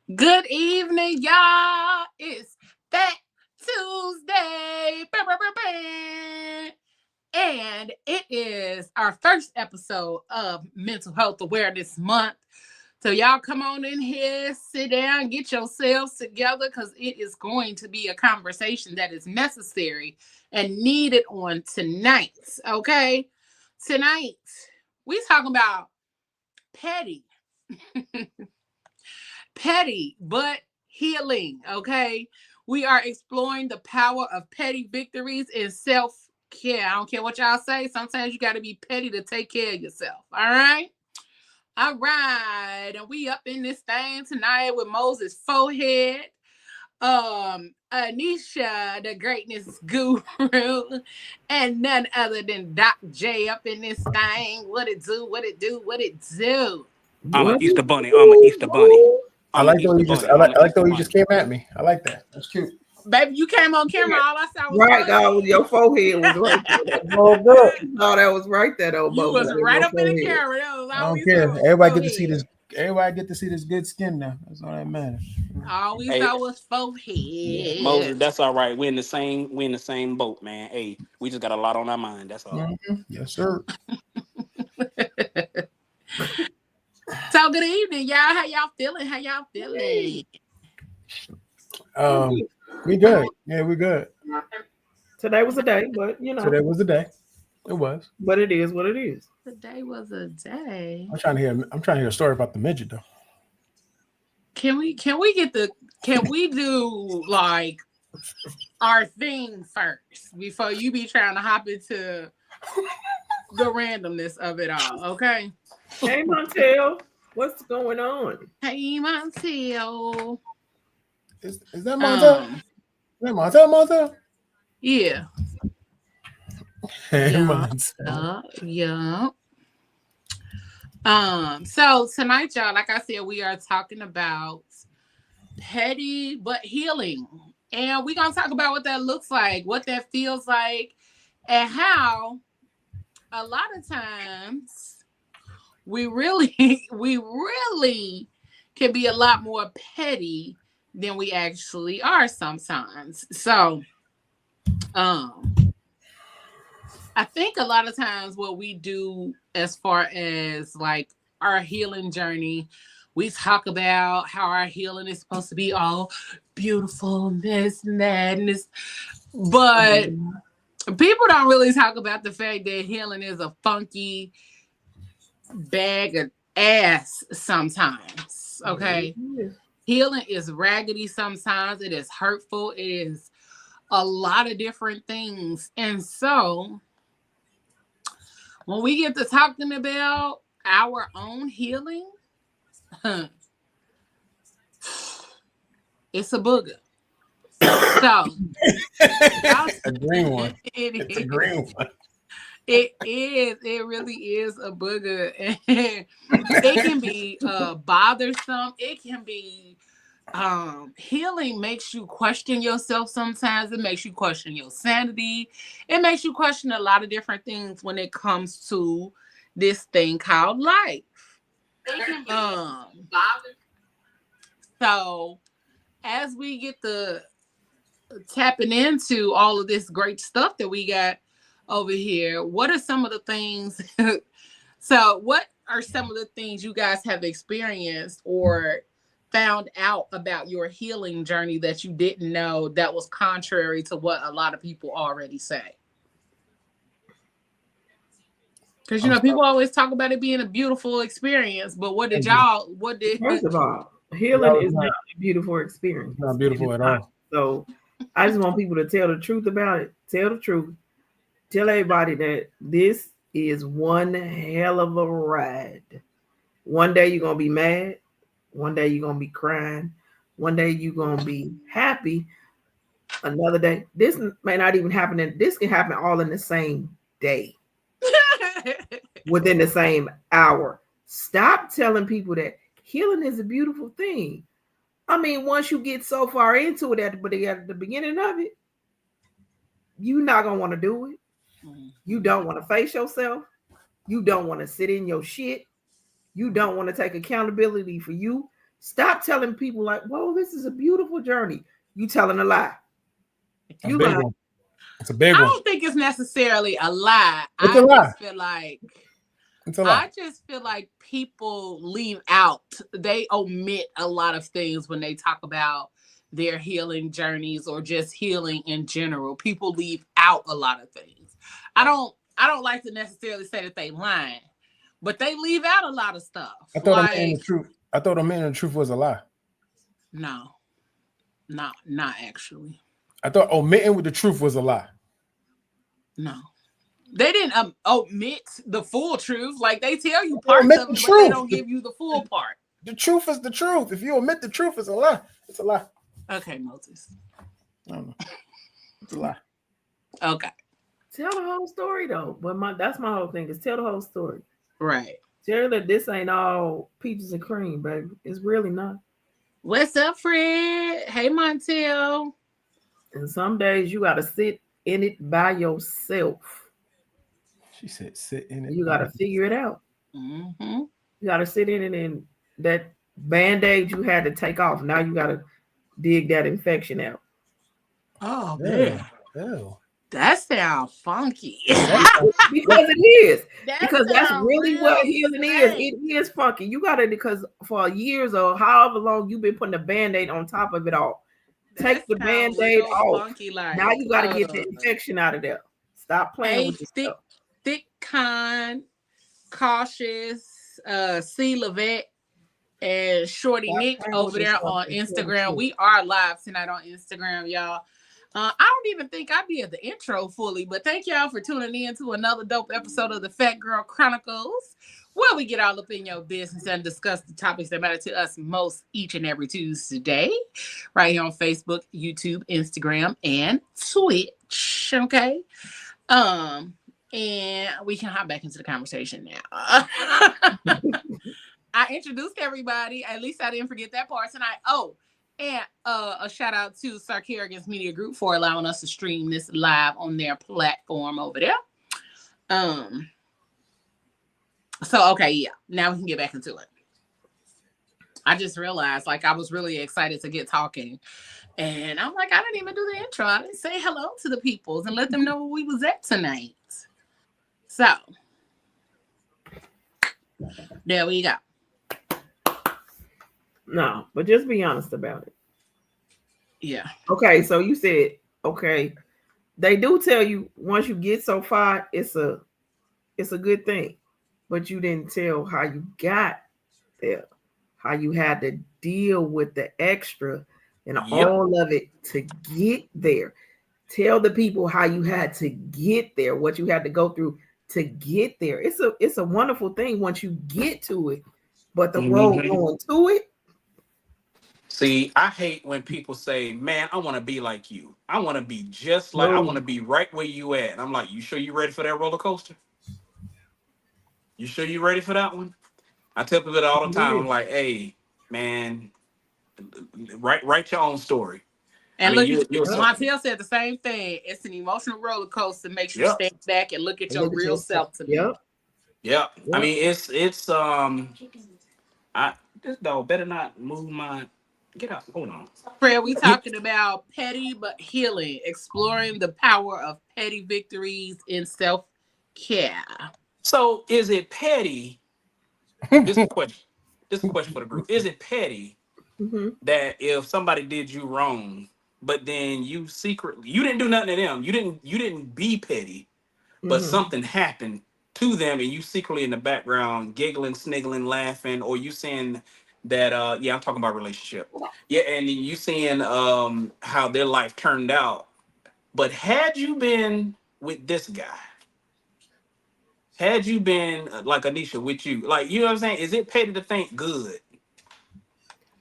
Good evening, y'all. It's Fat Tuesday. And it is our first episode of Mental Health Awareness Month. So y'all come on in here, sit down, get yourselves together because it is going to be a conversation that is necessary and needed on tonight. Okay? Tonight, we talking about petty. Petty, but healing. Okay. We are exploring the power of petty victories in self-care. I don't care what y'all say. Sometimes you got to be petty to take care of yourself. All right. All right. And we up in this thing tonight with Moses Forehead. Anisha, the greatness guru, and none other than Doc J up in this thing. What it do, what it do, what it do. I'm an Easter bunny. I'm an Easter bunny. I like the way you just. I like the way you just came at me. I like that. That's cute. Baby, you came on camera. All I saw was right, God, your forehead was right there. Oh, good. No, that was right there, though. You was right up in the camera. I don't care. Everybody get to see this. Everybody get to see this good skin now. That's all that matters. All we saw was forehead. Moses, that's all right. We're in the same boat, man. Hey, we just got a lot on our mind. That's all. Mm-hmm. Yes, sir. So good evening, y'all. How y'all feeling? We good. Yeah, we good. Today was a day, but Today was the day. It was. But it is what it is. Today was a day. I'm trying to hear a story about the midget though. Can we do like our thing first before you be trying to hop into the randomness of it all, okay? Hey Montel, what's going on? Hey Montel. Is that Montel? Is that Montel? Yeah. Hey Montel. Yeah. So tonight, y'all, like I said, we are talking about petty but healing. And we're gonna talk about what that looks like, what that feels like, and how a lot of times we really can be a lot more petty than we actually are sometimes. So I think a lot of times what we do as far as like our healing journey, we talk about how our healing is supposed to be all beautiful, this and that, and this. But people don't really talk about the fact that healing is a funky bag of ass sometimes. Okay. Healing is raggedy sometimes. It is hurtful. It is a lot of different things. And so when we get to talking about our own healing, it's a booger. So a green one. It's a green one. It is. It really is a booger. It can be bothersome. It can be healing makes you question yourself sometimes. It makes you question your sanity. It makes you question a lot of different things when it comes to this thing called life. It can be bothersome. So as we get the tapping into all of this great stuff that we got over here, what are some of the things? So what are some of the things you guys have experienced or found out about your healing journey that you didn't know that was contrary to what a lot of people already say? Because people always talk about it being a beautiful experience, but First of all, healing is not a beautiful experience. It's not beautiful at all. So I just want people to tell the truth about it. Tell the truth. Tell everybody that this is one hell of a ride. One day you're gonna be mad. One day you're gonna be crying. One day you're gonna be happy. Another day, this may not even happen. This can happen all in the same day, within the same hour. Stop telling people that healing is a beautiful thing. I mean, once you get so far into it at the beginning of it, you're not gonna want to do it. You don't want to face yourself. You don't want to sit in your shit. You don't want to take accountability for you. Stop telling people like, whoa, this is a beautiful journey. You telling a lie. You big lie. one. It's a big I one. don't think it's necessarily a lie. It's a lie. Just feel like It's a lie. I just feel like people leave out, they omit a lot of things when they talk about their healing journeys or just healing in general. People leave out a lot of things. I don't like to necessarily say that they lying, but they leave out a lot of stuff. I thought omitting the truth. I thought omitting the truth was a lie. No, not actually. I thought omitting with the truth was a lie. No. They didn't omit the full truth. Like they tell you parts of it, but they don't give you the full part. The truth is the truth. If you omit the truth, it's a lie. It's a lie. Okay, Moses. I don't know. It's a lie. Okay. Tell the whole story though. But that's my whole thing is tell the whole story. Right. Tell that this ain't all peaches and cream, baby. It's really not. What's up, Fred? Hey, Montel. And some days you gotta sit in it by yourself. She said, "Sit in it." You got to figure it out. Mm-hmm. You got to sit in it, and that Band-Aid you had to take off. Now you got to dig that infection out. Oh, man. Ew. That sounds funky. Because it is. Because that's really what healing is. It is funky. You got to, because for years or however long you've been putting a Band-Aid on top of it all. Take the Band-Aid off. Like, now you got to get the infection out of there. Stop playing with yourself. Thick, kind, cautious, C. Levette, and Shorty Nick over there on Instagram. We are live tonight on Instagram, y'all. I don't even think I did the intro fully, but thank y'all for tuning in to another dope episode of the Phat Girl Chronicles, where we get all up in your business and discuss the topics that matter to us most each and every Tuesday, right here on Facebook, YouTube, Instagram, and Twitch. Okay. And we can hop back into the conversation now. I introduced everybody. At least I didn't forget that part tonight. Oh, and a shout out to Sir Kerrigan's Media Group for allowing us to stream this live on their platform over there. So, okay, yeah. Now we can get back into it. I just realized, like, I was really excited to get talking. And I'm like, I didn't even do the intro. I didn't say hello to the peoples and let them know where we was at tonight. So, there we go. No, but just be honest about it. Yeah. Okay, so you said, okay, they do tell you once you get so far, it's a good thing. But you didn't tell how you got there, how you had to deal with the extra and all of it to get there. Tell the people how you had to get there, what you had to go through to get there. It's a wonderful thing once you get to it, but the road going to it. See, I hate when people say, man, I want to be like you. I want to be just like, I want to be right where you at. And I'm like, you sure you ready for that roller coaster? You sure you ready for that one? I tell people that all the time. I'm like, hey, man, write your own story. And Montel said the same thing. It's an emotional roller coaster. Makes you stand back and look at your real self to me. Yeah. I mean, it's this dog better not move my. Get out. Hold on. Fred, we talking about petty but healing, exploring the power of petty victories in self-care. So is it petty? This is a question. This is a question for the group. Is it petty that if somebody did you wrong, but then you didn't do nothing to them, you didn't be petty, but something happened to them and you secretly in the background giggling, sniggling, laughing, or you saying that I'm talking about relationship. Yeah, and you seeing how their life turned out. But had you been with this guy, had you been like Anisha with you, like, you know what I'm saying? Is it petty to think good?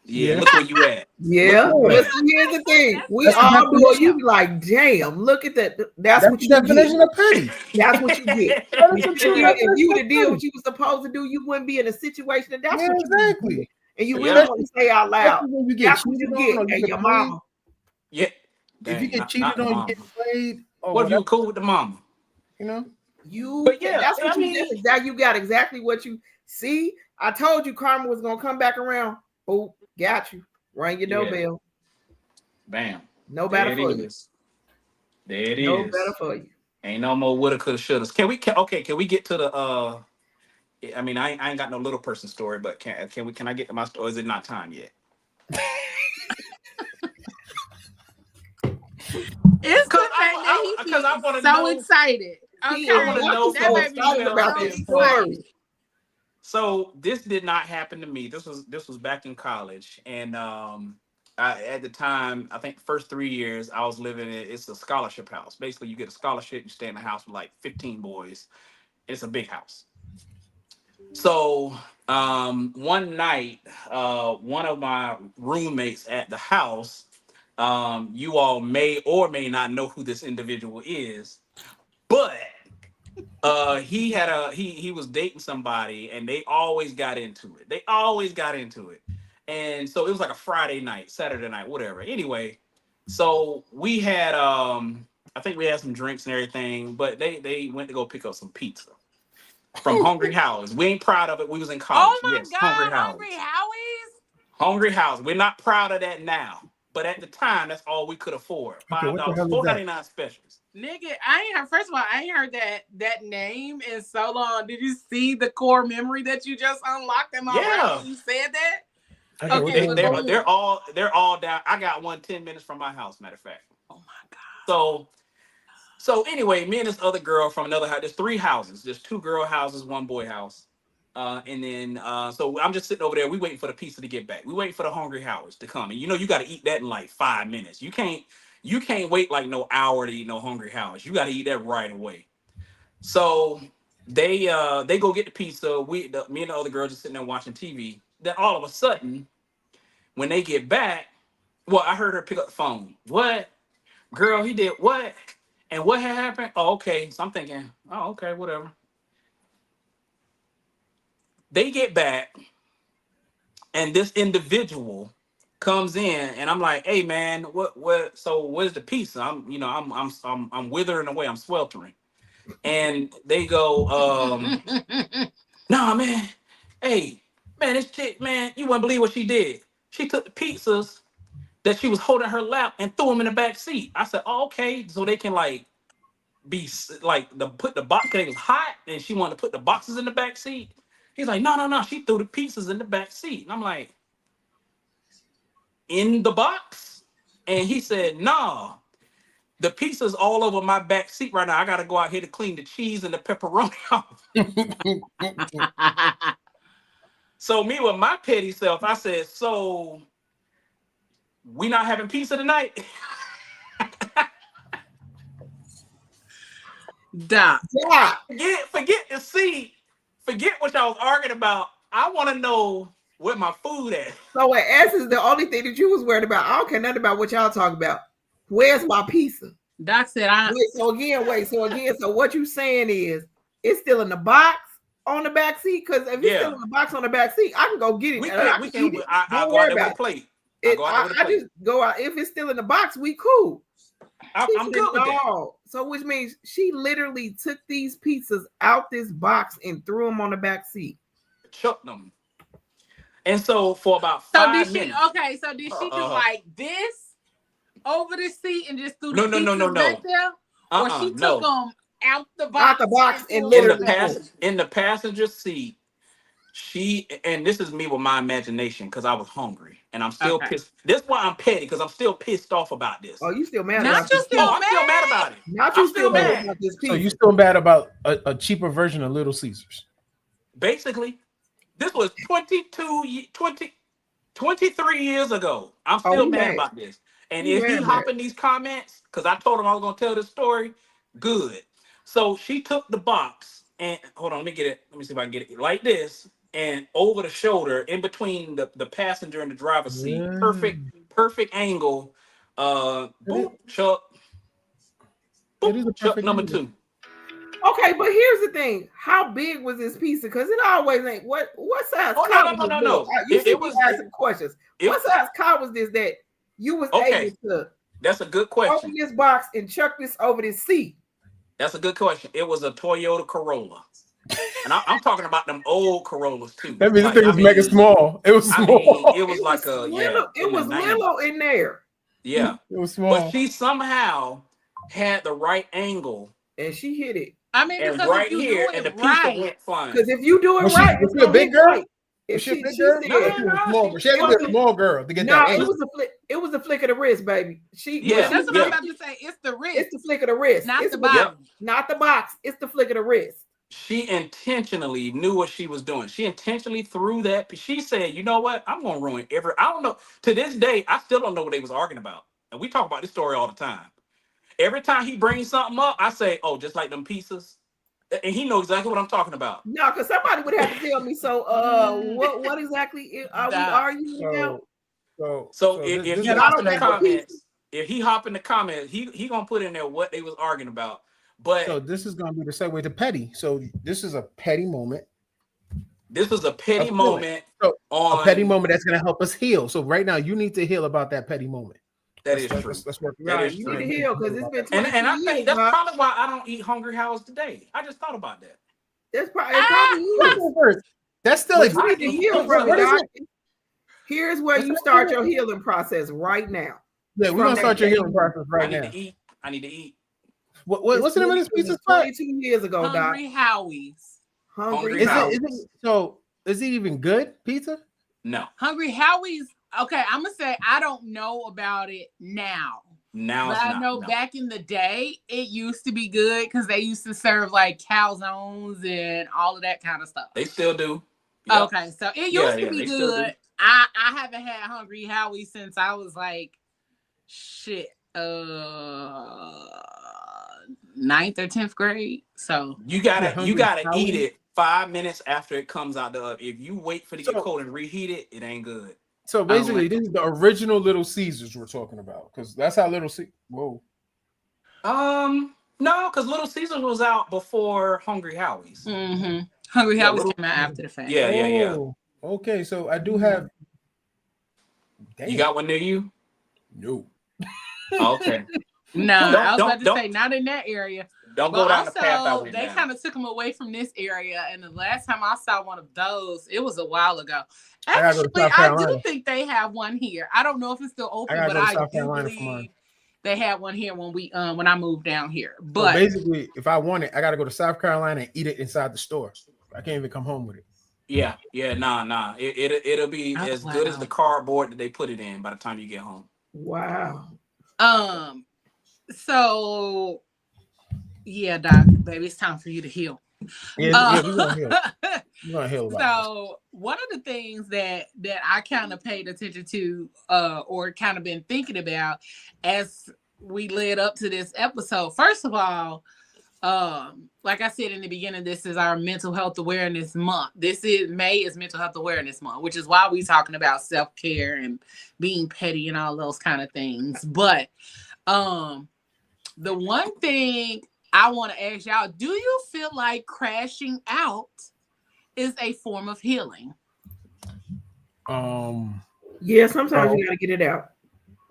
Yeah, look where you at. Yeah, here's the thing. We all do it. You be like, damn, look at that. That's what you definition of petty. That's what you get. If you would have did what you were supposed to do, you wouldn't be in a situation. And that's what exactly. You and you really want to say out loud. That's what you get. And your mama. Yeah. If you get cheated on, you get played. What if you cool with the mama? You know? That's what you did. Now you got exactly what you see. I told you karma was gonna come back around. Oh, Got you. Ring your doorbell. Bam. No better for you. There it No is. better for you. Ain't no more woulda, coulda, shouldas. Can we get to the I mean, I ain't got no little person story, but can I get to my story? Is it not time yet? It's the fact that he I want to so know, excited. Okay, I want to know so excited about this story. So this did not happen to me. This was back in college, and at the time, I think the first 3 years I was living in, it's a scholarship house. Basically, you get a scholarship, you stay in a house with like 15 boys. It's a big house. So one night, one of my roommates at the house, you all may or may not know who this individual is, but he was dating somebody, and they always got into it. And so it was like a Friday night, Saturday night, whatever. Anyway, so we had I think we had some drinks and everything, but they went to go pick up some pizza from Hungry Howie's. We ain't proud of it. We was in college. Oh my Yes, God, Hungry Howie's. Hungry House. We're not proud of that now, but at the time, that's all we could afford. $5, $4.99 specials. Nigga, I ain't heard. First of all, I ain't heard that name in so long. Did you see the core memory that you just unlocked in my brain when you said that? Okay, they're all down. I got one 10 minutes from my house. Matter of fact. Oh my God. So anyway, me and this other girl from another house. There's 3 houses. There's 2 girl houses, 1 boy house. And then so I'm just sitting over there. We waiting for the pizza to get back. We waiting for the Hungry Howie's to come. And you know you got to eat that in like 5 minutes. You can't wait like no hour to eat no Hungry Howie's. You got to eat that right away. So they go get the pizza. Me and the other girl just sitting there watching TV. Then all of a sudden, when they get back, well, I heard her pick up the phone. What? Girl, he did what? And what had happened? Oh, okay. So I'm thinking, oh, okay, whatever. They get back, and this individual comes in, and I'm like, "Hey, man, what? So where's the pizza? I'm withering away. I'm sweltering." And they go, "Nah, man. Hey, man, this chick, man, you wouldn't believe what she did. She took the pizzas that she was holding in her lap and threw them in the back seat." I said, "Oh, okay, so they can like be like put the box because it was hot, and she wanted to put the boxes in the back seat." He's like, no. She threw the pizzas in the back seat. And I'm like, in the box? And he said, nah, the pizza's all over my back seat right now. I got to go out here to clean the cheese and the pepperoni off. So me with my petty self, I said, so we not having pizza tonight? Doc. Yeah. Forget the seat. Forget what y'all was arguing about. I want to know where my food at. So in essence, the only thing that you was worried about, I don't care nothing about what y'all talking about. Where's my pizza? Doc said, So what you saying is it's still in the box on the back seat? Because if it's still in the box on the back seat, I can go get it. We can. I'll go out there with a plate. I just go out. If it's still in the box, we cool. I'm good with that. So which means she literally took these pizzas out this box and threw them on the back seat. Chucked them. And so for about 5 minutes. Okay, so did she do like this over the seat and just threw the pizzas back there? Or she took them out the box and literally in the passenger seat. And this is me with my imagination because I was hungry and I'm still pissed. This is why I'm petty because I'm still pissed off about this. Oh, you still mad about this? I'm still mad about it. I'm still mad about this. So you still mad about a cheaper version of Little Caesars? Basically, this was 23 years ago. I'm still mad about this. And if he hop in these comments, because I told him I was going to tell this story, good. So she took the box and hold on, let me get it. Let me see if I can get it like this. And over the shoulder, in between the passenger and the driver's seat, perfect angle. Boop, Chuck. Boop, Chuck number 2. Okay, but here's the thing: how big was this pizza? Because it always ain't what size. Oh no. It was asking questions. What size car was this that you was able to? That's a good question. Open this box and chuck this over this seat. That's a good question. It was a Toyota Corolla. And I'm talking about them old Corollas too. That means Like, this thing was mega small. It was small. It was like a It was little in there. Yeah, it was small. but she somehow had the right angle, and she hit it. I mean, and because right if you here, do and the it pizza right, went flying. Because if you do it Was right, she a big girl? right. Was she a big she girl? said, No, she was small. She had to be a small girl to get that it angle. was a flick. It was a flick of the wrist, baby. that's what I'm about to say. It's the wrist. It's the flick of the wrist, not it's the body. Not the box. It's the flick of the wrist. She intentionally knew what she was doing. She intentionally threw that. She said, "You know what? I'm gonna ruin every." I don't know. To this day, I still don't know what they was arguing about. And we talk about this story all the time. Every time he brings something up, I say, "Oh, just like them pizzas," and he knows exactly what I'm talking about. No, because somebody would have to tell me. So, what exactly are we arguing about? So if he hop in the comments, he gonna put in there what they was arguing about. But so this is gonna be the segue to petty. So this is a petty moment. This was a petty moment. So a petty moment that's gonna help us heal. So right now, you need to heal about that petty moment. That is true. Let's work. Right, you need to heal because it's been 22 and I years. think that's probably why I don't eat Hungry How's today. I just thought about that. That's probably that's still you need to heal from it. Here's where you start your healing process right now. Yeah, we're gonna start your healing process right now. I need to eat. What's the name of this pizza spot? 22 years ago, Hungry Howie's. Hungry Howie's. Is it even good pizza? No. Hungry Howie's. Okay, I'm gonna say I don't know about it now. But I know back in the day it used to be good because they used to serve like calzones and all of that kind of stuff. They still do. Yep. Okay, so it used to be good. I haven't had Hungry Howie since I was like 9th or 10th grade. So you gotta eat it 5 minutes after it comes out the oven. If you wait for it to get cold and reheat it, it ain't good. So basically, this is the original Little Caesars we're talking about, because that's how Little Caesars. Whoa. No, because Little Caesars was out before Hungry Howie's. Mm-hmm. Hungry Howie's came out after the fact. Yeah. Okay, so I do have. Damn. You got one near you? No. Okay. No, I was about to say not in that area. Don't go down the path I went They kind of took them away from this area, and the last time I saw one of those, it was a while ago. Actually, I do think they have one here. I don't know if it's still open, but I do believe they had one here when I moved down here. But basically, if I want it, I got to go to South Carolina and eat it inside the store. I can't even come home with it. Yeah, nah. It'll be as good as the cardboard that they put it in by the time you get home. Wow. So yeah, Doc, baby, it's time for you to heal. Yeah, we're gonna heal. We're gonna heal about so one of the things that I kind of paid attention to, or kind of been thinking about as we led up to this episode. First of all, like I said in the beginning, this is our mental health awareness month. May is mental health awareness month, which is why we're talking about self-care and being petty and all those kind of things. But the one thing I want to ask y'all, do you feel like crashing out is a form of healing? Yeah, sometimes you gotta get it out.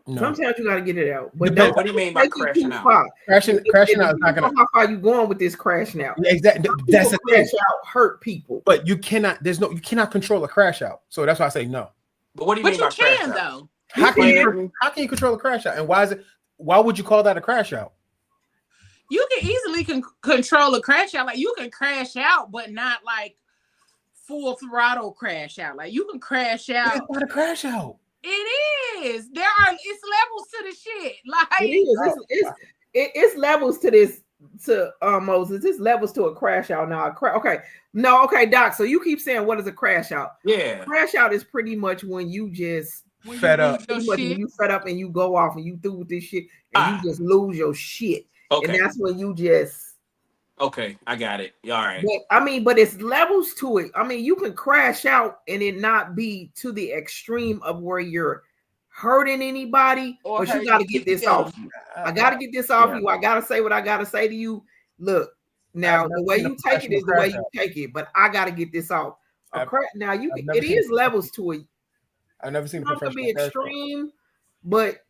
No. Sometimes you gotta get it out. But what do you mean by crashing out? Crashing out is not gonna. How far you going with this crashing out? Yeah, exactly. That's the thing. Out hurt people. But you cannot. You cannot control a crash out. So that's why I say no. But what do you mean by crash out? Though. How can you control a crash out? And why would you call that a crash out? You can easily control a crash out. Like you can crash out, but not like full throttle crash out. Like you can crash out. It's not a crash out. It is. It's levels to the shit. Like it's levels to this. To Moses, it's levels to a crash out now. Okay, Doc. So you keep saying what is a crash out? Yeah, crash out is pretty much when you just fed up. You fed up and you go off and you through with this shit and you just lose your shit. Okay. And that's when you just. Okay, I got it. All right. But it's levels to it. I mean, you can crash out and it not be to the extreme of where you're hurting anybody, but you got to get this off. I got to get this off you. I got to say what I got to say to you. Look, now the way you take it is the way you take it, but I got to get this off. Now it is levels to it. I've never seen it can be extreme, but.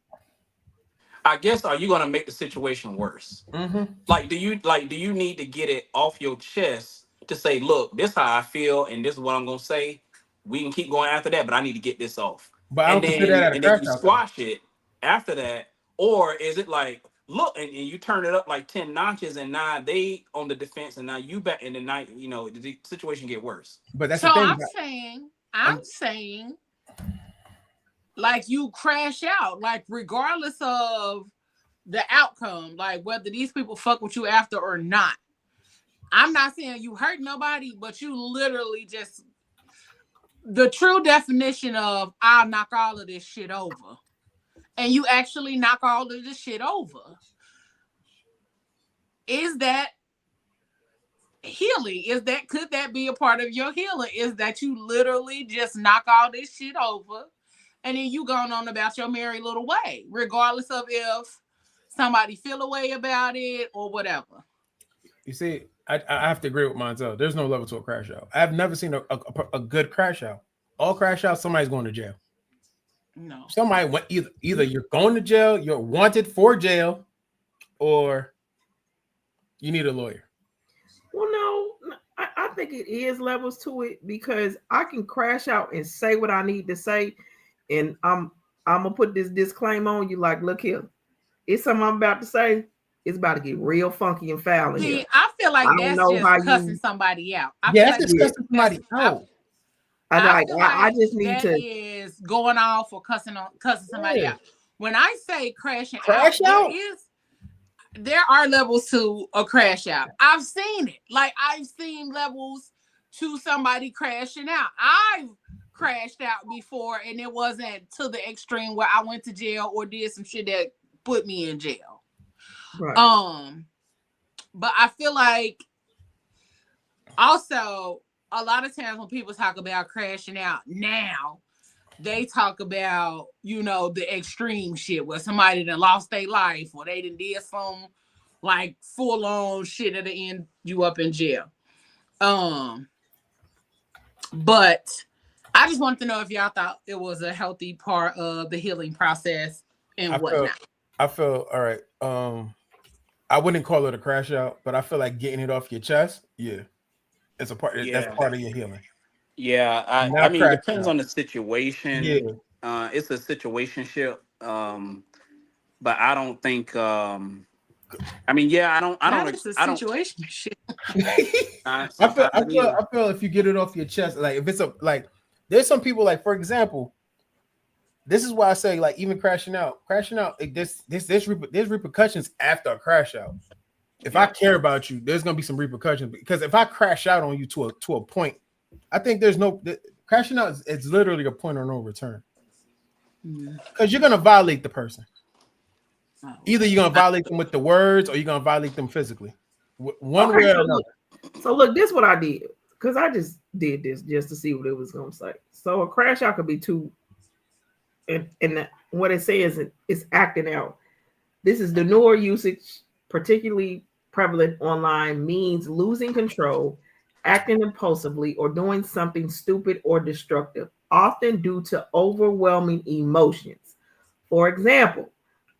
I guess, are you going to make the situation worse? Mm-hmm. Like, do you need to get it off your chest to say, look, this is how I feel, and this is what I'm gonna say. We can keep going after that, but I need to get this off. But I don't consider that at a And then crash you out though. squash it after that, or is it like, look, and you turn it up like 10 notches, and now they on the defense, and now you back, and then now the situation get worse. But that's So the thing. I'm saying, like, you crash out, like, regardless of the outcome, like whether these people fuck with you after or not. I'm not saying you hurt nobody, but you literally just, the true definition of I'll knock all of this shit over. And you actually knock all of this shit over. Is that healing? Could that be a part of your healing? Is that you literally just knock all this shit over and then you going on about your merry little way, regardless of if somebody feel a way about it or whatever. You see, I have to agree with Montel. There's no level to a crash out. I've never seen a good crash out. All crash outs, somebody's going to jail. No. Somebody went either you're going to jail, you're wanted for jail, or you need a lawyer. Well, no, I think it is levels to it, because I can crash out and say what I need to say, and I'm gonna put this disclaimer on you. Like, look here, it's something I'm about to say. It's about to get real funky and foul in here. I feel like that's just cussing somebody out. That's just cussing somebody out. I just need that to is going off or cussing somebody out. When I say crash out, there are levels to a crash out. I've seen it. Like, I've seen levels to somebody crashing out. I've crashed out before, and it wasn't to the extreme where I went to jail or did some shit that put me in jail. Right. But I feel like also a lot of times when people talk about crashing out now, they talk about, the extreme shit where somebody done lost their life or they done did some like full on shit that'll end you up in jail. But I just wanted to know if y'all thought it was a healthy part of the healing process and whatnot. I feel all right. I wouldn't call it a crash out, but I feel like getting it off your chest, it's a part. Yeah. That's part of your healing. Yeah, I mean, it depends on the situation. Yeah, it's a situationship. But I don't think. I don't. It's a situationship. I feel if you get it off your chest, like if it's there's some people, like, for example, this is why I say, like, even crashing out, like, there's repercussions after a crash out. If I care about you, there's gonna be some repercussions, because if I crash out on you to a point, I think crashing out it's literally a point of no return, because you're gonna violate the person. Either you're gonna violate them with the words, or you're gonna violate them physically. One way or another. So look, this is what I did, because I just did this just to see what it was gonna say. So a crash out could be two. And what it says is acting out. This is the newer usage, particularly prevalent online, means losing control, acting impulsively, or doing something stupid or destructive, often due to overwhelming emotions. For example,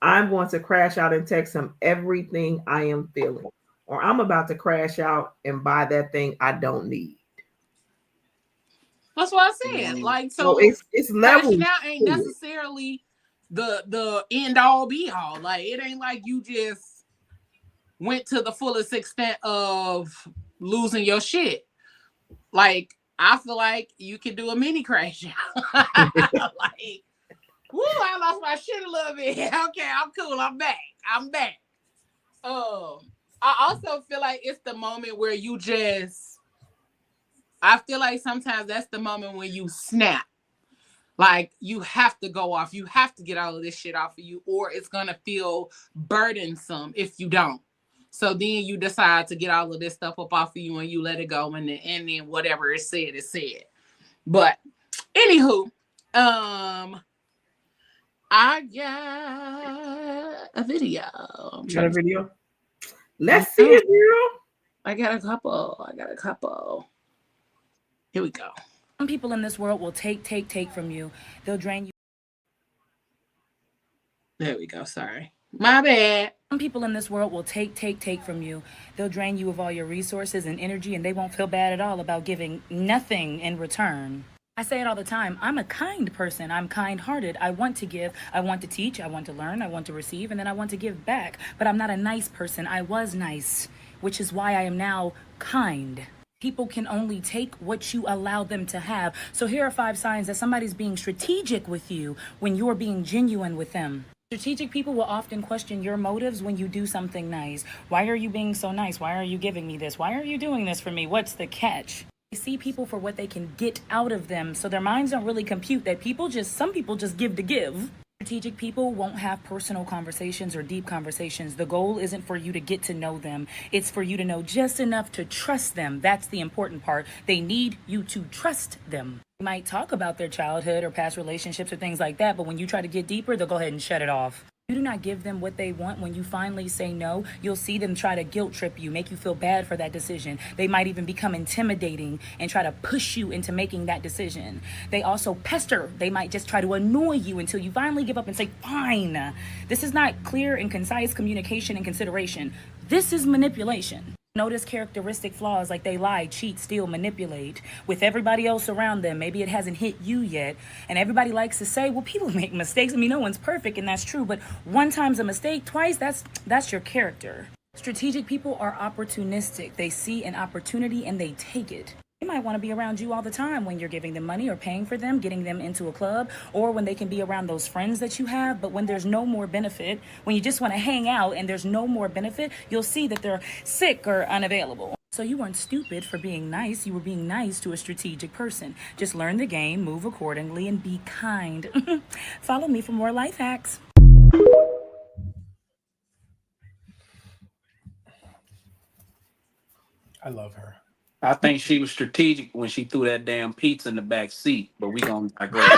I'm going to crash out and text him everything I am feeling, or I'm about to crash out and buy that thing I don't need. That's what I said. Like, so it's levels. Crashing out ain't necessarily the end all be all. Like, it ain't like you just went to the fullest extent of losing your shit. Like, I feel like you could do a mini crash out. Like, woo, I lost my shit a little bit. Okay, I'm cool. I'm back. I also feel like it's the moment where you just, I feel like sometimes that's the moment when you snap. Like, you have to go off. You have to get all of this shit off of you, or it's going to feel burdensome if you don't. So then you decide to get all of this stuff up off of you and you let it go. And then whatever is said is said. But anywho, I got a video. Got a video? Let's see it, girl. I got a couple. Here we go. Some people in this world will take from you. They'll drain you. There we go. Sorry. My bad. Some people in this world will take from you. They'll drain you of all your resources and energy, and they won't feel bad at all about giving nothing in return. I say it all the time. I'm a kind person. I'm kind-hearted. I want to give. I want to teach. I want to learn. I want to receive. And then I want to give back. But I'm not a nice person. I was nice, which is why I am now kind. People can only take what you allow them to have. So here are 5 signs that somebody's being strategic with you when you're being genuine with them. Strategic people will often question your motives when you do something nice. Why are you being so nice? Why are you giving me this? Why are you doing this for me? What's the catch? They see people for what they can get out of them, so their minds don't really compute that some people just give to give. Strategic people won't have personal conversations or deep conversations. The goal isn't for you to get to know them. It's for you to know just enough to trust them. That's the important part. They need you to trust them. They might talk about their childhood or past relationships or things like that, but when you try to get deeper, they'll go ahead and shut it off. You do not give them what they want. When you finally say no, you'll see them try to guilt trip you, make you feel bad for that decision. They might even become intimidating and try to push you into making that decision. They also pester. They might just try to annoy you until you finally give up and say, fine. This is not clear and concise communication and consideration. This is manipulation. Notice characteristic flaws like they lie, cheat, steal, manipulate with everybody else around them. Maybe it hasn't hit you yet. And everybody likes to say, well, people make mistakes. I mean, no one's perfect, and that's true. But one time's a mistake, twice, that's your character. Strategic people are opportunistic. They see an opportunity and they take it. They might want to be around you all the time when you're giving them money or paying for them, getting them into a club, or when they can be around those friends that you have. But when there's no more benefit, when you just want to hang out and there's no more benefit, you'll see that they're sick or unavailable. So you weren't stupid for being nice. You were being nice to a strategic person. Just learn the game, move accordingly, and be kind. Follow me for more life hacks. I love her. I think she was strategic when she threw that damn pizza in the back seat, but we gonna digress.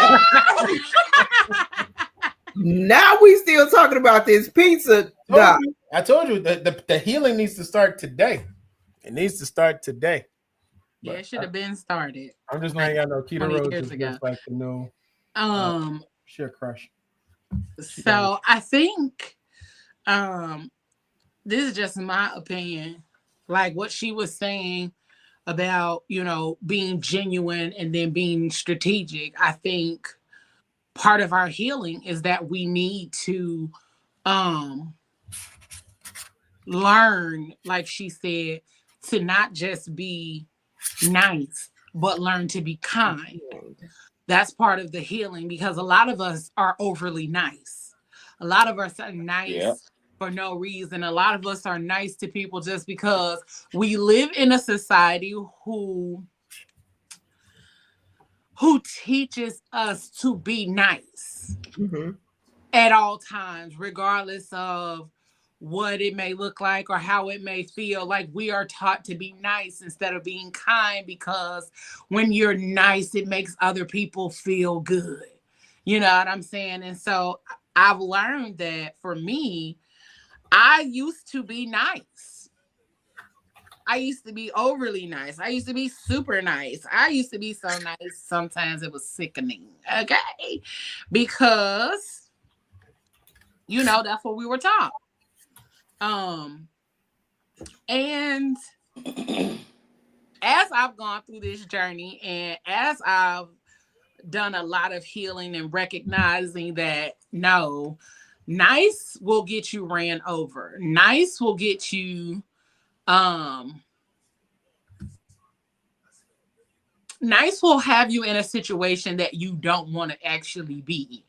Now we still talking about this pizza. I told you that the healing needs to start today. It needs to start today. Yeah, it should have been started. I'm just not got no Keto Rose is just like the new shit crush. So I think this is just my opinion. Like what she was saying about, being genuine and then being strategic. I think part of our healing is that we need to learn, like she said, to not just be nice, but learn to be kind. That's part of the healing, because a lot of us are overly nice. A lot of us are nice for no reason. A lot of us are nice to people just because we live in a society who teaches us to be nice at all times, regardless of what it may look like or how it may feel. Like we are taught to be nice instead of being kind, because when you're nice, it makes other people feel good. You know what I'm saying? And so I've learned that for me, I used to be nice. I used to be overly nice. I used to be super nice. I used to be so nice. Sometimes it was sickening. Okay. Because, that's what we were taught. And as I've gone through this journey and as I've done a lot of healing and recognizing that no, nice will get you ran over. Nice will get you, nice will have you in a situation that you don't want to actually be in.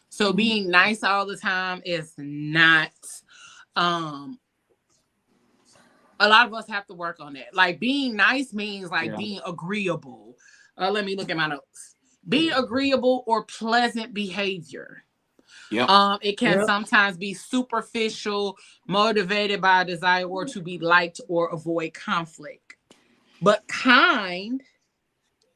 So being nice all the time is not, a lot of us have to work on that. Like being nice means being agreeable. Let me look at my notes. Be agreeable or pleasant behavior. It can sometimes be superficial, motivated by a desire or to be liked or avoid conflict. But kind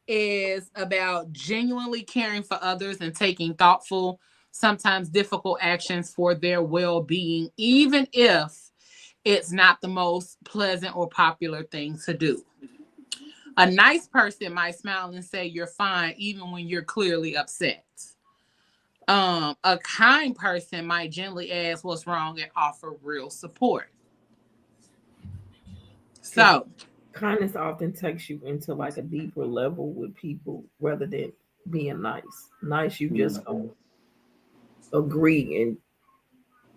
is about genuinely caring for others and taking thoughtful, sometimes difficult actions for their well-being, even if it's not the most pleasant or popular thing to do. A nice person might smile and say you're fine, even when you're clearly upset. A kind person might gently ask what's wrong and offer real support. So kindness often takes you into like a deeper level with people rather than being nice. Nice, you just gonna agree and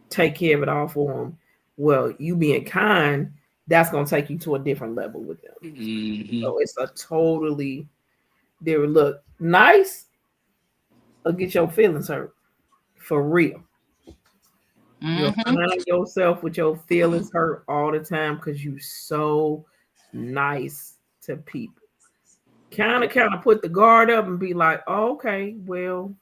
take care of it all for them. Well, you being kind, that's gonna take you to a different level with them. So it's a totally different look. Nice or get your feelings hurt for real. You'll find yourself with your feelings hurt all the time because you so nice to people. Kind of put the guard up and be like, oh, okay, well,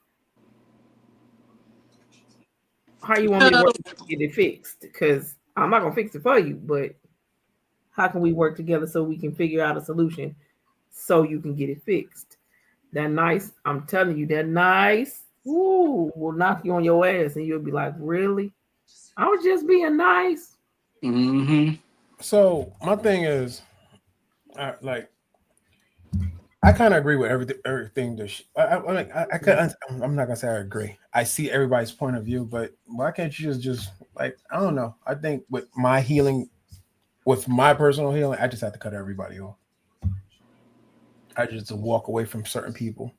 how you want me to work to get it fixed? Because I'm not gonna fix it for you, but how can we work together so we can figure out a solution so you can get it fixed? That nice, I'm telling you, that nice, ooh, will knock you on your ass, and you'll be like, really? I was just being nice. So my thing is, like, I kind of agree with everything. I'm not gonna say I agree. I see everybody's point of view, but why can't you just like, I don't know. I think with my healing, with my personal healing, I just have to cut everybody off. I just walk away from certain people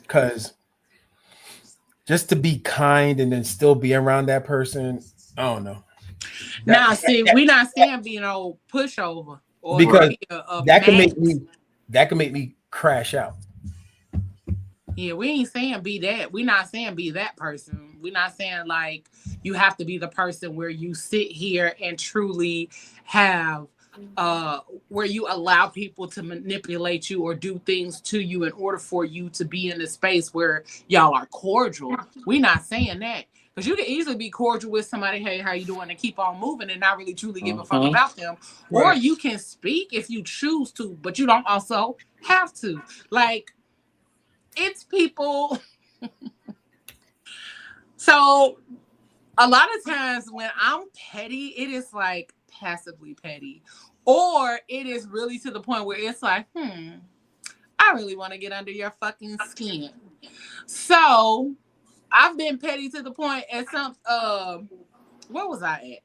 because just to be kind and then still be around that person, I don't know. Now, see, we're not saying be no pushover or because that can max. make me crash out. Yeah, we ain't saying be that. We're not saying be that person. We're not saying like you have to be the person where you sit here and truly have where you allow people to manipulate you or do things to you in order for you to be in a space where y'all are cordial. We're not saying that. Because you can easily be cordial with somebody, hey, how you doing, and keep on moving and not really truly give a fuck about them. Right. Or you can speak if you choose to, but you don't also have to. Like, it's people. So a lot of times when I'm petty, it is like passively petty. Or it is really to the point where it's like, I really want to get under your fucking skin. So I've been petty to the point at some where was I at?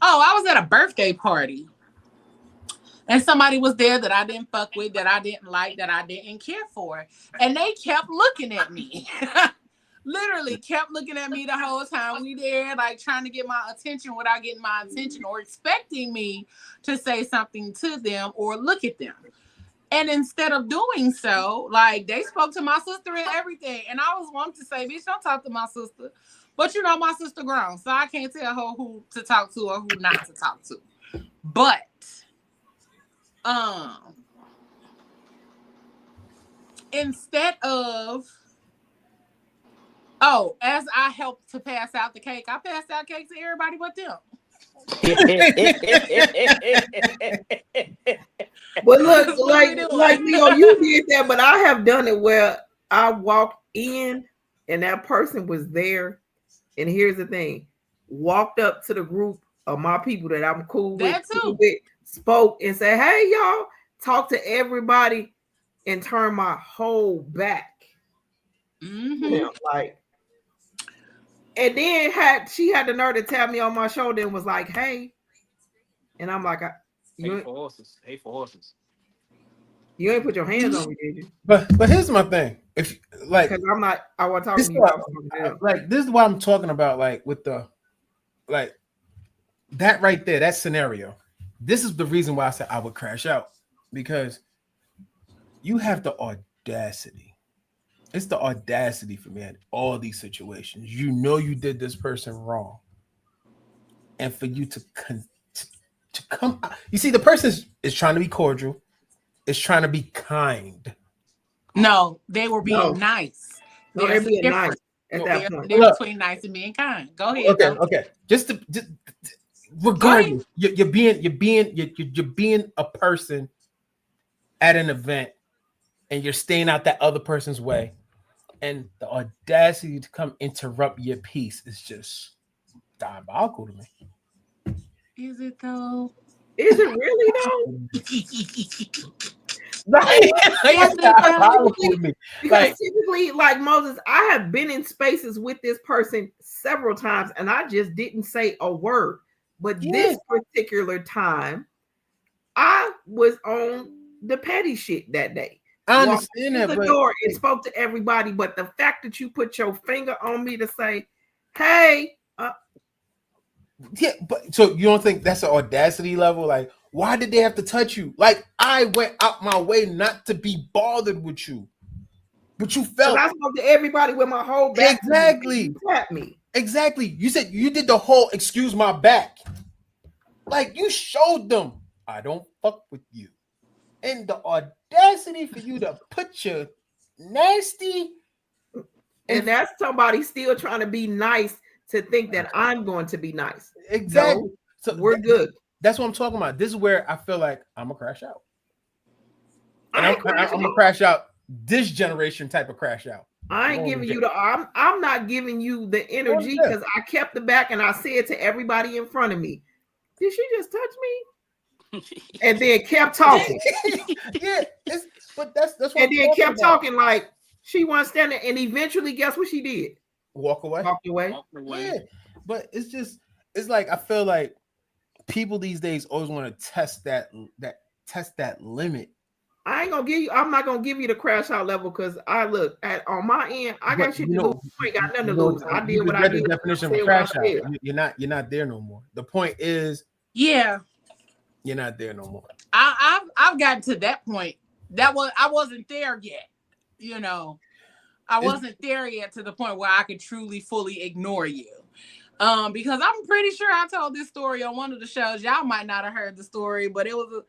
Oh, I was at a birthday party. And somebody was there that I didn't fuck with, that I didn't like, that I didn't care for. And they kept looking at me. Literally kept looking at me the whole time we there, like trying to get my attention without getting my attention or expecting me to say something to them or look at them. And instead of doing so, like they spoke to my sister and everything. And I was wanting to say, bitch, don't talk to my sister. But you know, my sister grown, so I can't tell her who to talk to or who not to talk to. But instead of as I helped to pass out the cake, I passed out cake to everybody but them. But look, like Leo, you did that, but I have done it where I walked in and that person was there. And here's the thing: walked up to the group of my people that I'm cool with, spoke and said, "Hey, y'all," talk to everybody, and turn my whole back. Like, and then she had the nerve to tap me on my shoulder and was like, "Hey," and I'm like, "Hey for horses. You ain't put your hands on me, did you?" But here's my thing: if like, because I'm not, I want to talk to you. Like, this is what I'm talking about. Like with the, like that right there, that scenario. This is the reason why I said I would crash out, because you have the audacity. It's the audacity for me in all these situations. You know you did this person wrong, and for you to come. You see, the person is trying to be cordial. Is trying to be kind. No, they were being nice. No, they're being nice at that point. They're between nice and being kind. Go ahead. Okay. Just regardless, you're being a person at an event, and you're staying out that other person's way, and the audacity to come interrupt your peace is just diabolical to me. Is it though? Is it really though? Because typically, like Moses, I have been in spaces with this person several times, and I just didn't say a word. But this particular time, I was on the petty shit that day. I understand that, the door and spoke to everybody, but the fact that you put your finger on me to say, "Hey," yeah, but so you don't think that's an audacity level? Like, why did they have to touch you? Like, I went out my way not to be bothered with you, but you felt. I spoke to everybody with my whole back. Exactly. Tap me. Exactly. You said you did the whole excuse my back. Like, you showed them I don't fuck with you, and the audacity for you to put your nasty. And that's somebody still trying to be nice to think that I'm going to be nice. Exactly. No, so we're good. That's what I'm talking about. This is where I feel like I'm gonna crash out. And I'm gonna crash out this generation type of crash out. I ain't giving you I'm not giving you the energy because I kept the back and I said to everybody in front of me, did she just touch me? And then kept talking. Yeah, but that's what and then kept talking like she wasn't standing, and eventually guess what she did? Walked away. Yeah, but it's like I feel like people these days always want to test that limit. I'm not gonna give you the crash out level because I look at on my end, I got shit to lose. You ain't got nothing to lose. I did what I did. The definition of crash out. You're not there no more. The point is, yeah, you're not there no more. I've gotten to that point. I wasn't there yet. You know, I wasn't there yet to the point where I could truly fully ignore you. Because I'm pretty sure I told this story on one of the shows. Y'all might not have heard the story, but it was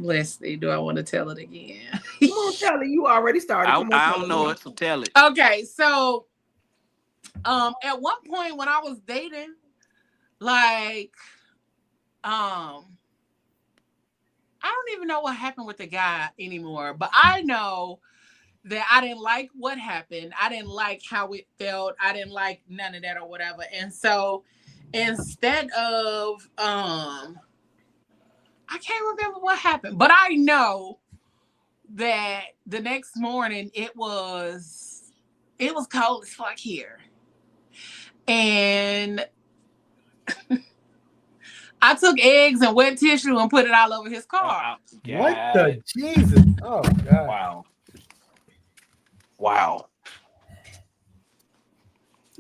let's see. Do I want to tell it again? Come on, tell it. You already started. I don't know it, so tell it. Okay, so at one point when I was dating, like I don't even know what happened with the guy anymore, but I know that I didn't like what happened. I didn't like how it felt. I didn't like none of that or whatever. And so instead of I can't remember what happened, but I know that the next morning it was cold as fuck here. And I took eggs and wet tissue and put it all over his car. What the Jesus? Oh God. Wow.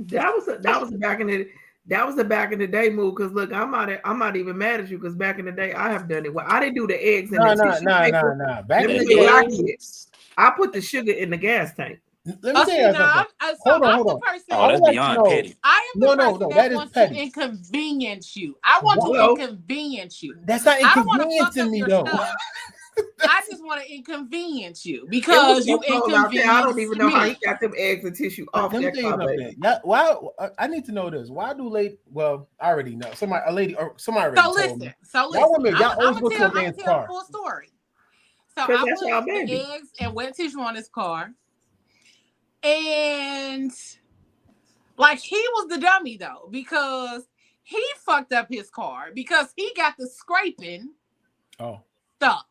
That was a back in the day move. Because look, I'm not even mad at you because back in the day I have done it. Well, I didn't do the eggs and the tissue paper. No. Back in the day, I put the sugar in the gas tank. Let me tell you something. Hold on. That's beyond petty. I am the person that wants to inconvenience you. I want to inconvenience you. That's not inconveniencing me though. I just want to inconvenience you because you inconvenience I don't even know how you got them eggs and tissue off that car. Why? I need to know this. Why do ladies? Well, I already know. Somebody already told me. So listen. Y'all always go to a man's car. Full story. So I put the eggs and wet tissue on his car, and like he was the dummy though because he fucked up his car because he got the scraping stuff.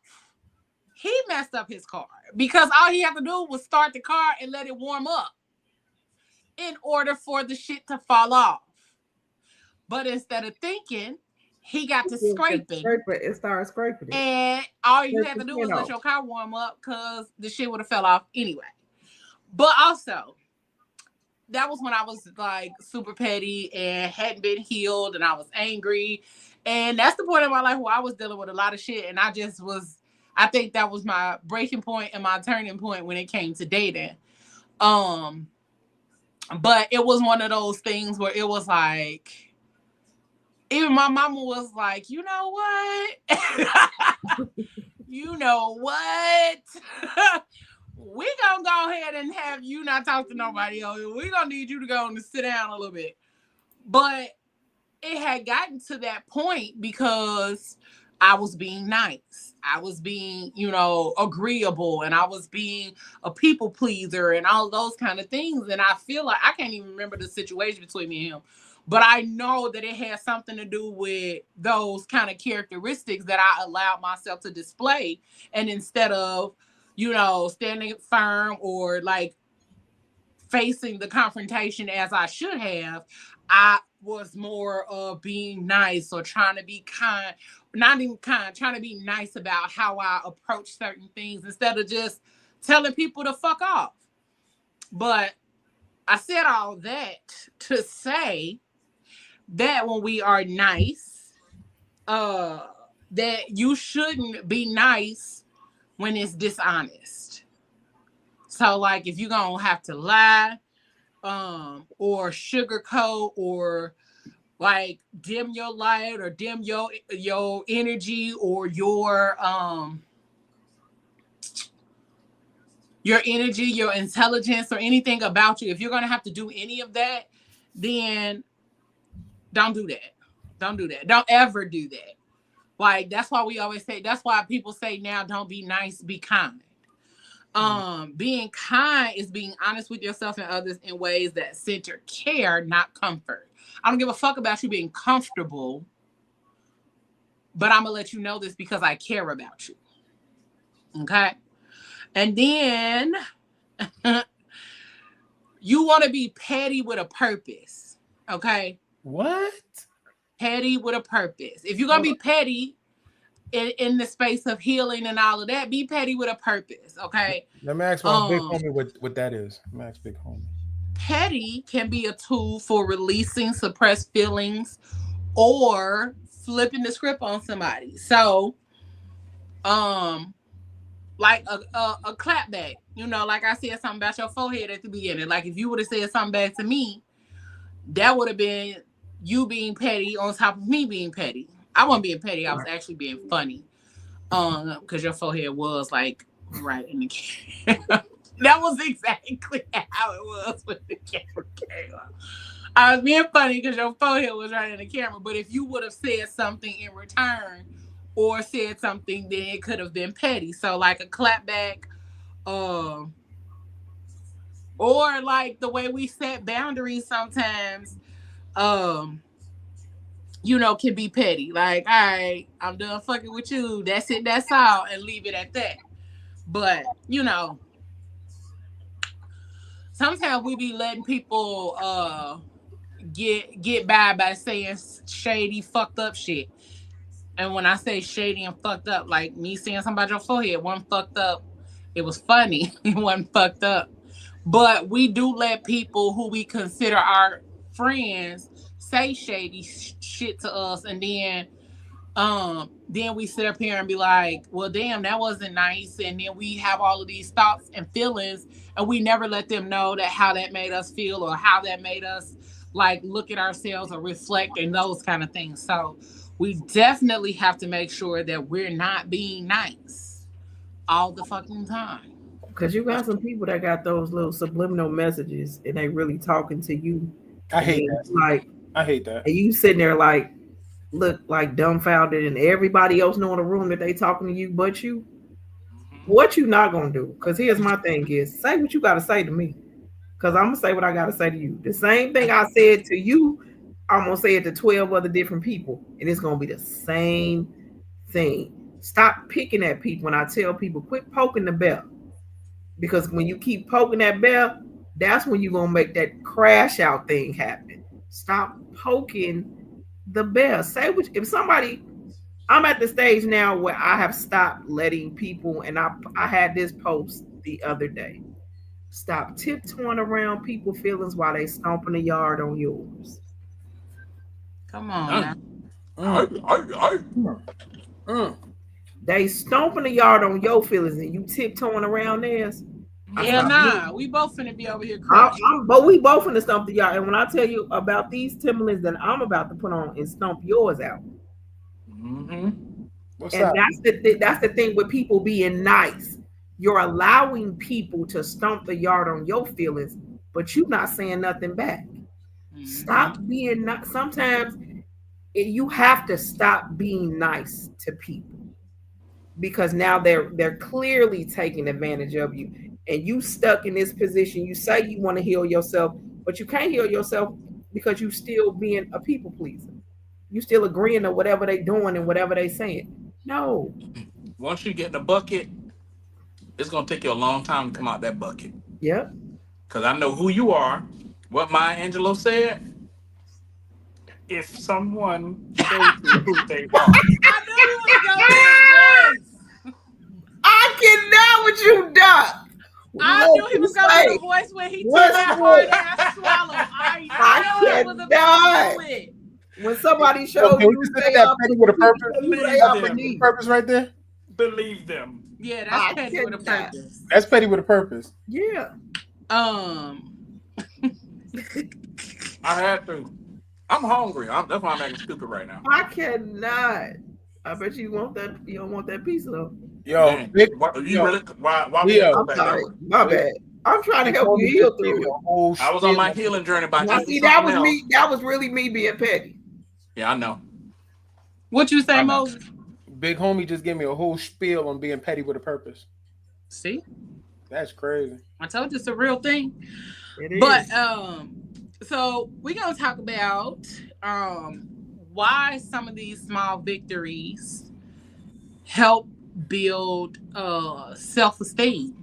He messed up his car because all he had to do was start the car and let it warm up in order for the shit to fall off. But instead of thinking, he got to scraping. It started scraping it. And all you had to do was let your car warm up because the shit would have fell off anyway. But also, that was when I was like super petty and hadn't been healed and I was angry. And that's the point in my life where I was dealing with a lot of shit and I think that was my breaking point and my turning point when it came to dating. But it was one of those things where it was like, even my mama was like, you know what? You know what? We gonna go ahead and have you not talk to nobody else. We gonna need you to go and sit down a little bit. But it had gotten to that point because I was being nice. I was being, agreeable, and I was being a people pleaser and all those kind of things. And I feel like I can't even remember the situation between me and him. But I know that it has something to do with those kind of characteristics that I allowed myself to display. And instead of, standing firm or like facing the confrontation as I should have, I was more of being nice or trying to be kind, not even kind, trying to be nice about how I approach certain things instead of just telling people to fuck off. But I said all that to say that when we are nice, that you shouldn't be nice when it's dishonest. So like if you're gonna have to lie, or sugarcoat, or like dim your light, or dim your energy, or your energy, your intelligence, or anything about you, if you're gonna have to do any of that, then don't do that. Don't do that. Don't ever do that. Like that's why we always say, that's why people say now, don't be nice, be kind. Being kind is being honest with yourself and others in ways that center care, not comfort. I don't give a fuck about you being comfortable, but I'm gonna let you know this because I care about you. Okay? And then you want to be petty with a purpose. Okay? What? Petty with a purpose. If you're gonna be petty in the space of healing and all of that, be petty with a purpose. Okay? Let me ask my big homie what that is. Max big homie. Petty can be a tool for releasing suppressed feelings or flipping the script on somebody. So, like a clapback, like I said something about your forehead at the beginning. Like if you would have said something back to me, that would have been you being petty on top of me being petty. I wasn't being petty. I was actually being funny. Because your forehead was like right in the camera. That was exactly how it was when the camera came on. I was being funny because your forehead was right in the camera. But if you would have said something in return or said something, then it could have been petty. So like a clapback, or like the way we set boundaries sometimes, can be petty. Like, all right, I'm done fucking with you. That's it. That's all. And leave it at that. But, sometimes we be letting people get by saying shady, fucked up shit. And when I say shady and fucked up, like me saying something about your forehead wasn't fucked up. It was funny. It wasn't fucked up. But we do let people who we consider our friends say shady shit to us, and then we sit up here and be like, well, damn, that wasn't nice. And then we have all of these thoughts and feelings, and we never let them know that how that made us feel or how that made us like look at ourselves or reflect and those kind of things. So we definitely have to make sure that we're not being nice all the fucking time. Because you got some people that got those little subliminal messages and they really talking to you. I hate that. Like, I hate that. And you sitting there like, look like dumbfounded, and everybody else know in the room that they talking to you but you. What you not gonna do? Because here's my thing is, say what you gotta say to me. Because I'm gonna say what I gotta say to you. The same thing I said to you, I'm gonna say it to 12 other different people, and it's gonna be the same thing. Stop picking at people. When I tell people, quit poking the bell. Because when you keep poking that bell, that's when you're gonna make that crash out thing happen. Stop poking the bell. Say what if somebody. I'm at the stage now where I have stopped letting people, and I had this post the other day. Stop tiptoeing around people's feelings while they stomping the yard on yours. Come on now. They stomping the yard on your feelings and you tiptoeing around theirs. Yeah, nah. We both finna be over here crushing. But we both finna stomp the yard. And when I tell you about these Timberlands that I'm about to put on and stomp yours out. What's and up? that's the thing with people being nice. You're allowing people to stomp the yard on your feelings, but you're not saying nothing back. Stop being not. Sometimes you have to stop being nice to people because now they're clearly taking advantage of you, and you stuck in this position. You say you want to heal yourself, but you can't heal yourself because you still being a people pleaser. You still agreeing to whatever they doing and whatever they saying. No. Once you get in the bucket, it's gonna take you a long time to come out that bucket. Yep. Cause I know who you are. What Maya Angelou said. If someone shows you who they are. I knew you was gonna do a voice. I cannot with you, Doc. I knew he was gonna do the voice when he took that hard ass swallow. I knew he was about to do it. When somebody shows you they are petty with a purpose, they are beneath. Purpose right there. Believe them. Yeah, that's petty with a purpose. That's petty with a purpose. Yeah. I had to. I'm hungry. That's why I'm acting stupid right now. I cannot. I bet you want that. You don't want that pizza though. Yo, Man, why I'm sorry. My bad. I'm trying to help you heal through it. I was on my healing journey by see, that was me. That was really me being petty. Yeah, I know. What you say, Moses? Big homie just gave me a whole spiel on being petty with a purpose. See? That's crazy. I told you it's a real thing. It is. But so we're gonna talk about why some of these small victories help build self-esteem.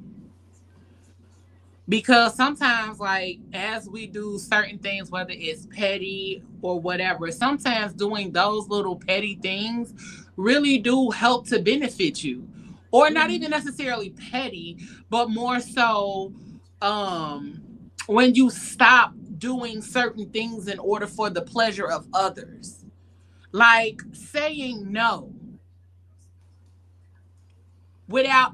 Because sometimes, like, as we do certain things, whether it's petty or whatever, sometimes doing those little petty things really do help to benefit you. Or not even necessarily petty, but more so when you stop doing certain things in order for the pleasure of others. Like saying no without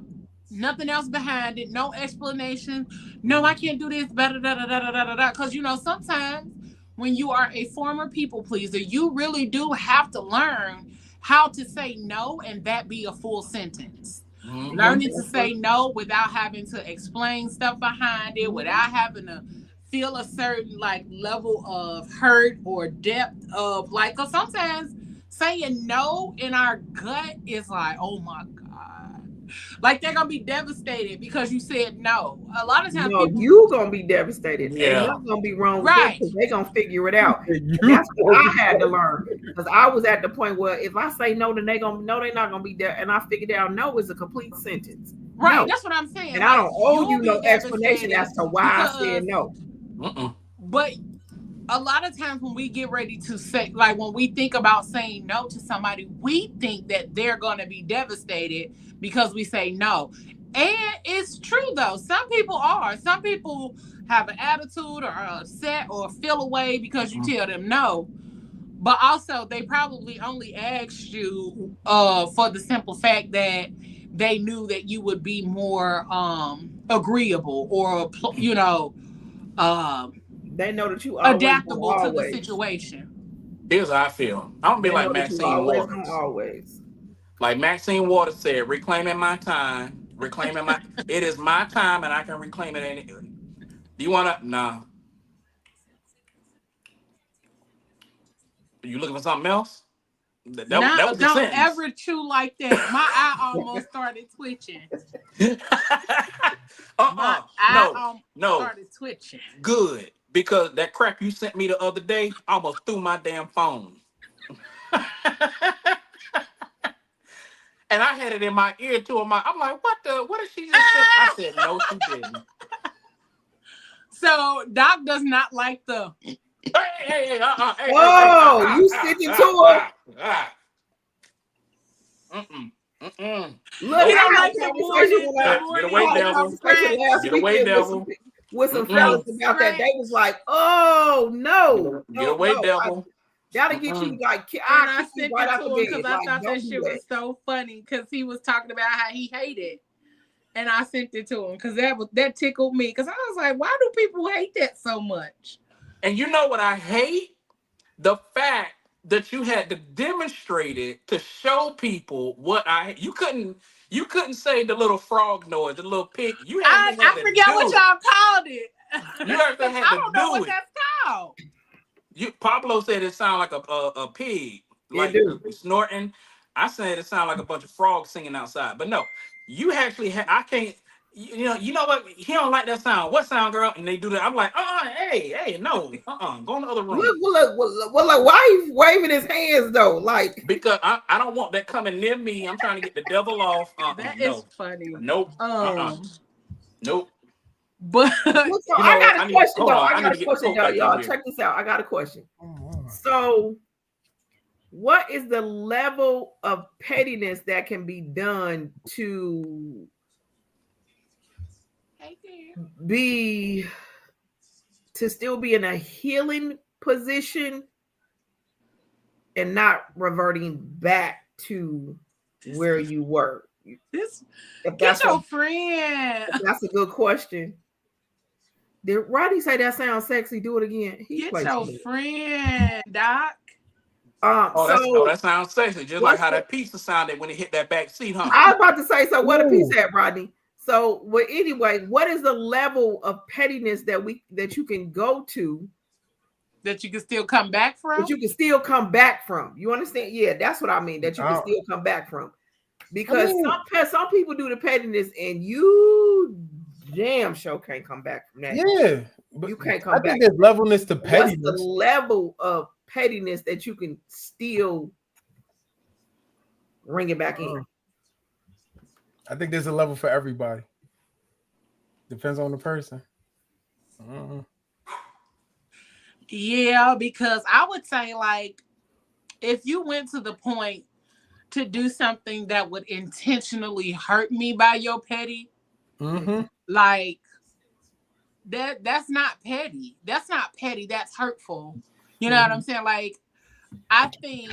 nothing else behind it, no explanation. No, I can't do this, because, you know, sometimes when you are a former people pleaser, you really do have to learn how to say no and that be a full sentence. Mm-hmm. Learning to say no without having to explain stuff behind it, without having to feel a certain like level of hurt or depth of like, because sometimes saying no in our gut is like, oh my God. Like they're gonna be devastated because you said no. A lot of times, you gonna be devastated. Yeah, and you're gonna be wrong, right? Because they're gonna figure it out. That's what I had to learn because I was at the point where if I say no, then they're not gonna be there. And I figured out no is a complete sentence. Right, no. That's what I'm saying. And like, I don't owe you no explanation as to why I said no. But a lot of times when we get ready to say, like when we think about saying no to somebody, we think that they're gonna be devastated because we say no. And it's true though. Some people are. Some people have an attitude or are upset or feel away because you tell them no. But also they probably only asked you for the simple fact that they knew that you would be more agreeable or, you know, they know that you are adaptable to the situation. Here's how I feel. I'm gonna be like Maxine Waters. Always. Like Maxine Waters said, reclaiming my time, it is my time and I can reclaim it. Do you wanna? No. Are you looking for something else? That was the don't ever chew like that. My eye almost started twitching. My eye started twitching. Good. Because that crap you sent me the other day almost threw my damn phone. And I had it in my ear too. I'm like, what did she just say? I said, no, she didn't. So Doc does not like the hey, whoa, you sticking to him. Look, he don't like the morning. Get away, devil. Get away, devil. With some fellas about that, they was like, "Oh no, get away, devil." That'll get you like. I sent it to him because I thought that shit was so funny because he was talking about how he hated, and I sent it to him because that tickled me because I was like, "Why do people hate that so much?" And you know what I hate? The fact that you had to demonstrate it to show people what you couldn't say the little frog noise, the little pig. I forget what y'all called it. You actually had to do it. I don't know what that's called. Pablo said it sounded like a pig, like snorting. I said it sounded like a bunch of frogs singing outside. But no, you actually I can't. you know what? He don't like that sound. What sound, girl? And they do that. I'm like, hey, no, go in the other room. Look, why he waving his hands though? Like, because I don't want that coming near me. I'm trying to get the devil off. That No, is funny. nope, nope. But so You know I what? got a question though. I I need got to a get the question Pope though, back in y'all. here. Check this out. I got a question. So, what is the level of pettiness that can be done to still be in a healing position and not reverting back to where you were? Get your friend. That's a good question. Did Roddy say that sounds sexy? Do it again. Get your friend, Doc. That sounds sexy. Just like how that pizza sounded when it hit that back seat, huh? I was about to say, so what a piece at, Rodney. So, well, anyway, what is the level of pettiness that you can go to that you can still come back from? That you can still come back from. You understand? Yeah, that's what I mean. That you can still come back from. Because some people do the pettiness and you damn sure can't come back from that. Yeah. But you can't come back. I think there's levelness to pettiness. What's the level of pettiness that you can still bring it back in? I think there's a level for everybody. Depends on the person. Yeah, because I would say, like, if you went to the point to do something that would intentionally hurt me by your petty, like, that's not petty. That's not petty. That's hurtful. You know what I'm saying? Like, I think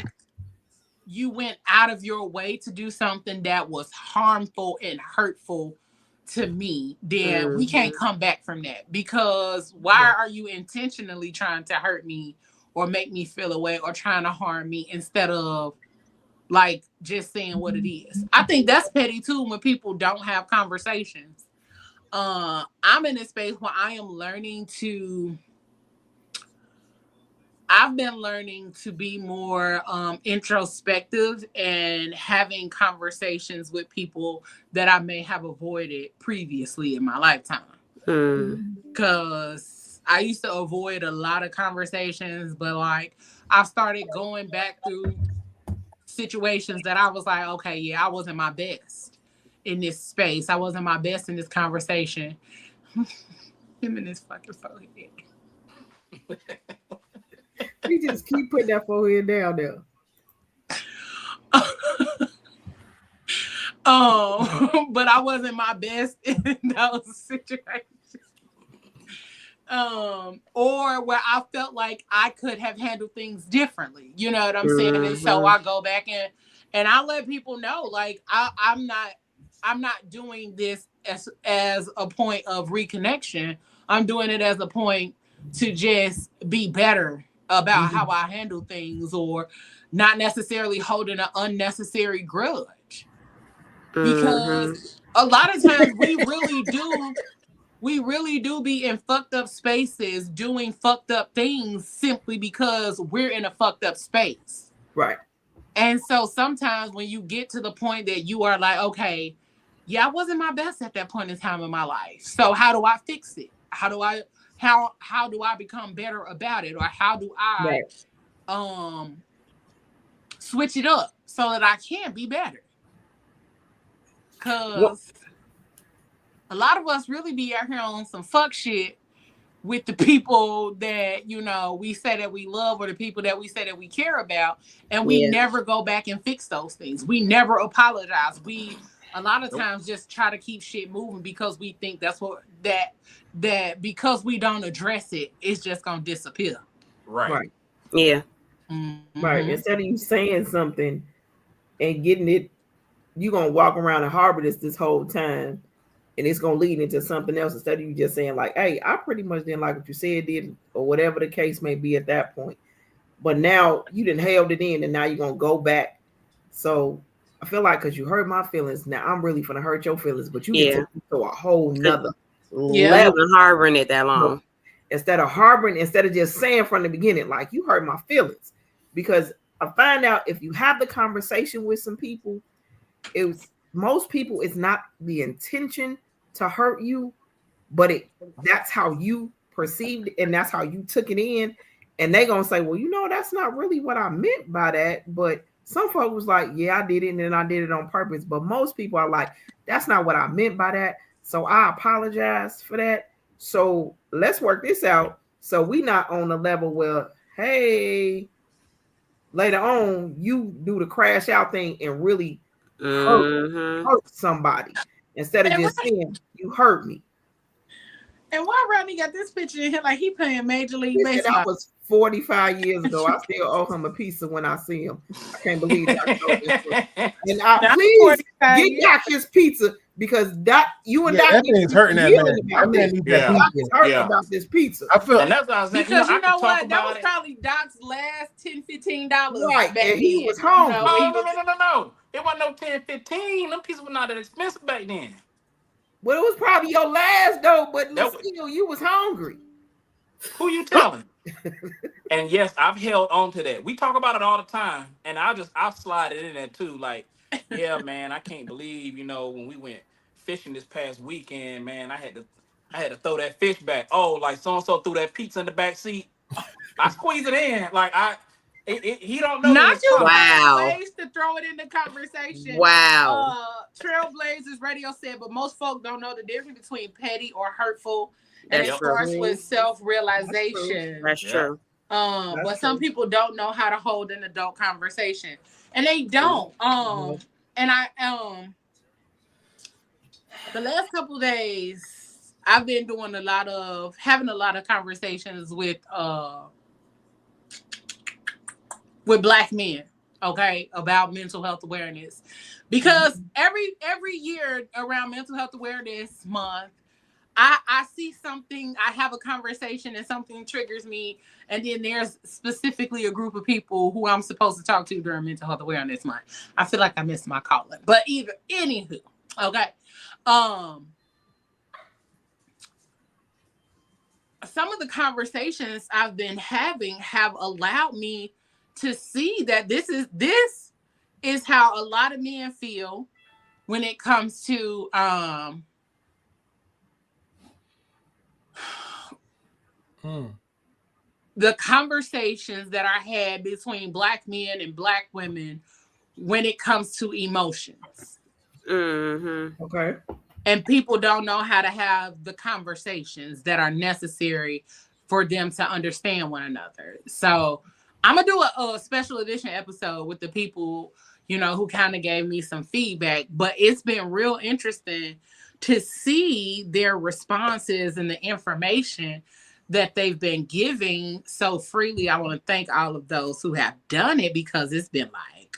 you went out of your way to do something that was harmful and hurtful to me, then we can't come back from that. Because why are you intentionally trying to hurt me or make me feel away or trying to harm me instead of like just saying what it is? I think that's petty too when people don't have conversations. I'm in a space where I've been learning to be more introspective and having conversations with people that I may have avoided previously in my lifetime. Because I used to avoid a lot of conversations, but like I started going back through situations that I was like, okay, yeah, I wasn't my best in this space. I wasn't my best in this conversation. Him and his fucking forehead. You just keep putting that forehead down there. But I wasn't my best in those situations. Or where I felt like I could have handled things differently. You know what I'm saying? And so I go back and I let people know, like, I'm not doing this as a point of reconnection. I'm doing it as a point to just be better about how I handle things, or not necessarily holding an unnecessary grudge. Because a lot of times we really do be in fucked up spaces doing fucked up things simply because we're in a fucked up space. Right. And so sometimes when you get to the point that you are like, okay, yeah, I wasn't my best at that point in time in my life. So how do I fix it? How do I become better about it? Or how do I switch it up so that I can be better? Because a lot of us really be out here on some fuck shit with the people that, you know, we say that we love, or the people that we say that we care about, and we never go back and fix those things. We never apologize. We a lot of times just try to keep shit moving because we think that's what that because we don't address it, it's just gonna disappear. Right. Yeah. Right. Instead of you saying something and getting it, you're gonna walk around and harbor this whole time, and it's gonna lead into something else instead of you just saying like, hey, I pretty much didn't like what you said, did, or whatever the case may be at that point. But now you done held it in, and now you're gonna go back. So I feel like because you hurt my feelings, now I'm really gonna hurt your feelings, but you can take it to a whole nother level. You've been harboring it that long. Instead of just saying from the beginning, like, you hurt my feelings. Because I find out if you have the conversation with some people, most people, it's not the intention to hurt you, but that's how you perceived it and that's how you took it in. And they gonna say, well, that's not really what I meant by that. But some folks was like, yeah, I did it and then I did it on purpose. But most people are like, that's not what I meant by that. So I apologize for that. So let's work this out. So we not on the level where, hey, later on, you do the crash out thing and really hurt somebody instead of just saying you hurt me. And why Rodney got this picture in here like he playing Major League Baseball? That was 45 years ago. I still owe him a pizza when I see him. I can't believe that. And please get back his pizza because you and that thing's hurting that man. That needs that pizza. Hurting about this pizza. I feel, and that's what I was saying. Because you know what? That was probably Doc's last $10-15. Right, and he was home. No. It wasn't no 10-15. Them pizzas were not that expensive back then. Well, it was probably your last though, but still, you was hungry. Who you telling? And yes, I've held on to that. We talk about it all the time, and I'll slide it in there too. Like, yeah, man, I can't believe when we went fishing this past weekend, man, I had to throw that fish back. Oh, like so and so threw that pizza in the back seat. I squeeze it in. Like he don't know. Not you wow. ways to throw it in the conversation. Wow. Trailblazers Radio said, but most folk don't know the difference between petty or hurtful. And That's it starts with self-realization. That's true. But some people don't know how to hold an adult conversation. And they don't. And I the last couple of days, I've been doing having a lot of conversations with Black men, okay, about mental health awareness. Because every year around Mental Health Awareness Month, I see something, I have a conversation and something triggers me. And then there's specifically a group of people who I'm supposed to talk to during Mental Health Awareness Month. I feel like I missed my calling. But anywho, okay. Some of the conversations I've been having have allowed me to see that this is how a lot of men feel when it comes to the conversations that are had between Black men and Black women when it comes to emotions. Okay. And people don't know how to have the conversations that are necessary for them to understand one another. So I'm going to do a special edition episode with the people, who kind of gave me some feedback. But it's been real interesting to see their responses and the information that they've been giving so freely. I want to thank all of those who have done it because it's been like,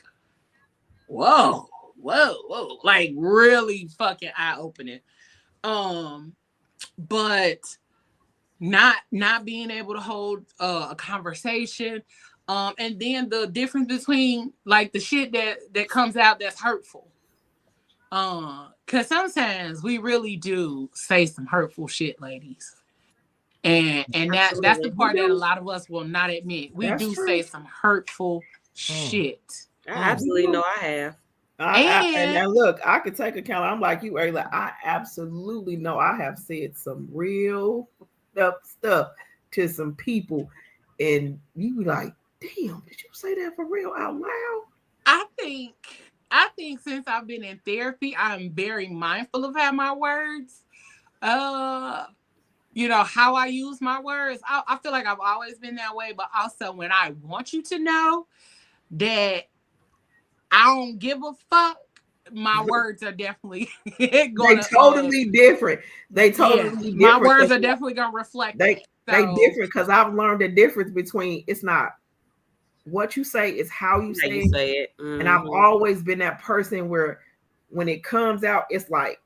whoa, like really fucking eye-opening. But not being able to hold a conversation, and then the difference between like the shit that comes out that's hurtful. Because sometimes we really do say some hurtful shit, ladies. And that's the part that a lot of us will not admit. We do say some hurtful shit. I absolutely know I have. And look, I could take account. I'm like you, Ayla. I absolutely know I have said some real stuff to some people, and you be like, "Damn, did you say that for real out loud?" I think since I've been in therapy, I'm very mindful of how my words, how I use my words. I feel like I've always been that way, but also when I want you to know that I don't give a fuck, my words are definitely going to totally different. They totally different. My words are definitely going to reflect they different because I've learned the difference between it's not what you say, it's how you say it. Mm-hmm. And I've always been that person where when it comes out, it's like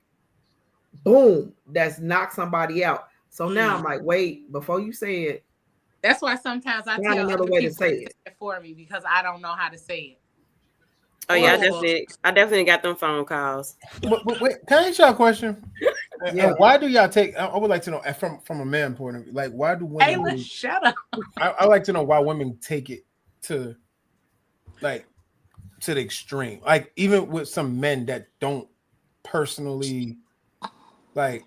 boom, that's knocked somebody out. So now I'm like, wait, before you say it. That's why sometimes I tell another way to say it for me because I don't know how to say it. Oh yeah, I definitely got them phone calls. Wait, can I ask y'all a question? Yeah. Why do y'all take? I would like to know from a man point of view. Like, why do women? Hey, shut up. I like to know why women take it to the extreme. Like even with some men that don't personally Like,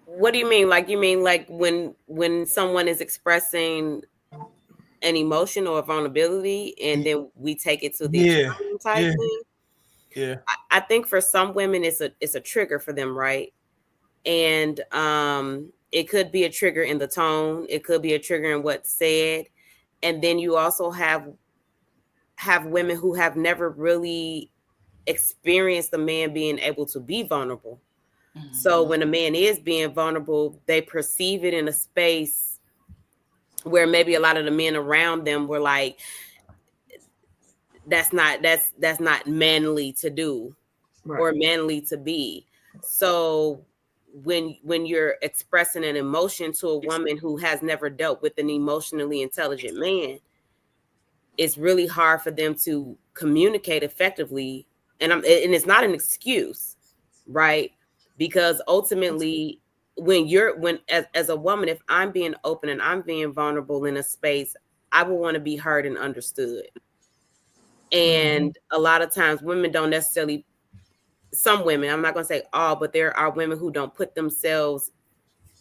what do you mean? Like, you mean like when someone is expressing an emotion or a vulnerability, and then we take it to the extreme type thing? Yeah. I think for some women, it's a trigger for them, right? And it could be a trigger in the tone. It could be a trigger in what's said. And then you also have women who have never really experienced a man being able to be vulnerable. Mm-hmm. So when a man is being vulnerable, they perceive it in a space where maybe a lot of the men around them were like, that's not manly to do, right, or manly to be. So when you're expressing an emotion to a woman who has never dealt with an emotionally intelligent man, it's really hard for them to communicate effectively. And it's not an excuse, right? Because ultimately, as a woman, if I'm being open and I'm being vulnerable in a space, I will want to be heard and understood. And a lot of times women don't necessarily, some women, I'm not going to say all, but there are women who don't put themselves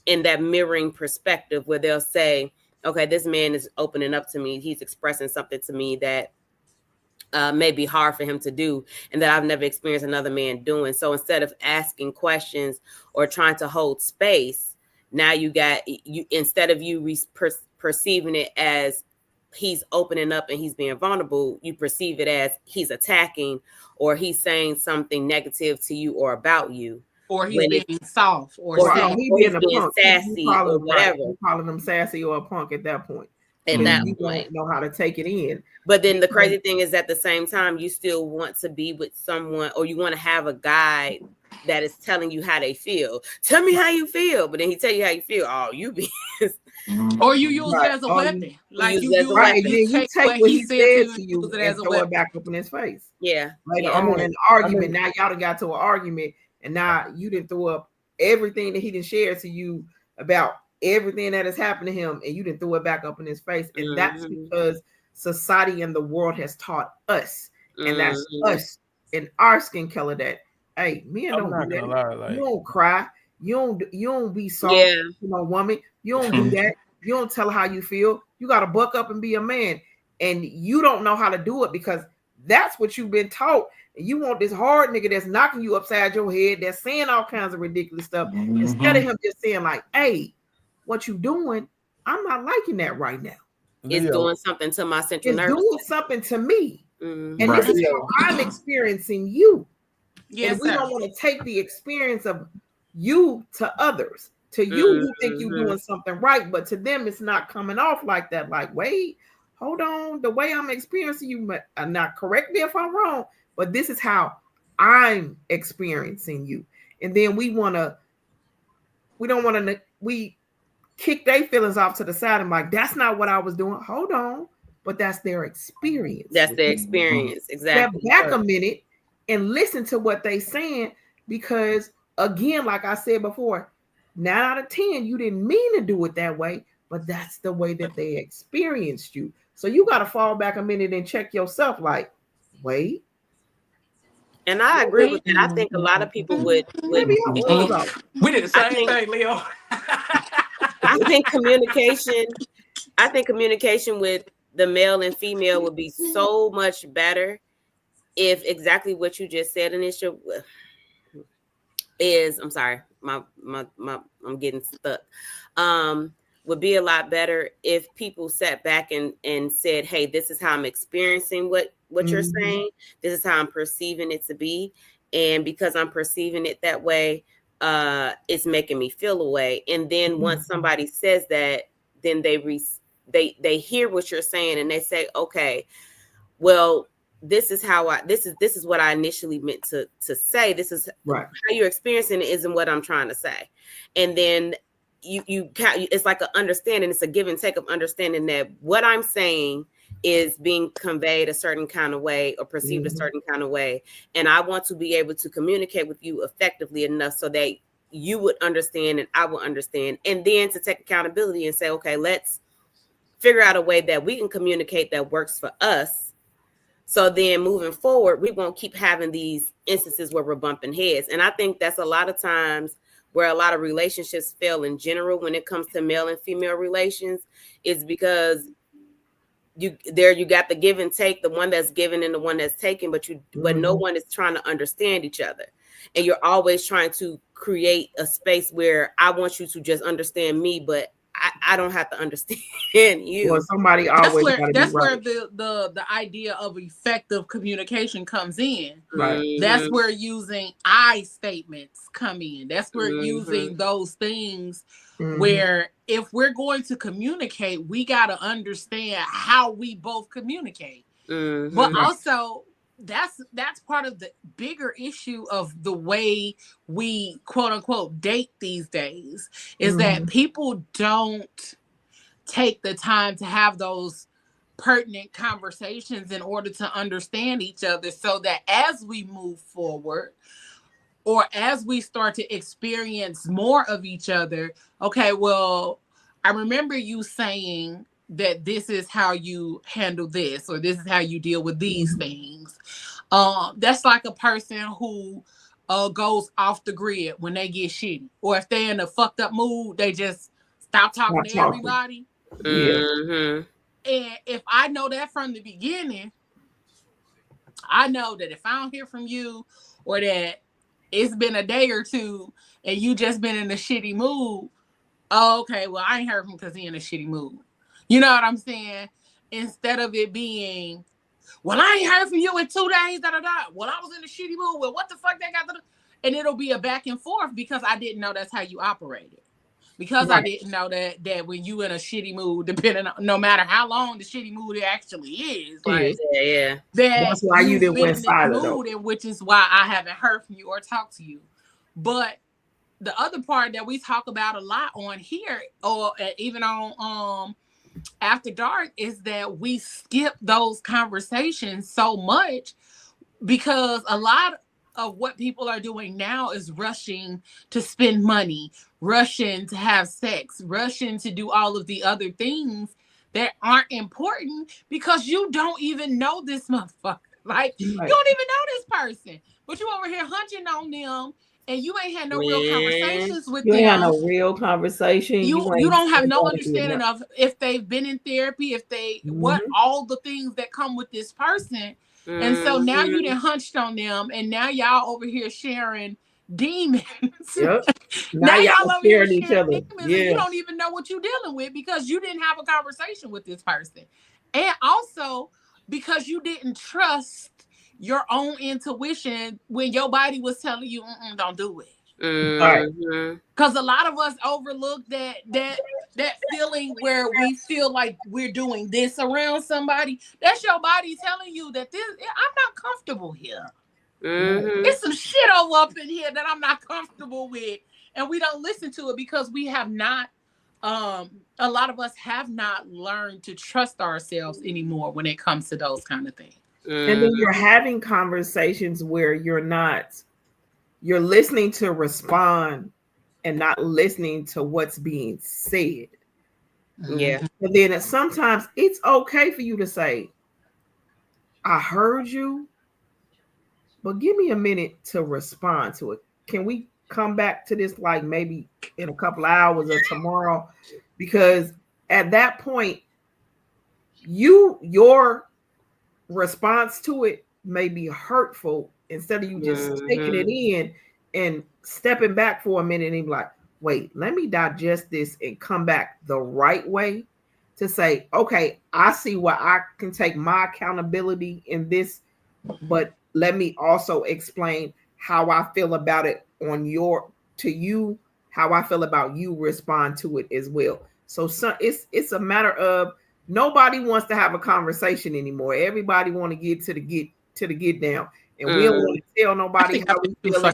in that mirroring perspective where they'll say, okay, this man is opening up to me. He's expressing something to me that may be hard for him to do and that I've never experienced another man doing. So instead of asking questions or trying to hold space, now instead of you perceiving it as he's opening up and he's being vulnerable, you perceive it as he's attacking or he's saying something negative to you or about you. Or he's being soft, or he's being sassy, or whatever. You're calling him sassy or a punk at that point. At that you point, don't know how to take it in. But then the crazy thing is, at the same time, you still want to be with someone, or you want to have a guy that is telling you how they feel. Tell me how you feel, but then he tell you how you feel. Oh, you be, or you use it as a weapon. Like you take what he said to you and throw it back up in his face. Yeah. Later on in an argument, now y'all done got to an argument, and now you didn't throw up everything that he didn't share to you about everything that has happened to him, and you didn't throw it back up in his face. And that's because society and the world has taught us, and that's us in our skin color, that hey, men don't do that. You don't cry, you don't be soft, woman. You don't do that. You don't tell her how you feel. You got to buck up and be a man, and you don't know how to do it because that's what you've been taught. And you want this hard nigga that's knocking you upside your head, that's saying all kinds of ridiculous stuff, instead of him just saying like, hey, what you doing? I'm not liking that right now. It's doing something to my central nervous. It's doing something to me. And this is how I'm experiencing you. Yes, and we don't want to take the experience of you to others. To you, you think you're doing something right, but to them, it's not coming off like that. Like, wait, hold on. The way I'm experiencing you, not correct me if I'm wrong, but this is how I'm experiencing you. And then we kick their feelings off to the side and like, that's not what I was doing. Hold on. But that's their experience. That's their experience. Exactly. Step back a minute and listen to what they're saying, because again, like I said before, 9 out of 10, you didn't mean to do it that way, but that's the way that they experienced you. So you got to fall back a minute and check yourself like, wait. And I agree with that. I think a lot of people would we did the same thing, Leo. I think communication with the male and female would be so much better if exactly what you just said, Anisha, is, I'm sorry, my I'm getting stuck. Would be a lot better if people sat back and said, hey, this is how I'm experiencing what you're saying. This is how I'm perceiving it to be. And because I'm perceiving it that way, it's making me feel a way. And then once somebody says that, then they hear what you're saying and they say, okay, well, this is how this is what I initially meant to say. This is how you're experiencing it isn't what I'm trying to say. And then it's like an understanding. It's a give and take of understanding that what I'm saying is being conveyed a certain kind of way or perceived a certain kind of way. And I want to be able to communicate with you effectively enough so that you would understand and I will understand. And then to take accountability and say, okay, let's figure out a way that we can communicate that works for us, So then moving forward, we won't keep having these instances where we're bumping heads. And I think that's a lot of times where a lot of relationships fail in general when it comes to male and female relations, is because you got the give and take, the one that's given and the one that's taken, but no one is trying to understand each other. And you're always trying to create a space where I want you to just understand me, but I don't have to understand you. Well, somebody always that's where the idea of effective communication comes in. Right. That's where using I statements come in. That's where using those things where if we're going to communicate, we got to understand how we both communicate. But also that's part of the bigger issue of the way we quote unquote date these days, is that people don't take the time to have those pertinent conversations in order to understand each other, so that as we move forward or as we start to experience more of each other, okay, well, I remember you saying that this is how you handle this, or this is how you deal with these things. That's like a person who goes off the grid when they get shitty, or if they're in a fucked up mood, they just stop talking to everybody. And if I know that from the beginning, I know that if I don't hear from you, or that it's been a day or two and you just been in a shitty mood, okay, well, I ain't heard from him because he in a shitty mood. You know what I'm saying? Instead of it being, well, I ain't heard from you in 2 days, well, I was in a shitty mood, well, what the fuck they got to do? And it'll be a back and forth because I didn't know that's how you operated. Because I didn't know that when you in a shitty mood, depending on, no matter how long the shitty mood it actually is, like that's why you didn't went silent, mood, and which is why I haven't heard from you or talked to you. But the other part that we talk about a lot on here, or even on After Dark, is that we skip those conversations so much because a lot of what people are doing now is rushing to spend money, rushing to have sex, rushing to do all of the other things that aren't important because you don't even know this motherfucker. Like, you don't even know this person, but you over here hunching on them, and you ain't had no real conversations with them. You ain't had no real conversation. You don't have no understanding of if they've been in therapy, if they what all the things that come with this person. And so now you done hunched on them, and now y'all over here sharing demons. Yep. Now y'all over here sharing demons, and you don't even know what you're dealing with because you didn't have a conversation with this person. And also because you didn't trust your own intuition when your body was telling you, don't do it. Because a lot of us overlook that feeling where we feel like we're doing this around somebody. That's your body telling you that I'm not comfortable here. It's some shit up in here that I'm not comfortable with, and we don't listen to it because we have not. A lot of us have not learned to trust ourselves anymore when it comes to those kind of things. And then you're having conversations where you're listening to respond and not listening to what's being said. Yeah. But then sometimes it's okay for you to say, I heard you, but give me a minute to respond to it. Can we come back to this like maybe in a couple of hours or tomorrow? Because at that point, your response to it may be hurtful instead of you just taking it in and stepping back for a minute and be like, wait, let me digest this and come back the right way to say, okay, I see where I can take my accountability in this, but let me also explain how I feel about it to you, how I feel about you respond to it as well. So it's a matter of nobody wants to have a conversation anymore. Everybody want to get to the get down, and we don't want to tell nobody how we feel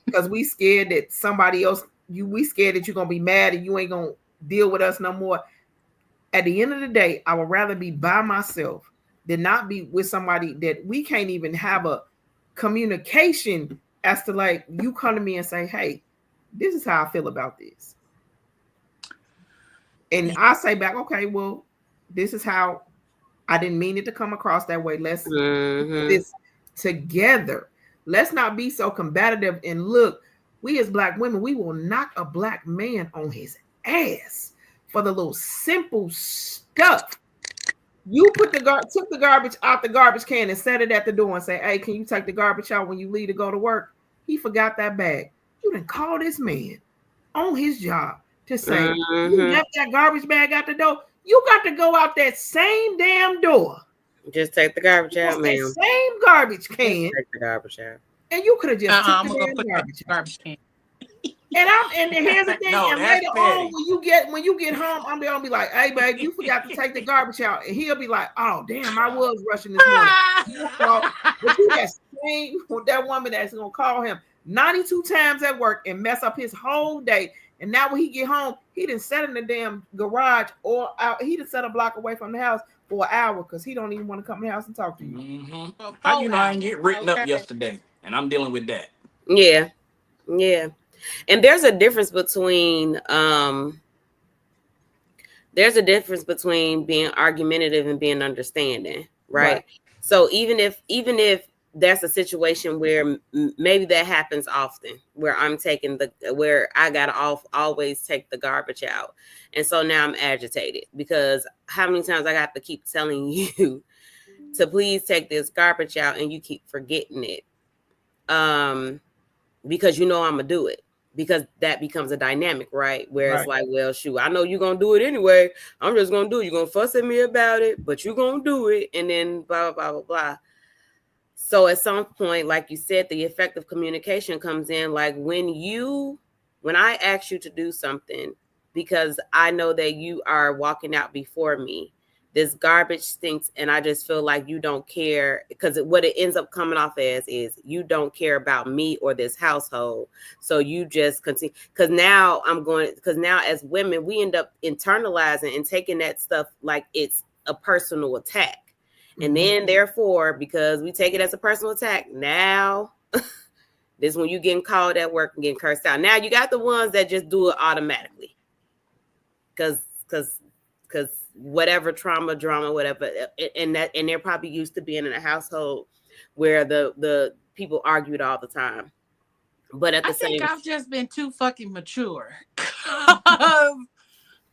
because we scared that somebody else. We scared that you're gonna be mad and you ain't gonna deal with us no more. At the end of the day, I would rather be by myself than not be with somebody that we can't even have a communication as to like you come to me and say, hey, this is how I feel about this. And I say back, okay, well, this is how I didn't mean it to come across that way. Let's do this together. Let's not be so combative. And look, we as Black women, we will knock a Black man on his ass for the little simple stuff. You took the garbage out the garbage can and set it at the door and say, hey, can you take the garbage out when you leave to go to work? He forgot that bag. You didn't call this man on his job to say, you left that garbage bag out the door. You got to go out that same damn door. Just take the garbage out, man. Same garbage can. Take the garbage out. And you could have just took the garbage can. And here's the thing. And later on, when you get home, I'm gonna be like, hey, babe, you forgot to take the garbage out. And he'll be like, oh, damn, I was rushing this morning. But you that woman that's gonna call him 92 times at work and mess up his whole day. And now when he get home, he didn't sit in the damn garage or out. He didn't set a block away from the house for an hour because he don't even want to come in the house and talk to you. How you know I didn't get written up yesterday? And I'm dealing with that. Yeah. And there's a difference between being argumentative and being understanding, right? So even if that's a situation where maybe that happens often, where where I gotta always take the garbage out, and so now I'm agitated because how many times I got to keep telling you to please take this garbage out and you keep forgetting it, because you know I'm gonna do it. Because that becomes a dynamic, right? Where it's like, well, shoot, I know you're going to do it anyway. I'm just going to do it. You're going to fuss at me about it, but you're going to do it. And then blah, blah, blah, blah. So at some point, like you said, the effective communication comes in. Like when I ask you to do something, because I know that you are walking out before me, this garbage stinks. And I just feel like you don't care, because what it ends up coming off as is you don't care about me or this household. So you just continue, because now as women, we end up internalizing and taking that stuff like it's a personal attack. And then therefore, because we take it as a personal attack, now this is when you getting called at work and getting cursed out. Now you got the ones that just do it automatically. Because whatever drama, whatever, and they're probably used to being in a household where the people argued all the time. But at the same time, I've just been too fucking mature.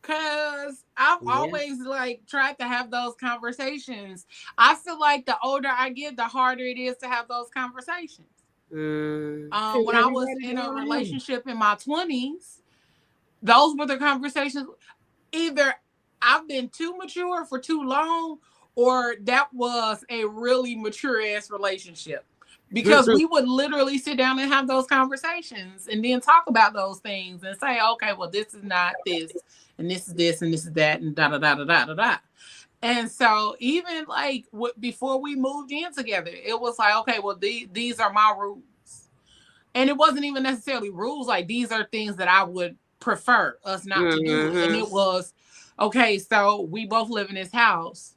Cause I've always like tried to have those conversations. I feel like the older I get, the harder it is to have those conversations. When I was in a relationship in my 20s, those were the conversations. Either I've been too mature for too long, or that was a really mature ass relationship, because we would literally sit down and have those conversations and then talk about those things and say, okay, well, this is not this, and this is this, and this is that, and da da da da da da da. And so even like before we moved in together, it was like, okay, well, these are my rules. And it wasn't even necessarily rules, like these are things that I would prefer us not to do. And it was, okay, so we both live in this house.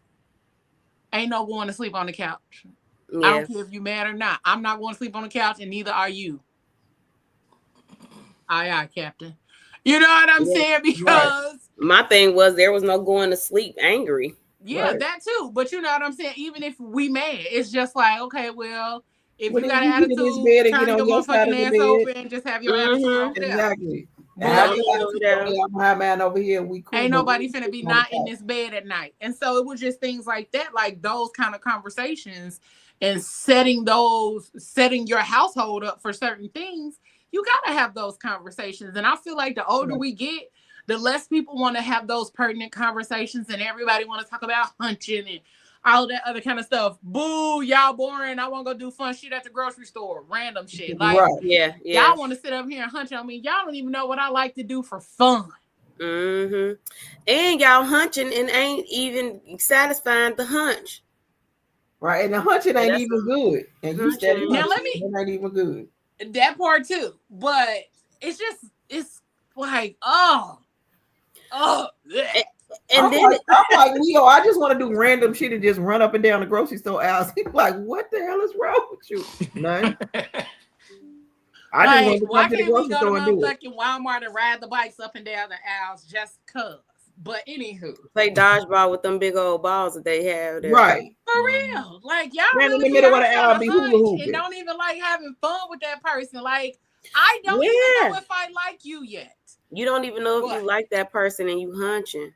Ain't no going to sleep on the couch. Yes. I don't care if you mad or not. I'm not going to sleep on the couch, and neither are you. Aye, Captain. You know what I'm saying? Because my thing was there was no going to sleep angry. Yeah, that too. But you know what I'm saying? Even if we mad, it's just like, okay, well, if you got an attitude, turn your motherfucking ass over and just have your attitude over there. Exactly. I'm man over here. We cool. Ain't nobody finna be not in this bed at night. And so it was just things like that, like those kind of conversations and setting your household up for certain things. You gotta have those conversations. And I feel like the older we get, the less people want to have those pertinent conversations, and everybody want to talk about hunching and all that other kind of stuff. Boo, y'all boring. I want to go do fun shit at the grocery store. Random shit. Like, y'all want to sit up here and hunch on me. Y'all don't even know what I like to do for fun. And y'all hunching and ain't even satisfying the hunch. Right, and the hunching ain't even good. And you steady now it ain't even good. That part too. But it's like, and I'm like, Leo, I just want to do random shit and just run up and down the grocery store aisles. He's like, what the hell is wrong with you? None. I just want to come to the grocery store and do it. Walmart and ride the bikes up and down the aisles just cause. But anywho, play dodgeball with them big old balls that they have there. Right. For real. Like, y'all Man, in really the be middle of out the trying hour, to be hula hunch and hooping. don't even like having fun with that person. Like, I don't even know if I like you yet. You don't even know if you like that person and you hunching.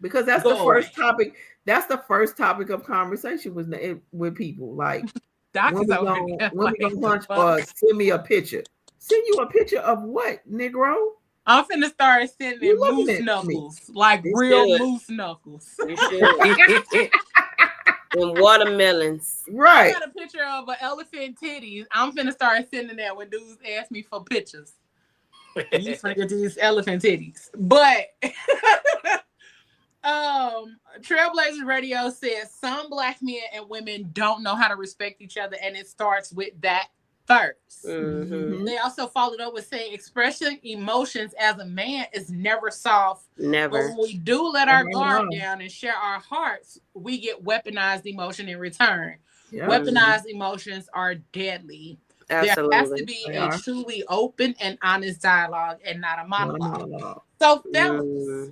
Because that's the first topic. That's the first topic of conversation with people. Like, when we gonna hunch or send me a picture. Send you a picture of what, Negro? I'm finna start sending moose knuckles, like real moose knuckles. You should. And watermelons. Right. I got a picture of an elephant titties. I'm finna start sending that when dudes ask me for pictures. You finna get these elephant titties. But Trailblazers Radio says some black men and women don't know how to respect each other, and it starts with that first. Mm-hmm. They also followed up with saying expressing emotions as a man is never soft. Never. But when we do let our guard down and share our hearts, we get weaponized emotion in return. Yeah. Weaponized emotions are deadly. Absolutely. There has to be a truly open and honest dialogue and not a monologue. So fellas,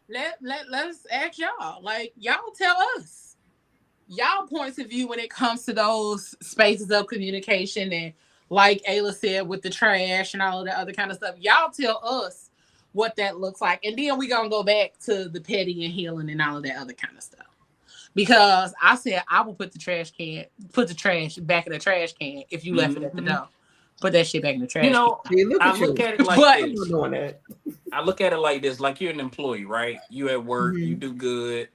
let's ask y'all. Like, y'all tell us y'all points of view when it comes to those spaces of communication, and like Ayla said, with the trash and all of the other kind of stuff. Y'all tell us what that looks like, and then we gonna go back to the petty and healing and all of that other kind of stuff. Because I said I will put the trash back in the trash can if you left it at the door. Put that shit back in the trash. You know, I look at it like this. I look at it like this: like you're an employee, right? You at work, you do good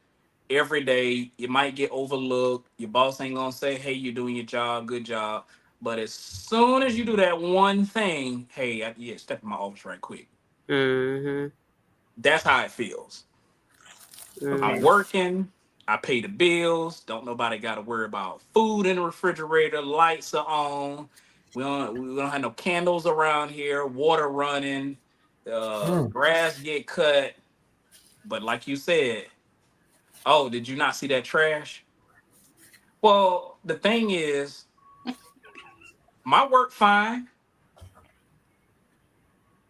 every day. You might get overlooked. Your boss ain't gonna say, "Hey, you're doing your job, good job." But as soon as you do that one thing, hey, step in my office right quick. Mm-hmm. That's how it feels. Mm-hmm. I'm working. I pay the bills. Don't nobody got to worry about food in the refrigerator. Lights are on. We don't have no candles around here. Water running. Grass get cut. But like you said, oh, did you not see that trash? Well, the thing is, my work fine.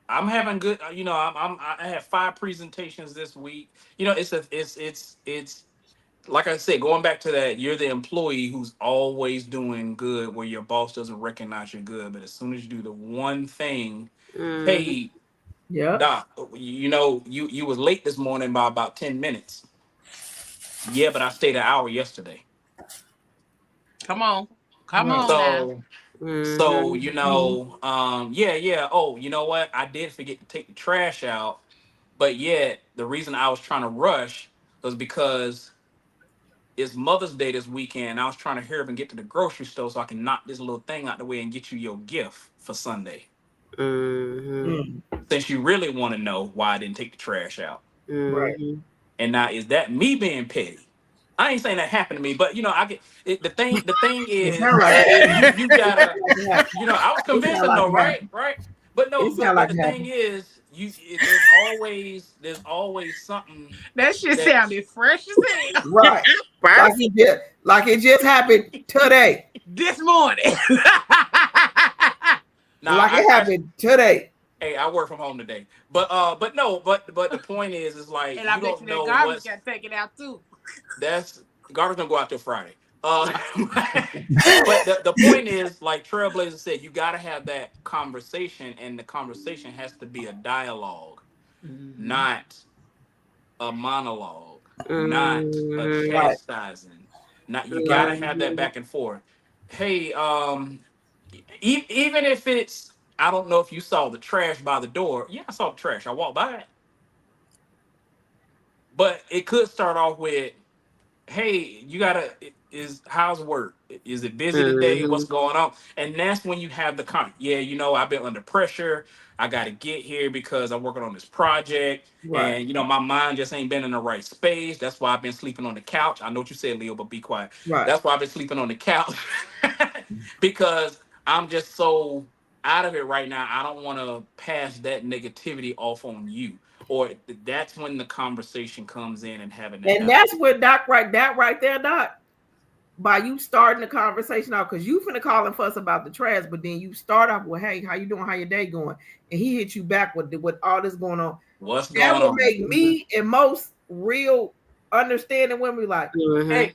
I'm having good. I have 5 presentations this week. It's like I said, going back to that, you're the employee who's always doing good where your boss doesn't recognize you're good. But as soon as you do the one thing, hey, Doc, you was late this morning by about 10 minutes. Yeah, but I stayed an hour yesterday. Come on now. So, oh, you know what? I did forget to take the trash out. But yet, the reason I was trying to rush was because it's Mother's Day this weekend. I was trying to hurry up and get to the grocery store so I can knock this little thing out the way and get you your gift for Sunday. Since you really want to know why I didn't take the trash out. Right. And now, is that me being petty? I ain't saying that happened to me, but I get it. The thing is, you gotta, I was convincing though, right? But no, but the thing is, there's always something. That shit sounded fresh as hell. Right. like it just happened today. This morning. It happened today. Hey, I work from home today, but the point is like, and I bet you that garbage got taken out too. That's garbage don't go out till Friday. But the point is, like Trailblazer said, you got to have that conversation, and the conversation has to be a dialogue, not a monologue, not a chastising. Not you got to have that back and forth. Hey, even if it's, I don't know if you saw the trash by the door. Yeah, I saw the trash. I walked by it. But it could start off with, hey, how's work? Is it busy today? What's going on? And that's when you have the comment. Yeah, I've been under pressure. I got to get here because I'm working on this project. Right. And, my mind just ain't been in the right space. That's why I've been sleeping on the couch. I know what you said, Leo, but be quiet. Right. That's why I've been sleeping on the couch because I'm just so out of it right now. I don't want to pass that negativity off on you. Or that's when the conversation comes in and having that. And that's what Doc right there, Doc. by you starting the conversation out, because you finna call and fuss about the trash, but then you start off with, hey, how you doing? How your day going? And he hit you back with all this going on. What's that going would on? make me and most real understanding women like, hey,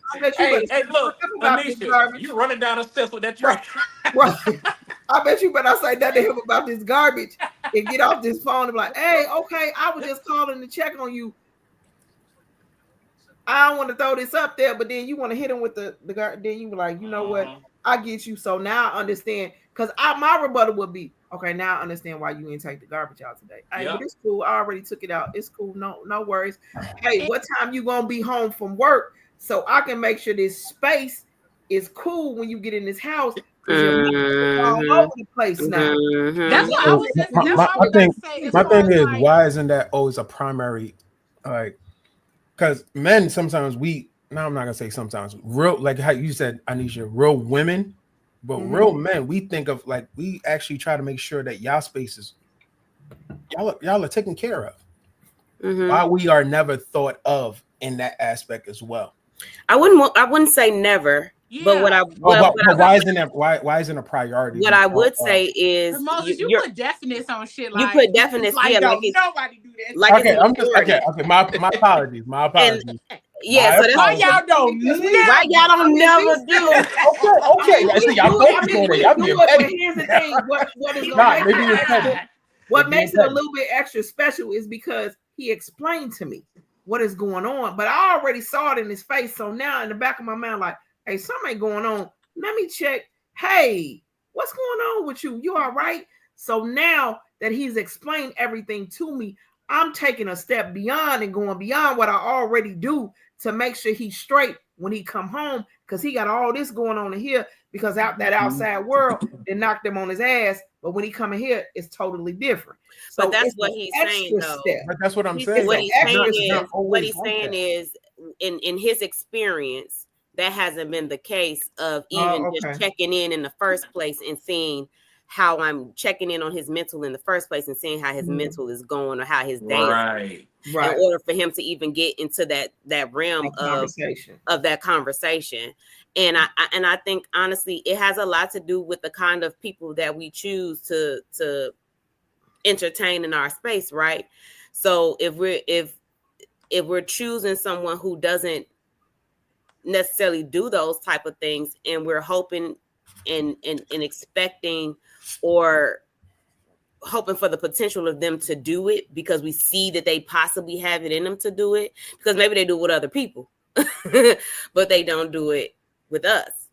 look, Anisha, you running down the steps with that trash. Right. I bet you better say nothing to him about this garbage and get off this phone and be like, hey, okay, I was just calling to check on you. I don't want to throw this up there, but then you want to hit him with the then you be like, you know what? I get you. So now I understand, because my rebuttal would be, okay, now I understand why you didn't take the garbage out today. Hey, but it's cool. I already took it out. It's cool. No worries. Hey, what time you gonna be home from work so I can make sure this space is cool when you get in this house? Because you're all over the place now. That's what I was just. My thing is, why isn't that always a primary, like? Because men sometimes I'm not gonna say sometimes, real, like how you said, Anisha, real women, but real men, we think of, like, we actually try to make sure that y'all spaces, y'all are taken care of. Why we are never thought of in that aspect as well. I wouldn't say never. Yeah. But why isn't a priority? What I would say is you put definites on shit. Like, you put definites, like, nobody do that. Like okay, I'm just okay. My apologies. My apologies. Yeah, so that's why y'all don't never do. Okay. I see y'all focus on it. But here's the thing: what makes it a little bit extra special is because he explained to me what is going on, but I already saw it in his face. So now in the back of my mind, like, hey, something ain't going on. Let me check. Hey, what's going on with you? You all right? So now that he's explained everything to me, I'm taking a step beyond and going beyond what I already do to make sure he's straight when he come home, because he got all this going on in here, because that outside world, they knocked him on his ass. But when he come in here, it's totally different. So but that's what he's saying, though. But that's what I'm saying. What he's saying is, in his experience, that hasn't been the case of even just checking in the first place and seeing how I'm checking in on his mental in the first place and seeing how his mental is going or how his day is going. In order for him to even get into that realm of that conversation. And I think honestly it has a lot to do with the kind of people that we choose to entertain in our space, right? So if we're choosing someone who doesn't necessarily do those type of things, and we're hoping and expecting or hoping for the potential of them to do it because we see that they possibly have it in them to do it, because maybe they do it with other people but they don't do it with us.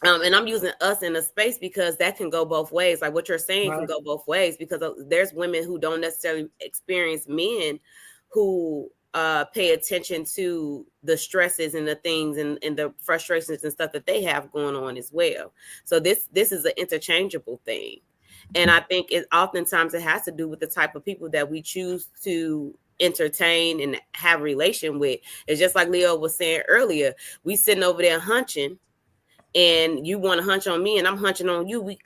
And I'm using us in a space because that can go both ways. Like what you're saying can go both ways, because there's women who don't necessarily experience men who pay attention to the stresses and the things and the frustrations and stuff that they have going on as well. So this is an interchangeable thing. And I think oftentimes it has to do with the type of people that we choose to entertain and have a relation with. It's just like Leo was saying earlier, we sitting over there hunching, and you want to hunch on me and I'm hunching on you. We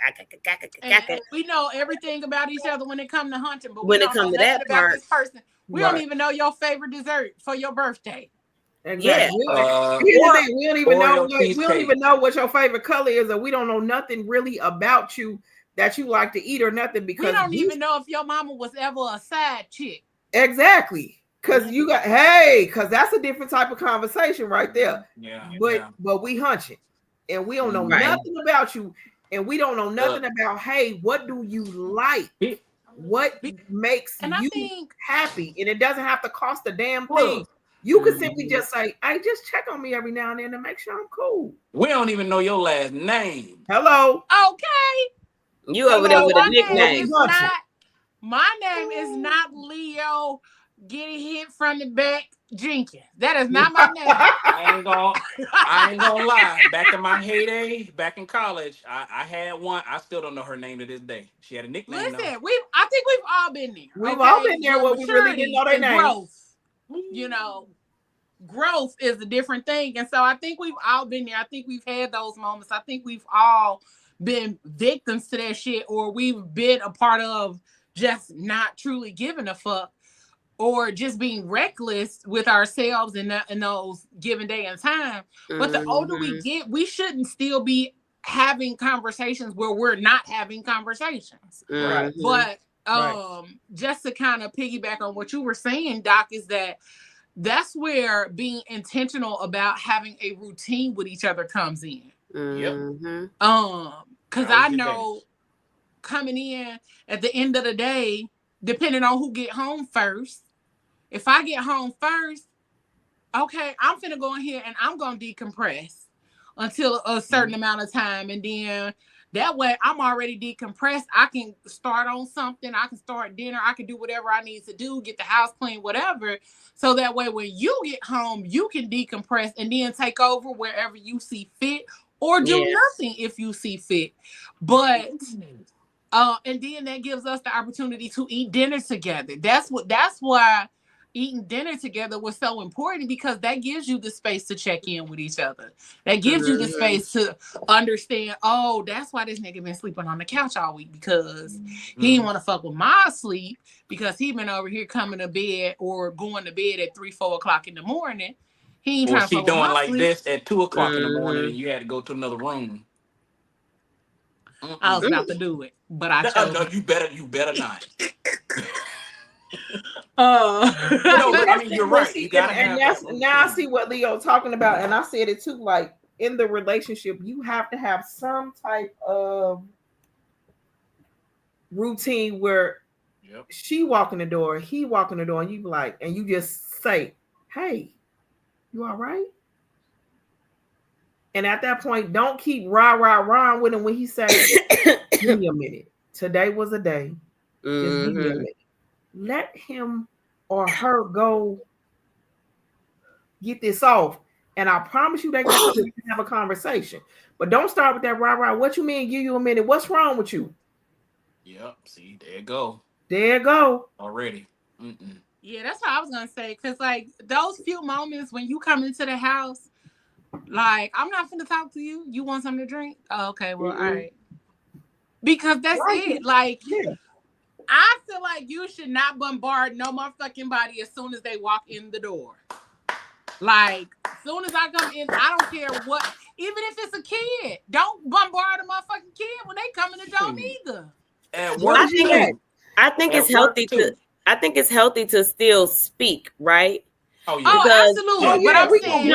know everything about each other when it comes to hunting, but when it comes to that part, this person, we don't even know your favorite dessert for your birthday. Exactly. Yeah. We don't even know. We don't even know what your favorite color is, or we don't know nothing really about you that you like to eat or nothing, because we don't even know if your mama was ever a side chick. Exactly. Because because that's a different type of conversation right there. Yeah. But we hunching, and we don't know nothing about you, and we don't know nothing about, hey, what do you like? What makes you happy? And it doesn't have to cost a damn thing. You could simply just say, "Hey, just check on me every now and then to make sure I'm cool." We don't even know your last name. Hello. Okay. You over there with a nickname. My name is not Leo getting hit from the back Jenkins. That is not my name. I ain't gonna lie. Back in my heyday, back in college, I had one. I still don't know her name to this day. She had a nickname. Listen, I think we've all been there. We've all been there where we really didn't know their name. Growth, growth is a different thing. And so I think we've all been there. I think we've had those moments. I think we've all been victims to that shit, or we've been a part of just not truly giving a fuck. or just being reckless with ourselves in those given day and time. But the older we get, we shouldn't still be having conversations where we're not having conversations. Right. But just to kind of piggyback on what you were saying, Doc, is that's where being intentional about having a routine with each other comes in. Because I know coming in at the end of the day, depending on who get home first, if I get home first, okay, I'm finna go in here and I'm gonna decompress until a certain amount of time, and then that way I'm already decompressed. I can start on something. I can start dinner. I can do whatever I need to do, get the house clean, whatever. So that way when you get home, you can decompress and then take over wherever you see fit, or do nothing if you see fit. But and then that gives us the opportunity to eat dinner together. That's why eating dinner together was so important, because that gives you the space to check in with each other. That gives you the space to understand, oh, that's why this nigga been sleeping on the couch all week, because he didn't want to fuck with my sleep, because he been over here coming to bed or going to bed at 3-4 o'clock in the morning. He ain't trying to fuck with my like sleep. this at 2 o'clock in the morning, and you had to go to another room. I was about to do it, but I chose. No, you better not. No, but I mean, you're right. You gotta have now I see what Leo's talking about, and I said it too. Like in the relationship, you have to have some type of routine where she walk in the door, he walk in the door, and you be like, and you just say, "Hey, you all right?" And at that point, don't keep rah with him when he say, "Give me a minute. Today was a day. Just give me a minute." Let him or her go get this off, and I promise you they can have a conversation. But don't start with that rah. What you mean? Give you a minute? What's wrong with you? Yep. See, there you go. There you go. Already. Yeah, that's what I was gonna say. Cause like those few moments when you come into the house, like I'm not finna talk to you. You want something to drink? Oh, okay, well, all right. Because that's it. Like. Yeah. I feel like you should not bombard no motherfucking body as soon as they walk in the door. Like, as soon as I come in, I don't care what, even if it's a kid, don't bombard a motherfucking kid when they come in the door either. And I think it's healthy to. I think it's healthy to still speak, right? Oh yeah. Absolutely. But I'm saying,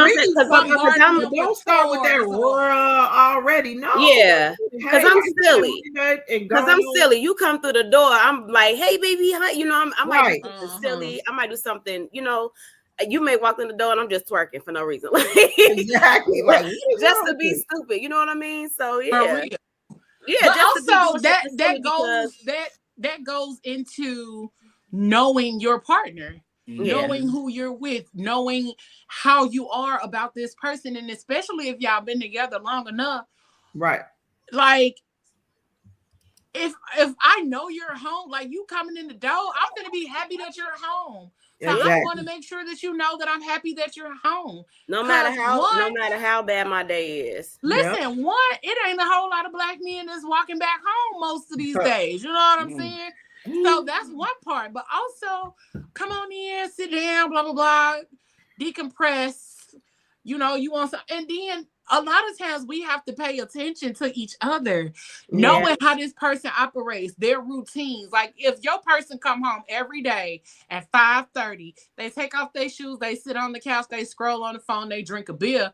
don't start with that already. No. Yeah. Because I'm silly. Because I'm silly. You come through the door. I'm like, hey, baby, hi. You know, I might do something silly. I might do something, you know. You may walk in the door and I'm just twerking for no reason. Exactly. Like, just to be stupid. You know what I mean? So yeah. Yeah. But also that goes into knowing your partner. Knowing who you're with, knowing how you are about this person, and especially if y'all been together long enough, right? Like, if I know you're home, like you coming in the door, I'm gonna be happy that you're home. So exactly. I want to make sure that you know that I'm happy that you're home. No matter how bad my day is. Listen, it ain't a whole lot of black men that's walking back home most of these days. You know what I'm saying? So that's one part, but also come on in, sit down, blah, blah, blah, decompress, you know, you want some, and then a lot of times we have to pay attention to each other, knowing how this person operates, their routines. Like if your person come home every day at 5:30, they take off their shoes, they sit on the couch, they scroll on the phone, they drink a beer.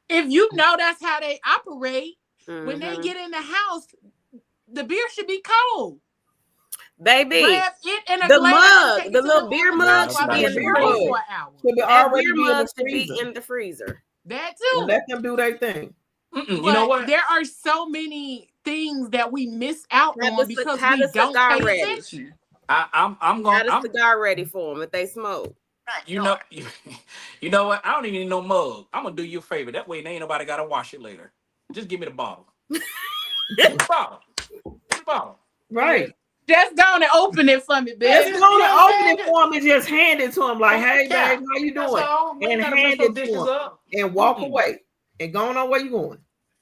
If you know that's how they operate, when they get in the house, the beer should be cold. Baby, the mug, the little beer mug should be in the freezer. That beer mug should be in the freezer. That too. Let them do their thing. You know what? There are so many things that we miss out on because we don't pay attention. I'm going to have a cigar ready for them if they smoke. You know what? I don't even need no mug. I'm gonna do you a favor. That way, ain't nobody gotta wash it later. Just give me the bottle. bottle. Right. Just go and open it for me, bitch. Just go and open it for him and just hand it to him like, hey, babe, how you doing? And hand it to him and walk away and go on where you going.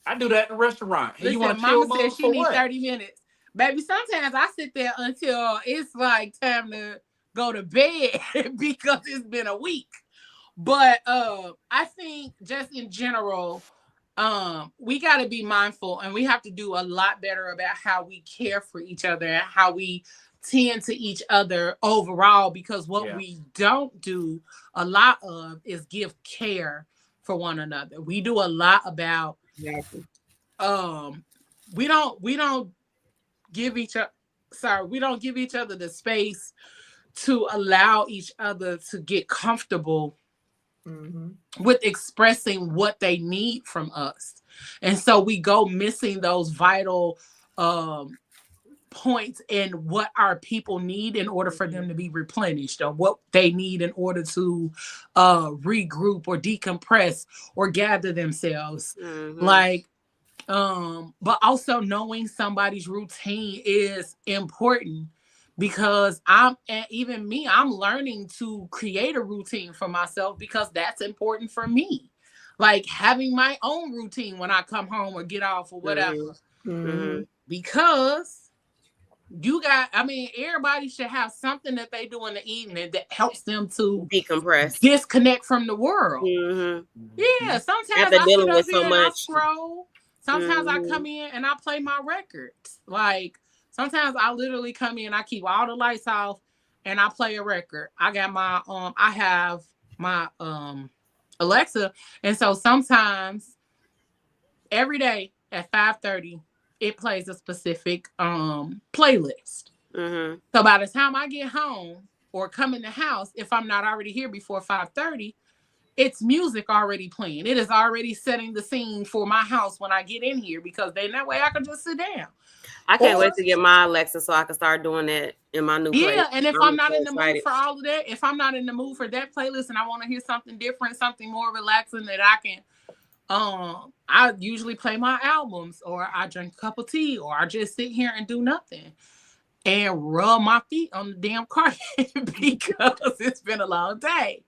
I do that in a restaurant. Listen, you want Mama said she needs 30 minutes. Baby, sometimes I sit there until it's like time to go to bed because it's been a week. But I think just in general, we got to be mindful, and we have to do a lot better about how we care for each other and how we tend to each other overall, because what we don't do a lot of is give care for one another. We do a lot about we don't give each other we don't give each other the space to allow each other to get comfortable with expressing what they need from us. And so we go missing those vital points in what our people need in order for them to be replenished, or what they need in order to regroup or decompress or gather themselves. Like, but also knowing somebody's routine is important, because I'm learning to create a routine for myself, because that's important for me. Like having my own routine when I come home or get off or whatever. Because everybody should have something that they do in the evening that helps them to decompress, disconnect from the world. Yeah, sometimes I sit up here and I scroll. Sometimes I come in and I play my records. Like sometimes I literally come in, I keep all the lights off and I play a record. I got my I have my Alexa, and so sometimes every day at 5:30 it plays a specific playlist. So by the time I get home or come in the house, if I'm not already here before 5:30, it's music already playing. It is already setting the scene for my house when I get in here, because then that way I can just sit down. I can't wait to get my Alexa so I can start doing that in my new place. And if I'm not in the mood for all of that, if I'm not in the mood for that playlist and I want to hear something different, something more relaxing that I can, I usually play my albums, or I drink a cup of tea, or I just sit here and do nothing and rub my feet on the damn carpet because it's been a long day.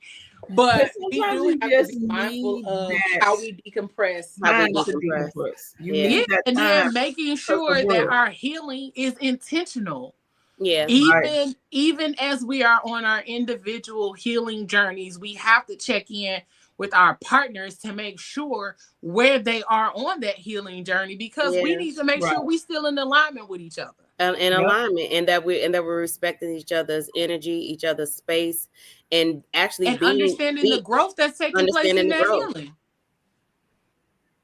But we do have to be mindful of how we decompress. And then making sure that our healing is intentional. Yeah. Even as we are on our individual healing journeys, we have to check in with our partners to make sure where they are on that healing journey, because we need to make sure we're still in alignment with each other. In alignment, and that we're respecting each other's energy, each other's space, and actually understanding the growth that's taking place in that healing.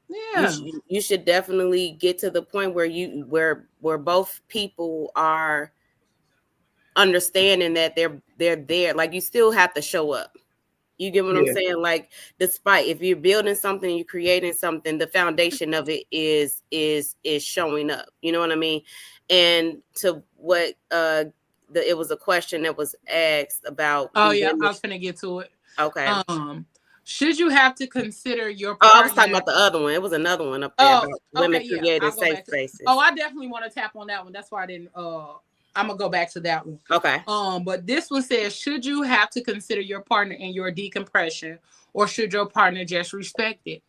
Yeah, you should definitely get to the point where both people are understanding that they're there. Like you still have to show up. You get what I'm saying? Like, despite if you're building something, you're creating something, the foundation of it is showing up. You know what I mean? And to what it was a question that was asked about. Oh yeah, I was gonna get to it. Okay. Should you have to consider your partner? Oh, I was talking about the other one. It was another one up there about women creating safe spaces. Oh, I definitely want to tap on that one. That's why I didn't. I'm gonna go back to that one. Okay. But this one says, should you have to consider your partner in your decompression, or should your partner just respect it?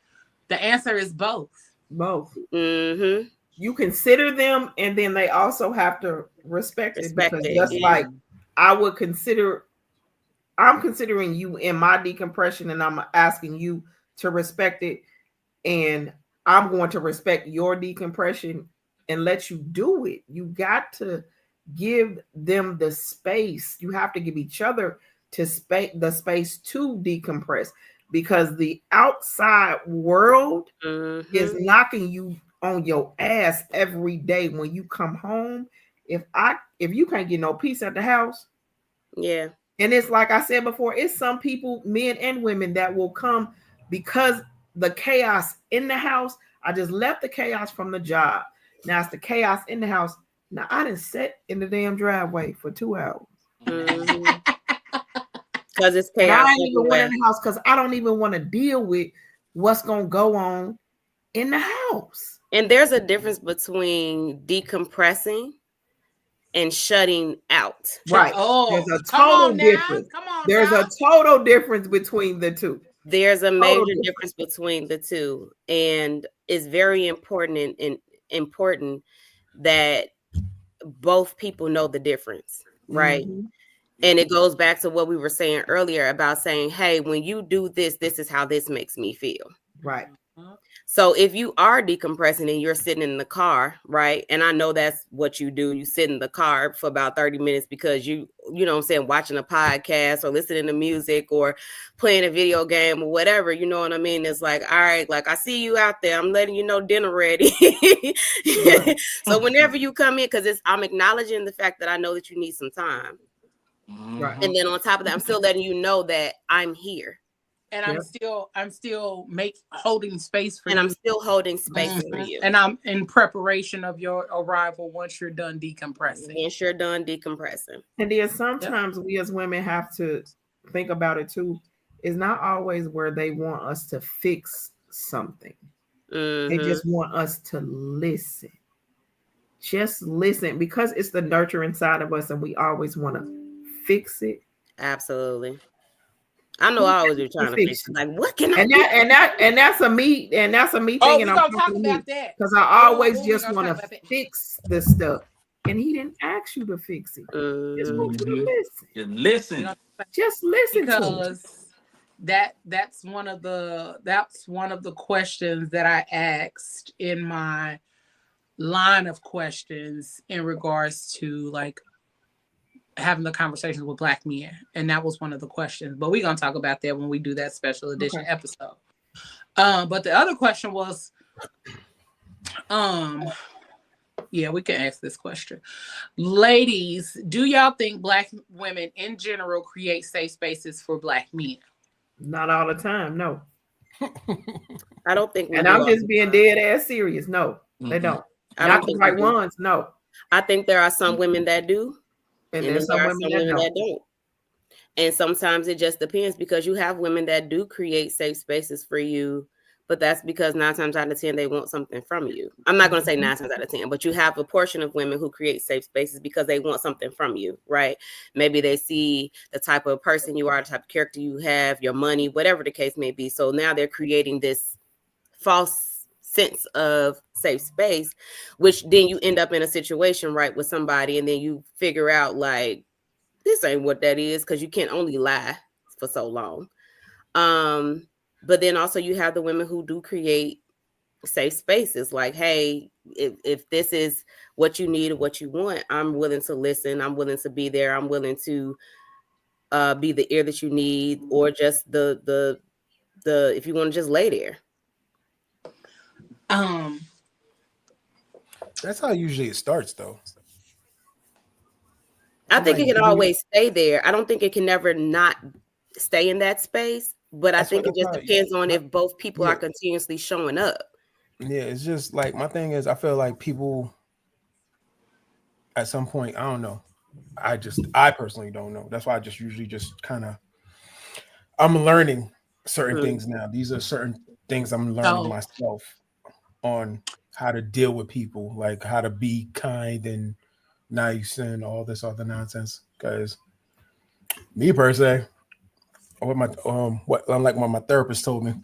The answer is both. Both. You consider them, and then they also have to respect it. Because just like I'm considering you in my decompression, and I'm asking you to respect it, and I'm going to respect your decompression and let you do it. You got to give them the space. You have to give each other the space to decompress, because the outside world is knocking you on your ass every day when you come home. If you can't get no peace at the house, and it's like I said before, it's some people, men and women, that will come because the chaos in the house. I just left the chaos from the job. Now it's the chaos in the house. Now I done sat in the damn driveway for 2 hours. Because it's chaos. I ain't even went in the house because I don't even want to deal with what's gonna go on in the house. And there's a difference between decompressing and shutting out. Right. There's a total difference. There's a total difference between the two. There's a major difference between the two, and it's very important that both people know the difference, right? And it goes back to what we were saying earlier about saying, hey, when you do this, this is how this makes me feel. Right. So if you are decompressing and you're sitting in the car, right? And I know that's what you do. You sit in the car for about 30 minutes because you know what I'm saying, watching a podcast or listening to music or playing a video game or whatever, you know what I mean? It's like, all right, like I see you out there. I'm letting you know dinner ready. So whenever you come in, because I'm acknowledging the fact that I know that you need some time. Right. And then on top of that, I'm still letting you know that I'm here. And I'm still holding space for you. And I'm still holding space for you. And I'm in preparation of your arrival once you're done decompressing. Once you're done decompressing. And then sometimes we as women have to think about it too. It's not always where they want us to fix something. They just want us to listen. Just listen, because it's the nurture inside of us and we always want to fix it. Absolutely. I know I always be trying to fix it. Like, what can I do? And that's a me thing. And I'm talking about that. Because I always just want to fix the stuff. And he didn't ask you to fix it. Just want you to listen. Just listen. Just listen because that's one of the questions that I asked in my line of questions in regards to like having the conversations with Black men, and that was one of the questions. But we're gonna talk about that when we do that special edition episode. But the other question was, yeah, we can ask this question. Ladies, do y'all think Black women in general create safe spaces for Black men? Not all the time, no. I don't think. And I'm just being dead ass serious. No, they don't. Not the right ones. No. I think there are some women that do. And there's some women that don't. And sometimes it just depends, because you have women that do create safe spaces for you, but that's because 9 times out of 10 they want something from you. I'm not going to say 9 times out of 10, but you have a portion of women who create safe spaces because they want something from you, right? Maybe they see the type of person you are, the type of character you have, your money, whatever the case may be. So now they're creating this false sense of safe space, which then you end up in a situation, right, with somebody, and then you figure out like this ain't what that is, because you can't only lie for so long. But then also you have the women who do create safe spaces, like, hey, if this is what you need or what you want, I'm willing to listen, I'm willing to be there, I'm willing to be the ear that you need, or just the if you want to just lay there. That's how usually it starts, though. I think it can always stay there. I don't think it can never not stay in that space, but I think it just depends on if both people are continuously showing up. Yeah, it's just like, my thing is, I feel like people at some point, I don't know. I personally don't know. That's why I just usually just kind of, I'm learning certain things now. These are certain things I'm learning myself on how to deal with people, like how to be kind and nice and all this other nonsense. Because me per se, what my therapist told me,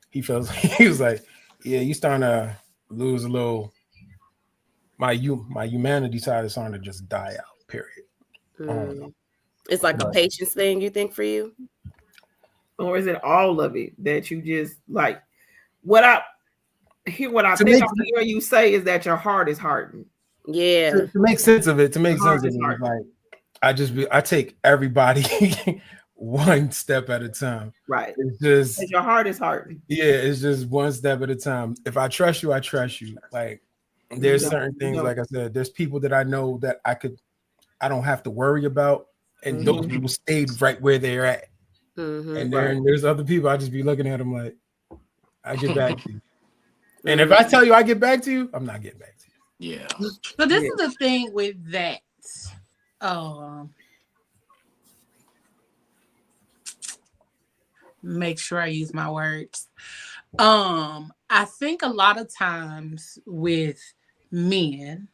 he was like, yeah, you starting to lose a little, my humanity side is starting to just die out, period. It's like a patience thing, you think, for you? Or is it all of it that you just like? What I think I hear you say is that your heart is hardened. Yeah. To make sense of it, like I take everybody one step at a time. Right. It's just your heart is hardened. Yeah, it's just one step at a time. If I trust you, I trust you. Like, there's certain things, like I said, there's people that I know that I don't have to worry about, and those people stayed right where they're at. And then there's other people, I just be looking at them like, I get back to you. And if I tell you I get back to you, I'm not getting back to you. Yeah. So this is the thing with that. Make sure I use my words. I think a lot of times with men,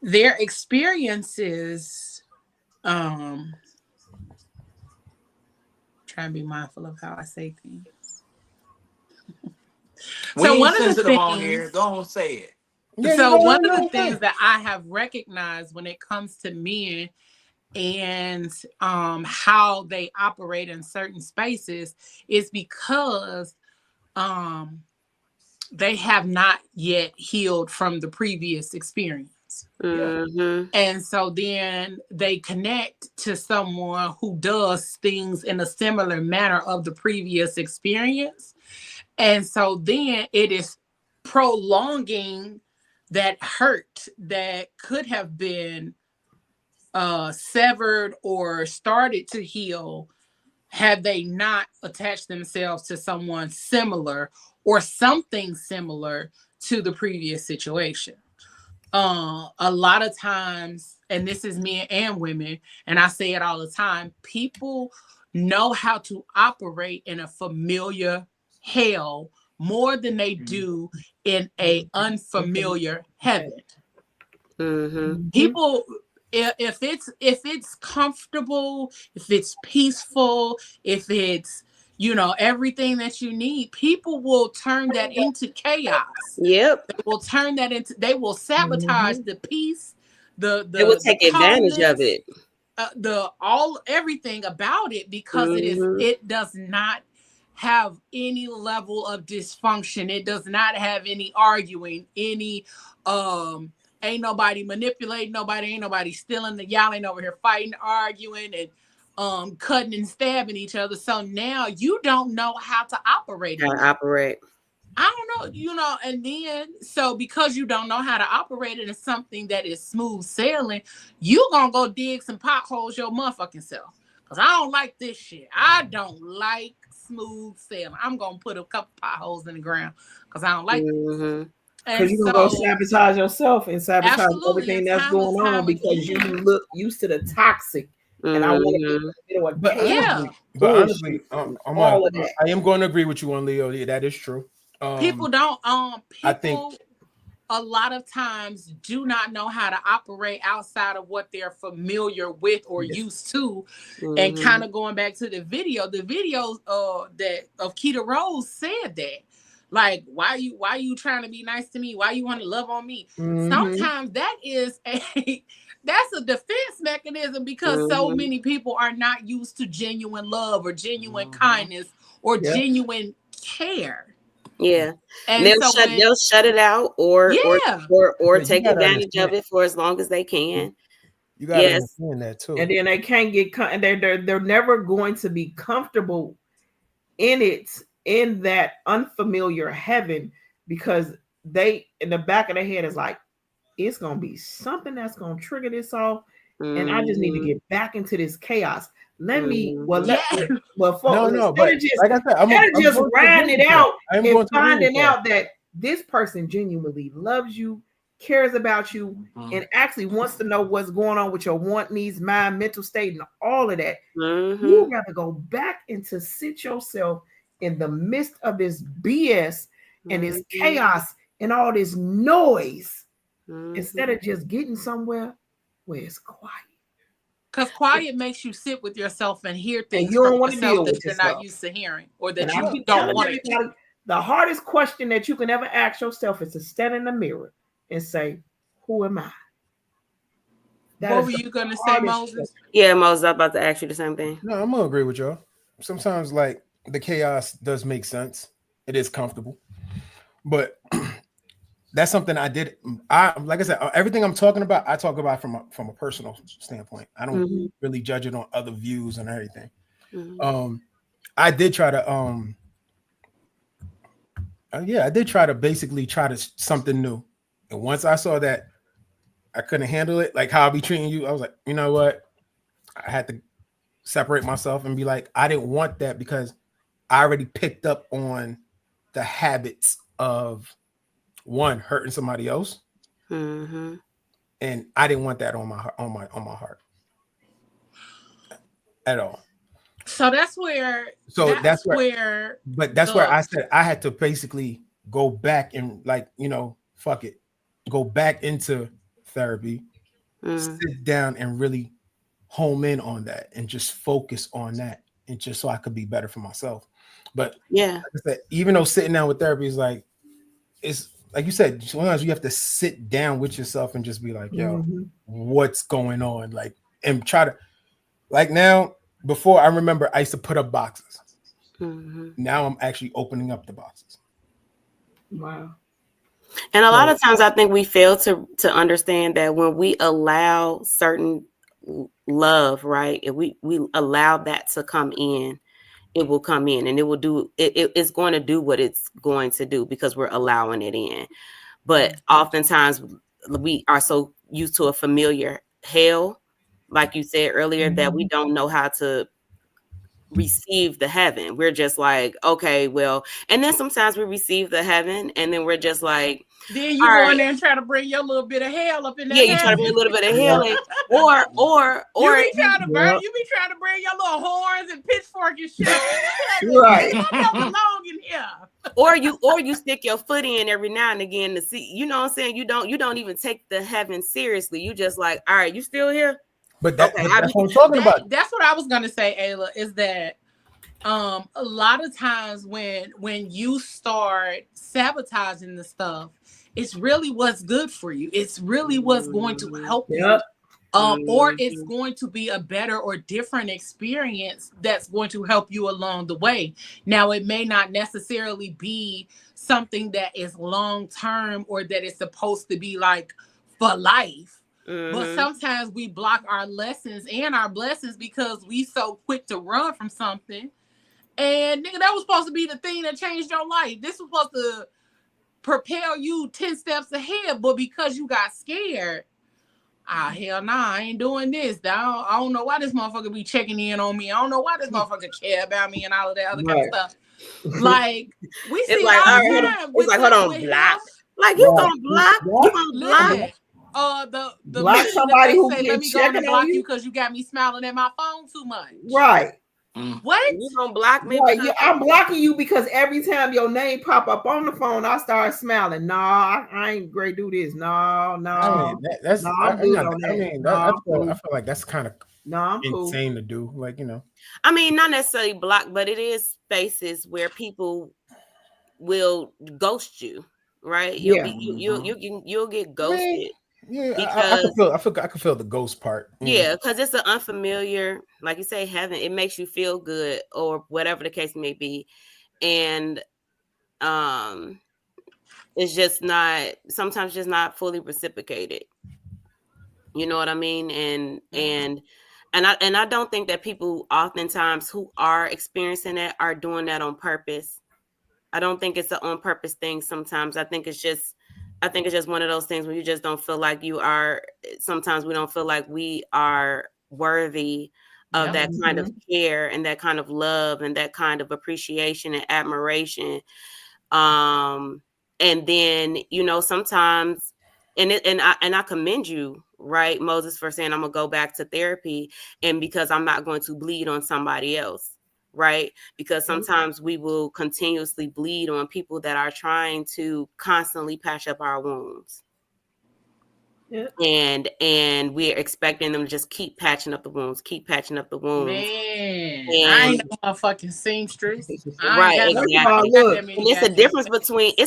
their experiences, trying to be mindful of how I say things. So one of the things on here, go on, say it. So one of the things that I have recognized when it comes to men and how they operate in certain spaces is because they have not yet healed from the previous experience. Mm-hmm. And so then they connect to someone who does things in a similar manner of the previous experience. And so then it is prolonging that hurt that could have been severed or started to heal had they not attached themselves to someone similar or something similar to the previous situation. A lot of times, and this is men and women, and I say it all the time, people know how to operate in a familiar hell more than they do in a unfamiliar heaven. Mm-hmm. People, if it's comfortable, if it's peaceful, if it's everything that you need, people will turn that into chaos. Yep. They will sabotage the peace, they will take advantage of it, everything about it, because it does not have any level of dysfunction. It does not have any arguing, any ain't nobody manipulating nobody, ain't nobody stealing, y'all ain't over here fighting, arguing, and cutting and stabbing each other. So now you don't know how to operate. I don't know, and then, so because you don't know how to operate it in something that is smooth sailing, you gonna go dig some potholes your motherfucking self. Because I don't like this shit. I don't like smooth sailing. I'm gonna put a couple potholes in the ground because I don't like it. Because you're gonna go sabotage yourself and sabotage everything that's going on because you look used to the toxic. And I want to but honestly, I am going to agree with you on Leo. Yeah, that is true. People don't I think a lot of times do not know how to operate outside of what they're familiar with or used to. And kind of going back to the videos that of Keita Rose said that, like, why you trying to be nice to me? Why you want to love on me? Sometimes that is that's a defense mechanism because so many people are not used to genuine love or genuine kindness or genuine care. Yeah, and they'll shut it out or take advantage of it for as long as they can. You gotta understand that too. And then they can't get they're never going to be comfortable in that unfamiliar heaven because they in the back of their head is like, it's gonna be something that's gonna trigger this off, and I just need to get back into this chaos. Let me but like I said, I'm just riding it out and finding out that this person genuinely loves you, cares about you, and actually wants to know what's going on with your want, needs, mind, mental state, and all of that. You gotta go back and to sit yourself in the midst of this BS and this chaos and all this noise instead of just getting somewhere where it's quiet. Because quiet makes you sit with yourself and hear things you don't want to deal with that you're not used to hearing or that you don't want to. The hardest question that you can ever ask yourself is to stand in the mirror and say, who am I? What were you going to say, Moses? Yeah, Moses, I'm about to ask you the same thing. No, I'm going to agree with y'all. Sometimes, like, the chaos does make sense. It is comfortable. But that's something I did. Like I said, everything I'm talking about, I talk about from a personal standpoint. I don't really judge it on other views and everything. I did try to basically try to something new. And once I saw that I couldn't handle it, like how I'll be treating you, I was like, you know what? I had to separate myself and be like, I didn't want that because I already picked up on the habits of one, hurting somebody else, and I didn't want that on my heart at all. So that's where. That's where I said I had to basically go back and fuck it, go back into therapy, sit down and really home in on that and just focus on that, and just so I could be better for myself. But yeah, like I said, even though sitting down with therapy is like, it's like you said, sometimes you have to sit down with yourself and just be like, yo, what's going on? Like, and try to, like now, before I remember I used to put up boxes. Now I'm actually opening up the boxes. Wow. And a lot of times I think we fail to understand that when we allow certain love, right? If we allow that to come in, it will come in and it will do it's going to do what it's going to do because we're allowing it in. But oftentimes we are so used to a familiar hell, like you said earlier, that we don't know how to receive the heaven. We're just like, okay, well, and then sometimes we receive the heaven and then we're just like, then you go in there and try to bring your little bit of hell up in there. Yeah, you try to bring a little bit of hell in, or you be trying to burn, you be trying to bring your little horns and pitchfork and shit. Right. You don't belong in here. Or you stick your foot in every now and again to see, you know what I'm saying? You don't even take the heaven seriously. You just like, all right, you still here? But that's what I'm talking about. That's what I was gonna say, Ayla, is that a lot of times when you start sabotaging the stuff, it's really what's good for you. It's really what's going to help you. Or it's going to be a better or different experience that's going to help you along the way. Now, it may not necessarily be something that is long term or that is supposed to be like for life. But sometimes we block our lessons and our blessings because we so quick to run from something. And nigga, that was supposed to be the thing that changed your life. This was supposed to propel you 10 steps ahead, but because you got scared, hell nah, I ain't doing this. I don't know why this motherfucker be checking in on me. I don't know why this motherfucker care about me and all of that other kind of stuff. Like, we see it all the time. It's like, hold on, block. Like, you gonna block? You gonna block? The block somebody who say, keeps let me go and block you you because you got me smiling at my phone too much. Right. What? You gonna block me? Right. I'm blocking you because every time your name pop up on the phone, I start smiling. Nah, I ain't great. Do this. No. I feel like that's kind of insane to do. Like, you know. I mean, not necessarily block, but it is spaces where people will ghost you, right? You'll get ghosted. Yeah, I can feel the ghost part. Yeah, because it's an unfamiliar, like you say, heaven. It makes you feel good, or whatever the case may be, and it's just not sometimes just not fully reciprocated. You know what I mean? And I don't think that people oftentimes who are experiencing that are doing that on purpose. I don't think it's an on purpose thing. Sometimes I think it's just one of those things where you just don't feel like you are. Sometimes we don't feel like we are worthy of that kind of care and that kind of love and that kind of appreciation and admiration. And then, you know, sometimes, and I commend you, right, Moses, for saying I'm gonna go back to therapy, and because I'm not going to bleed on somebody else. Right? Because sometimes we will continuously bleed on people that are trying to constantly patch up our wounds. Yeah. And we're expecting them to just keep patching up the wounds. Man, I ain't no motherfucking seamstress. Right, exactly. And it's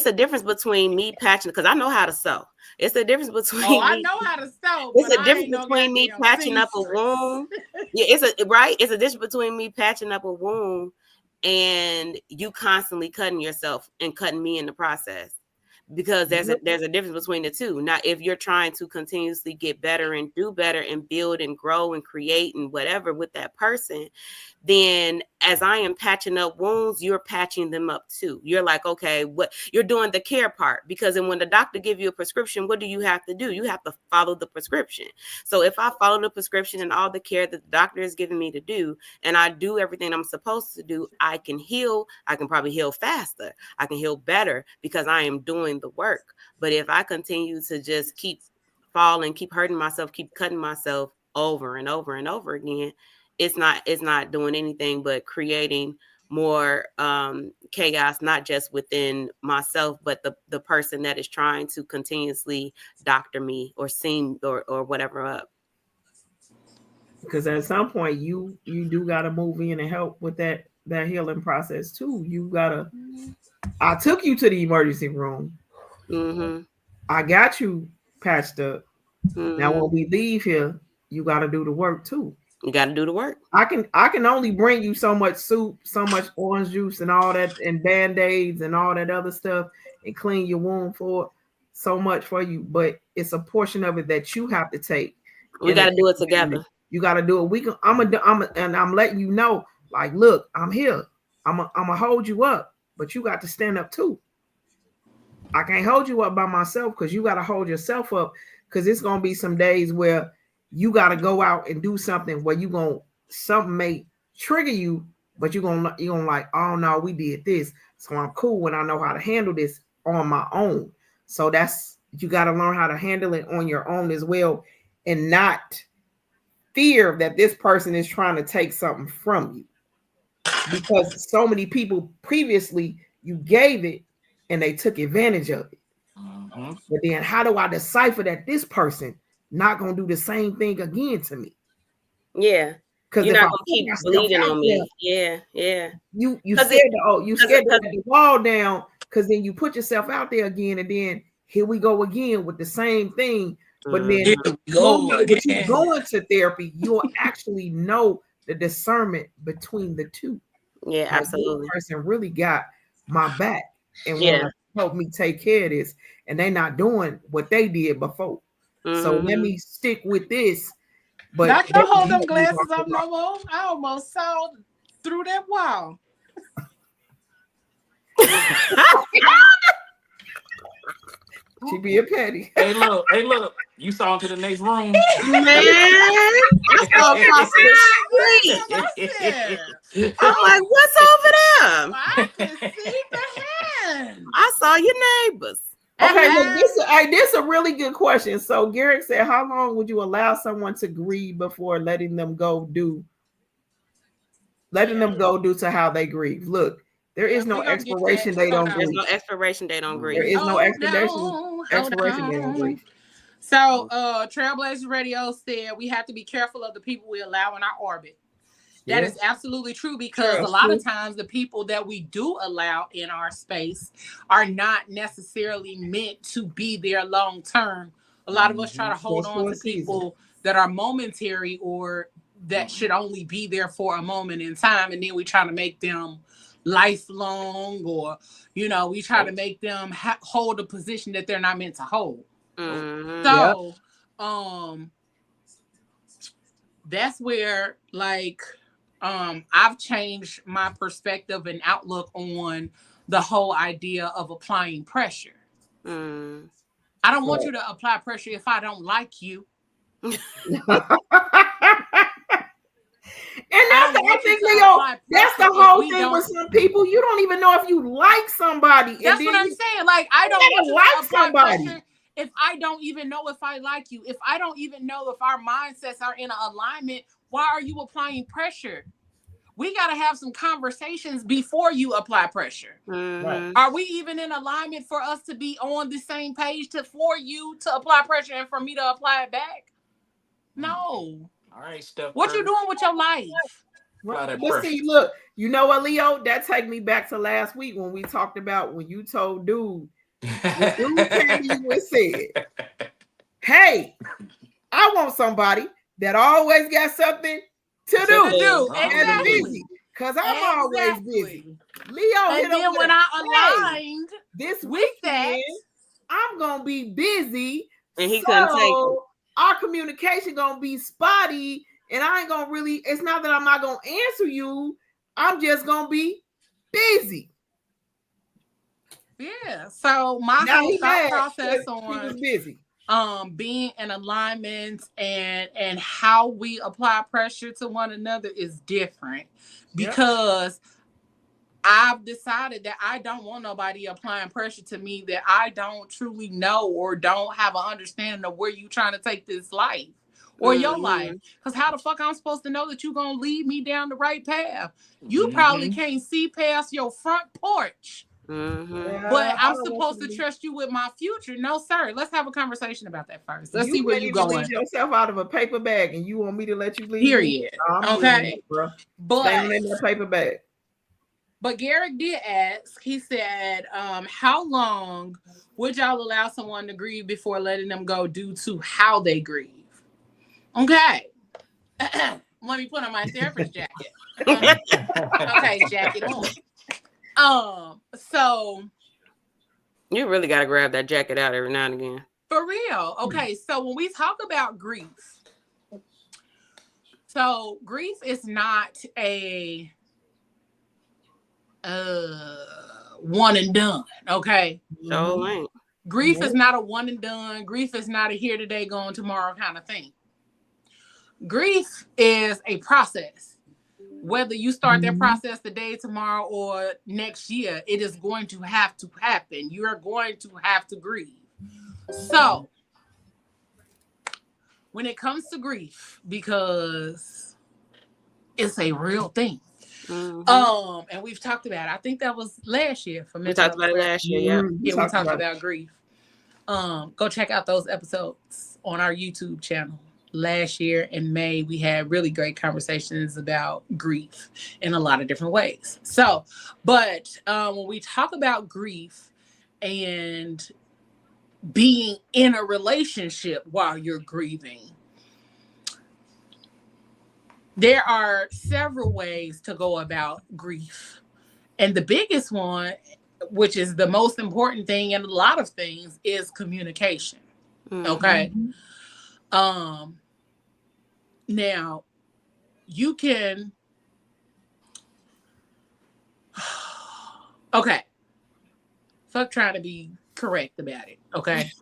a difference between me patching, because I know how to sew. It's a difference between I know how to sew. It's a difference between me patching up a wound. Yeah, it's a difference between me patching up a wound and you constantly cutting yourself and cutting me in the process. Because there's a difference between the two. Now, if you're trying to continuously get better and do better and build and grow and create and whatever with that person, then as I am patching up wounds, you're patching them up too. You're like, okay, what you're doing the care part, because then when the doctor gives you a prescription, what do you have to do? You have to follow the prescription. So if I follow the prescription and all the care that the doctor is giving me to do, and I do everything I'm supposed to do, I can heal. I can probably heal faster. I can heal better because I am doing the work. But if I continue to just keep falling, keep hurting myself, keep cutting myself over and over and over again, it's not doing anything but creating more chaos, not just within myself, but the person that is trying to continuously doctor me or seam or whatever up. Because at some point you do got to move in and help with that healing process too. You gotta. I took you to the emergency room. I got you patched up. Now when we leave here, you got to do the work too. You got to do the work. I can only bring you so much soup, so much orange juice and all that, and Band-Aids and all that other stuff, and clean your wound for so much for you. But it's a portion of it that you have to take. We got to do it together. You got to do it. I'm letting you know, like, look, I'm here. I'm gonna hold you up, but you got to stand up too. I can't hold you up by myself because you got to hold yourself up, because it's gonna be some days where you got to go out and do something where something may trigger you, but you're gonna like, oh no, we did this, so I'm cool when I know how to handle this on my own. So you got to learn how to handle it on your own as well, and not fear that this person is trying to take something from you, because so many people previously you gave it and they took advantage of it. But then how do I decipher that this person not gonna do the same thing again to me? Yeah, because you're not gonna keep bleeding on me. Yeah. You scared to let the wall down, because then you put yourself out there again, and then here we go again with the same thing. But then when you go into therapy, you'll actually know the discernment between the two. Yeah, like, absolutely. This person really got my back and want to help me take care of this, and they're not doing what they did before. So let me stick with this. But I can't hold them glasses up no more. I almost saw through that wall. She being petty. Hey, look. You saw into the next room. Man, I'm like, what's over there? I can see the hand. I saw your neighbors. Okay, this is a really good question. So Garrick said, how long would you allow someone to grieve before letting them go due to how they grieve? Look, there is no expiration date on grief. There's no expiration date on grief. There is no expiration date on grief. So Trailblazer Radio said we have to be careful of the people we allow in our orbit. That is absolutely true, because a lot of times the people that we do allow in our space are not necessarily meant to be there long term. A lot of us try to hold on to people that are momentary or that should only be there for a moment in time, and then we try to make them lifelong, or we try to make them hold a position that they're not meant to hold. So that's where, like, I've changed my perspective and outlook on the whole idea of applying pressure. I don't want you to apply pressure if I don't like you. And that's the thing, Leo. That's the whole thing with some people. You don't even know if you like somebody. That's what I'm saying. Like, I don't want you to apply pressure if I don't even know if I like you. If I don't even know if our mindsets are in alignment, why are you applying pressure? We got to have some conversations before you apply pressure. Right. Are we even in alignment for us to be on the same page for you to apply pressure and for me to apply it back? No. All right, Steph. What you doing with your life? Right. But see, look, you know what, Leo? That take me back to last week when we talked about when you told dude, dude came to you and said, hey, I want somebody that always got something to do. Exactly. Busy, because I'm always busy. Leo, and then when I aligned this weekend, I'm gonna be busy, and he couldn't take it. Our communication gonna be spotty, and I ain't gonna really. It's not that I'm not gonna answer you. I'm just gonna be busy. Yeah. So my whole thought process on he was busy. Being in alignment and how we apply pressure to one another is different, because I've decided that I don't want nobody applying pressure to me that I don't truly know or don't have an understanding of where you trying to take this life or your life. Because how the fuck I'm supposed to know that you're going to lead me down the right path? You probably can't see past your front porch. But I'm supposed to trust you with my future. No, sir. Let's have a conversation about that first. Let's see where you're going. You leave yourself out of a paper bag, and you want me to let you leave? Period. Okay. Bro. But staying in that paper bag. But Garrick did ask, he said, how long would y'all allow someone to grieve before letting them go due to how they grieve? Okay. Let me put on my therapist jacket. Okay, jacket on. So you really got to grab that jacket out every now and again. For real. Okay, so when we talk about grief, so grief is not a one and done. Okay. So ain't. Grief is not a one and done. Grief is not a here today, gone tomorrow kind of thing. Grief is a process. Whether you start that process today, tomorrow, or next year, it is going to have to happen. You are going to have to grieve. So, when it comes to grief, because it's a real thing. And we've talked about it. I think that was last year. We talked about it last year, yeah. Yeah, we talked about grief. Go check out those episodes on our YouTube channel. Last year in May, we had really great conversations about grief in a lot of different ways. So, but when we talk about grief and being in a relationship while you're grieving, there are several ways to go about grief. And the biggest one, which is the most important thing in a lot of things, is communication. Okay. Now you can, okay. Fuck trying to be correct about it. Okay.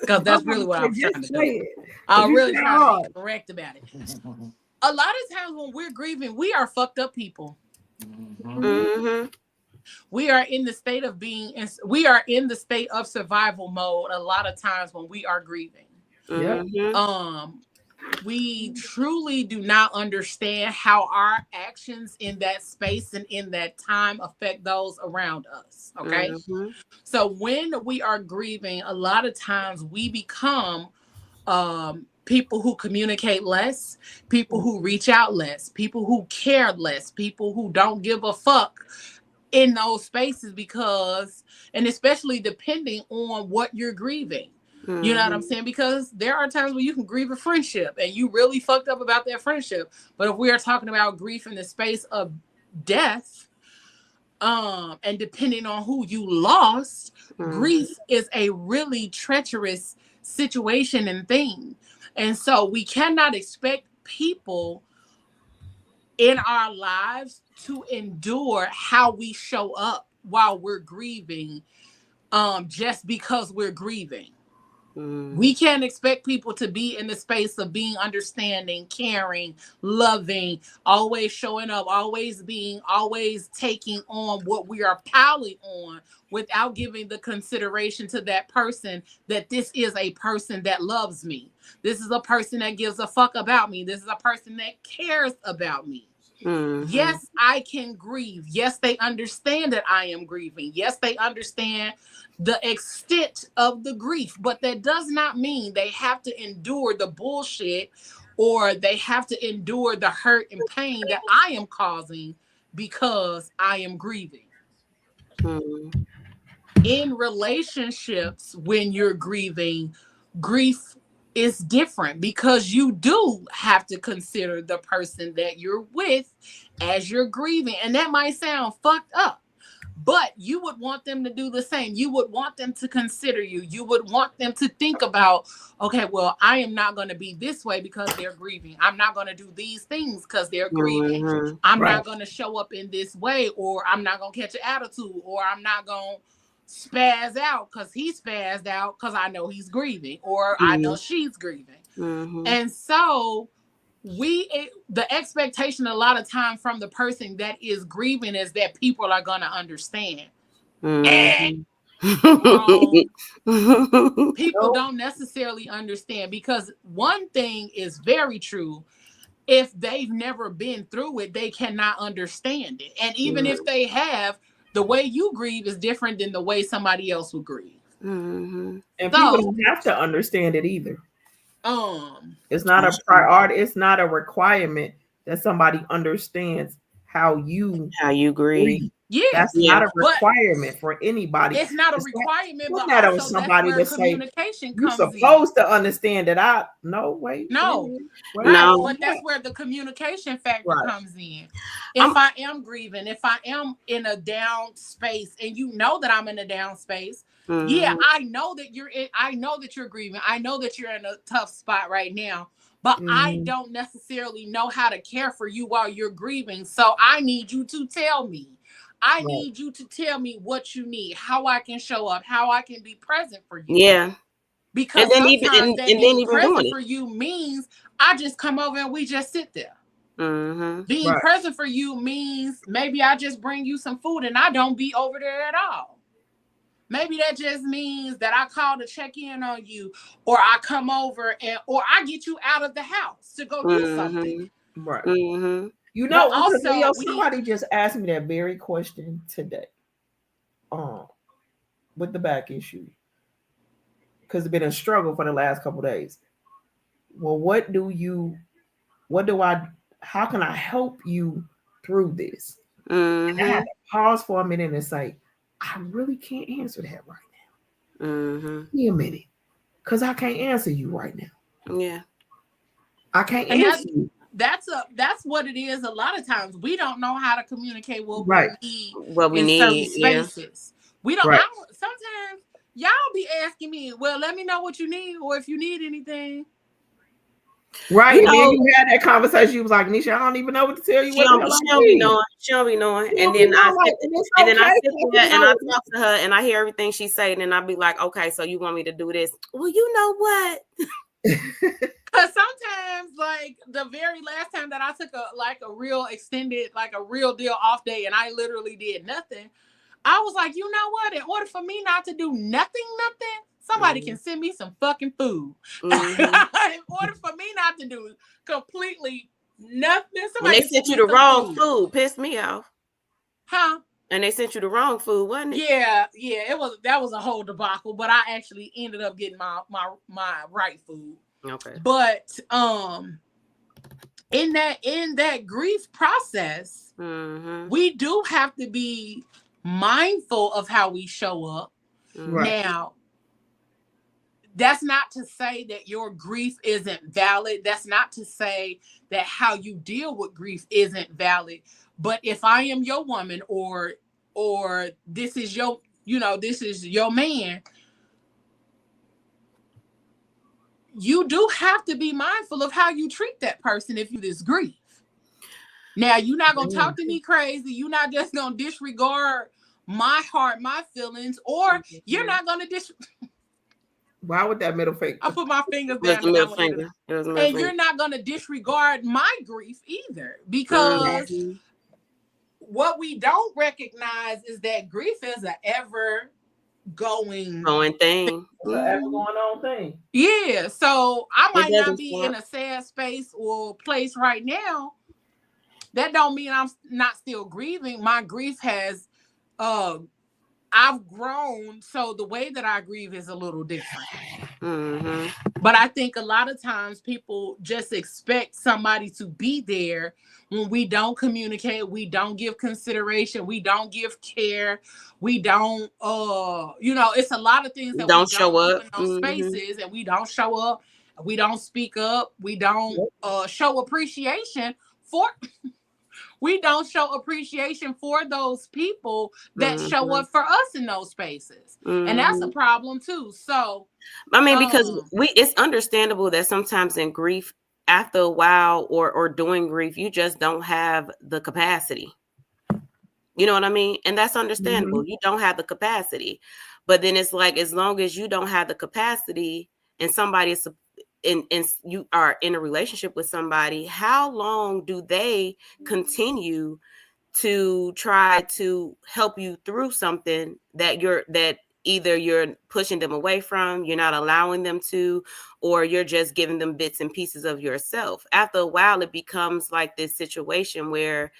Because that's really what I'm trying to do. I'm really trying to be correct about it. A lot of times when we're grieving, we are fucked up people. We are in the state of we are in the state of survival mode a lot of times when we are grieving. We truly do not understand how our actions in that space and in that time affect those around us. Okay. So when we are grieving, a lot of times we become people who communicate less, people who reach out less, people who care less, people who don't give a fuck in those spaces because, and especially depending on what you're grieving. You know what I'm saying? Because there are times when you can grieve a friendship and you really fucked up about that friendship. But if we are talking about grief in the space of death, and depending on who you lost, grief is a really treacherous situation and thing. And so we cannot expect people in our lives to endure how we show up while we're grieving, just because we're grieving. We can't expect people to be in the space of being understanding, caring, loving, always showing up, always taking on what we are piling on without giving the consideration to that person that this is a person that loves me. This is a person that gives a fuck about me. This is a person that cares about me. Yes, I can grieve. Yes, they understand that I am grieving. Yes, they understand the extent of the grief, but that does not mean they have to endure the bullshit or they have to endure the hurt and pain that I am causing because I am grieving. In relationships, when you're grieving, grief is different because you do have to consider the person that you're with as you're grieving. And that might sound fucked up, but you would want them to do the same. You would want them to consider you. You would want them to think about, okay, well, I am not going to be this way because they're grieving. I'm not going to do these things because they're grieving. I'm not going to show up in this way, or I'm not going to catch an attitude, or I'm not going to spaz out because he spazzed out because I know he's grieving, or I know she's grieving. And so the expectation a lot of time from the person that is grieving is that people are going to understand. People don't necessarily understand, because one thing is very true: if they've never been through it, they cannot understand it. And even if they have, the way you grieve is different than the way somebody else will grieve. And people don't have to understand it either. It's not a priority. It's not a requirement that somebody understands how you grieve. Yeah, that's not a requirement for anybody. It's not a requirement, but that also on somebody that's where to communication say, comes you're supposed to understand that wait, right, but that's where the communication factor comes in. If I am grieving, if I am in a down space, and you know that I'm in a down space, yeah, I know that you're grieving. I know that you're in a tough spot right now. But I don't necessarily know how to care for you while you're grieving. So I need you to tell me. I need you to tell me what you need, how I can show up, how I can be present for you. Yeah. Because sometimes being present for you means I just come over and we just sit there. Being present for you means maybe I just bring you some food and I don't be over there at all. Maybe that just means that I call to check in on you, or I come over or I get you out of the house to go do something. Right. You know, also somebody just asked me that very question today. With the back issue. Because it's been a struggle for the last couple of days. Well, how can I help you through this? And I had to pause for a minute and say, I really can't answer that right now. Give me a minute. Because I can't answer you right now. Yeah. I can't answer you. That's what it is. A lot of times we don't know how to communicate what we need in certain spaces. We don't. Sometimes y'all be asking me, well, let me know what you need, or if you need anything. Right. And then you had that conversation. You was like, Nisha, I don't even know what to tell you. She don't be knowing. She don't be knowing. And then I sit there and I talk to her and I hear everything she's saying, and I'll be like, okay, so you want me to do this? Well, you know what? Because sometimes, like the very last time that I took a real extended, like a real deal off day, and I literally did nothing, I was like, you know what? In order for me not to do nothing, somebody can send me some fucking food. In order for me not to do completely nothing, when they sent you the wrong food, pissed me off. Huh? And they sent you the wrong food, wasn't it? Yeah. That was a whole debacle, but I actually ended up getting my right food. Okay. But in that grief process, we do have to be mindful of how we show up. Now, that's not to say that your grief isn't valid. That's not to say that how you deal with grief isn't valid. But if I am your woman, or this is your man, you do have to be mindful of how you treat that person if you this grief. Now, you're not going to talk to me crazy. You're not just going to disregard my heart, my feelings, or you're not going to Why would that middle finger? I put my fingers down. The middle finger. And you're not going to disregard my grief either, because what we don't recognize is that grief is an ever going thing. It's an ever going on thing. Yeah. So I might not be in a sad space or place right now. That don't mean I'm not still grieving. My grief has, I've grown. So the way that I grieve is a little different. But I think a lot of times people just expect somebody to be there when we don't communicate, we don't give consideration, we don't give care, we don't, it's a lot of things that don't we show don't up in those spaces, and we don't show up, we don't speak up, we don't show appreciation for. We don't show appreciation for those people that show up for us in those spaces. And that's a problem too. So, I mean, because it's understandable that sometimes in grief, after a while or doing grief, you just don't have the capacity. You know what I mean? And that's understandable. You don't have the capacity. But then it's like, as long as you don't have the capacity and somebody is and you are in a relationship with somebody, how long do they continue to try to help you through something that either you're pushing them away from, you're not allowing them to, or you're just giving them bits and pieces of yourself? After a while, it becomes like this situation where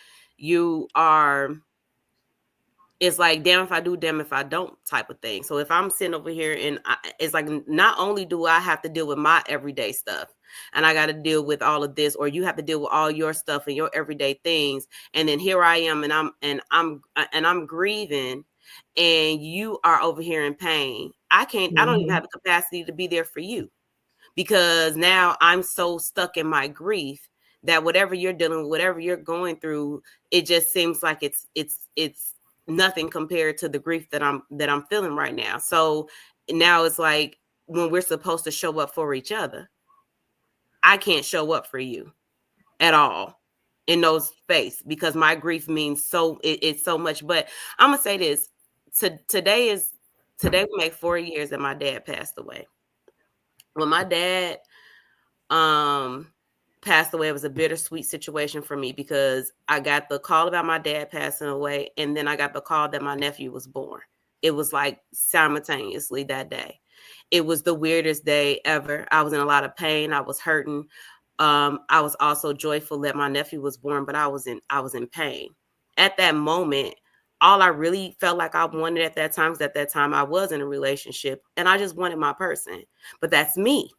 it's like, damn if I do, damn if I don't type of thing. So if I'm sitting over here and it's like, not only do I have to deal with my everyday stuff, and I got to deal with all of this, or you have to deal with all your stuff and your everyday things. And then here I am, and I'm grieving, and you are over here in pain. I don't even have the capacity to be there for you, because now I'm so stuck in my grief that whatever you're dealing with, whatever you're going through, it just seems like it's nothing compared to the grief that I'm feeling right now. So now it's like, when we're supposed to show up for each other, I can't show up for you at all in those space, because my grief means it's so much. But I'm gonna say this: today we make 4 years that my dad passed away. When my dad passed away, it was a bittersweet situation for me, because I got the call about my dad passing away, and then I got the call that my nephew was born. It was like simultaneously that day. It was the weirdest day ever. I was in a lot of pain. I was hurting. I was also joyful that my nephew was born, but I was in pain. At that moment, all I really felt like I wanted at that time, because at that time I was in a relationship, and I just wanted my person. But that's me,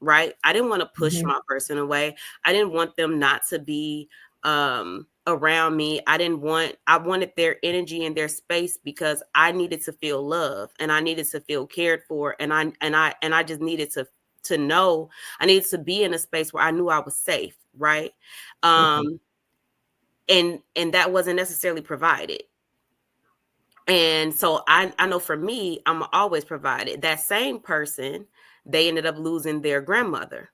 right? I didn't want to push my person away. I didn't want them not to be around me. I wanted their energy and their space, because I needed to feel love, and I needed to feel cared for, and I just needed to know, I needed to be in a space where I knew I was safe, right? And that wasn't necessarily provided. And so I know for me, I'm always provided. That same person, they ended up losing their grandmother.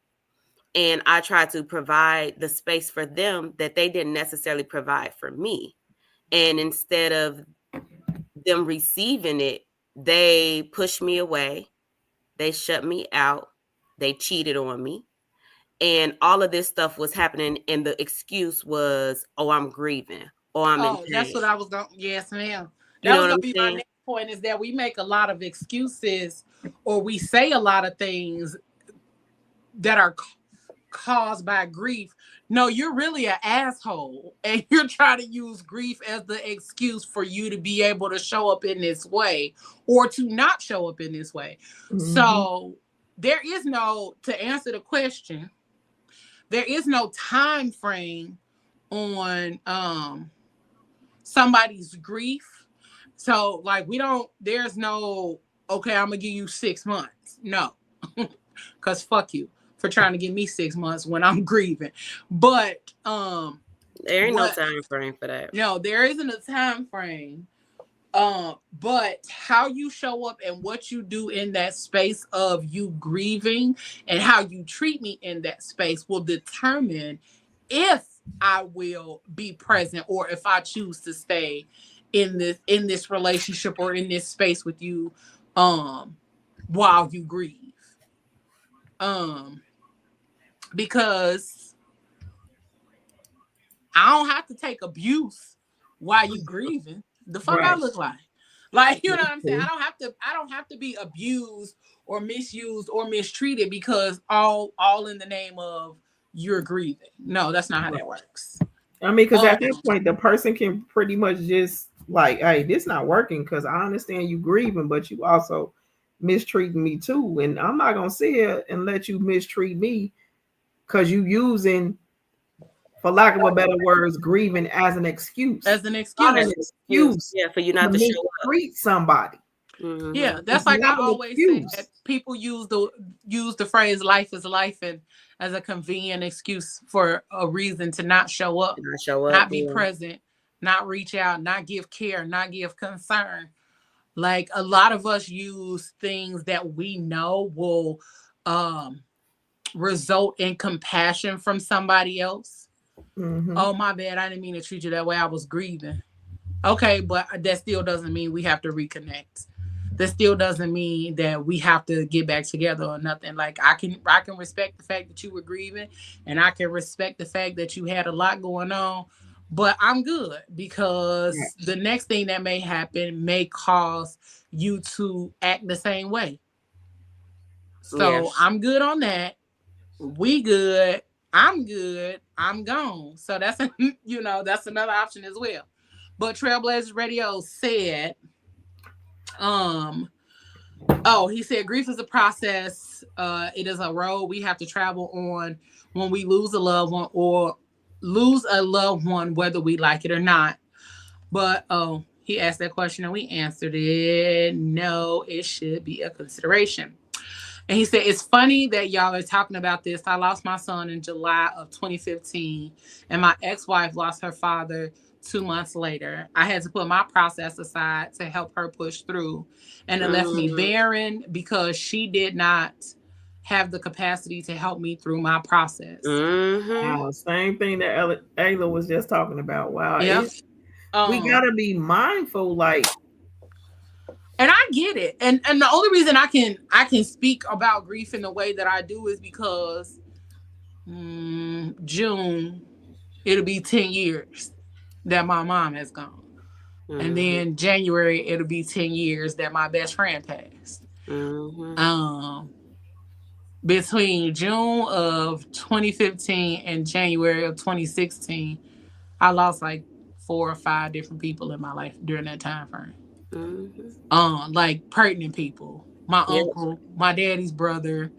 And I tried to provide the space for them that they didn't necessarily provide for me. And instead of them receiving it, they pushed me away. They shut me out. They cheated on me. And all of this stuff was happening. And the excuse was, oh, I'm grieving. Or I'm in pain. That's what I was going. Yes, ma'am. You That know was what going I'm to be my saying? next point, is that we make a lot of excuses, or we say a lot of things that are caused by grief. No, you're really an asshole, and you're trying to use grief as the excuse for you to be able to show up in this way, or to not show up in this way. So there is no, to answer the question, there is no time frame on somebody's grief. So like, there's no, okay, I'm gonna give you 6 months. No. Cause fuck you for trying to give me 6 months when I'm grieving. But there ain't no time frame for that. No, there isn't a time frame. But how you show up and what you do in that space of you grieving, and how you treat me in that space, will determine if I will be present, or if I choose to stay in this relationship, or in this space with you while you grieve. Because I don't have to take abuse while you grieving. The fuck I look like, you know what I'm saying? I don't have to be abused or misused or mistreated, because all in the name of you're grieving. No, that's not how that works. I mean, because at that point, the person can pretty much just like, hey, this not working, because I understand you grieving, but you also mistreating me too. And I'm not going to sit here and let you mistreat me, because you using, for lack of a better words, grieving as an excuse. As an excuse. Not an excuse. Yeah, for you not to show up. Treat somebody. Yeah, that's like I always say, that people use the phrase "life is life" and as a convenient excuse for a reason to not show up, not be present, not reach out, not give care, not give concern. Like, a lot of us use things that we know will result in compassion from somebody else. Oh, my bad, I didn't mean to treat you that way. I was grieving. Okay, but that still doesn't mean we have to reconnect. That still doesn't mean that we have to get back together or nothing. Like, I can respect the fact that you were grieving, and I can respect the fact that you had a lot going on, but I'm good, because the next thing that may happen may cause you to act the same way. So I'm good on that. We good. I'm good. I'm gone. So that's that's another option as well. But Trailblazers Radio said, Oh, he said grief is a process. It is a road we have to travel on when we lose a loved one or lose a loved one, whether we like it or not. But he asked that question and we answered it. No, it should be a consideration. And he said, it's funny that y'all are talking about this. I lost my son in July of 2015, and my ex-wife lost her father 2 months later. I had to put my process aside to help her push through. And it left me barren because she did not have the capacity to help me through my process. Wow, same thing that Ayla was just talking about. Wow. Yep. We got to be mindful, like, and I get it. And the only reason I can speak about grief in the way that I do is because June, it'll be 10 years that my mom has gone. And then January, it'll be 10 years that my best friend passed. Between June of 2015 and January of 2016, I lost like 4 or 5 different people in my life during that time frame. Like pertinent people. My uncle, my daddy's brother,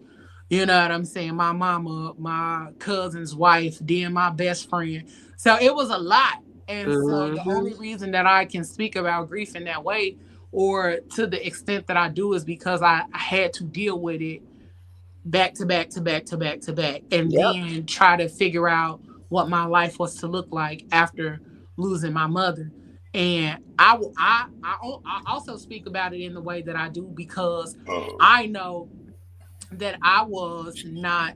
you know what I'm saying? My mama, my cousin's wife, then my best friend. So it was a lot. And so the only reason that I can speak about grief in that way, or to the extent that I do, is because I had to deal with it back to back to back to back to back. And then try to figure out what my life was to look like after losing my mother. And I also speak about it in the way that I do because I know that I was not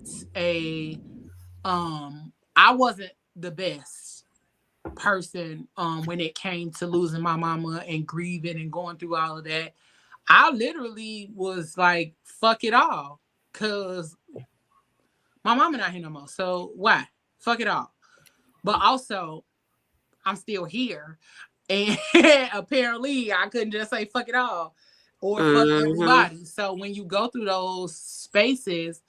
I wasn't the best person when it came to losing my mama and grieving and going through all of that. I literally was like, fuck it all. Cause my mama not here no more. So why? Fuck it all. But also, I'm still here. And apparently I couldn't just say fuck it all or fuck everybody. So when you go through those spaces,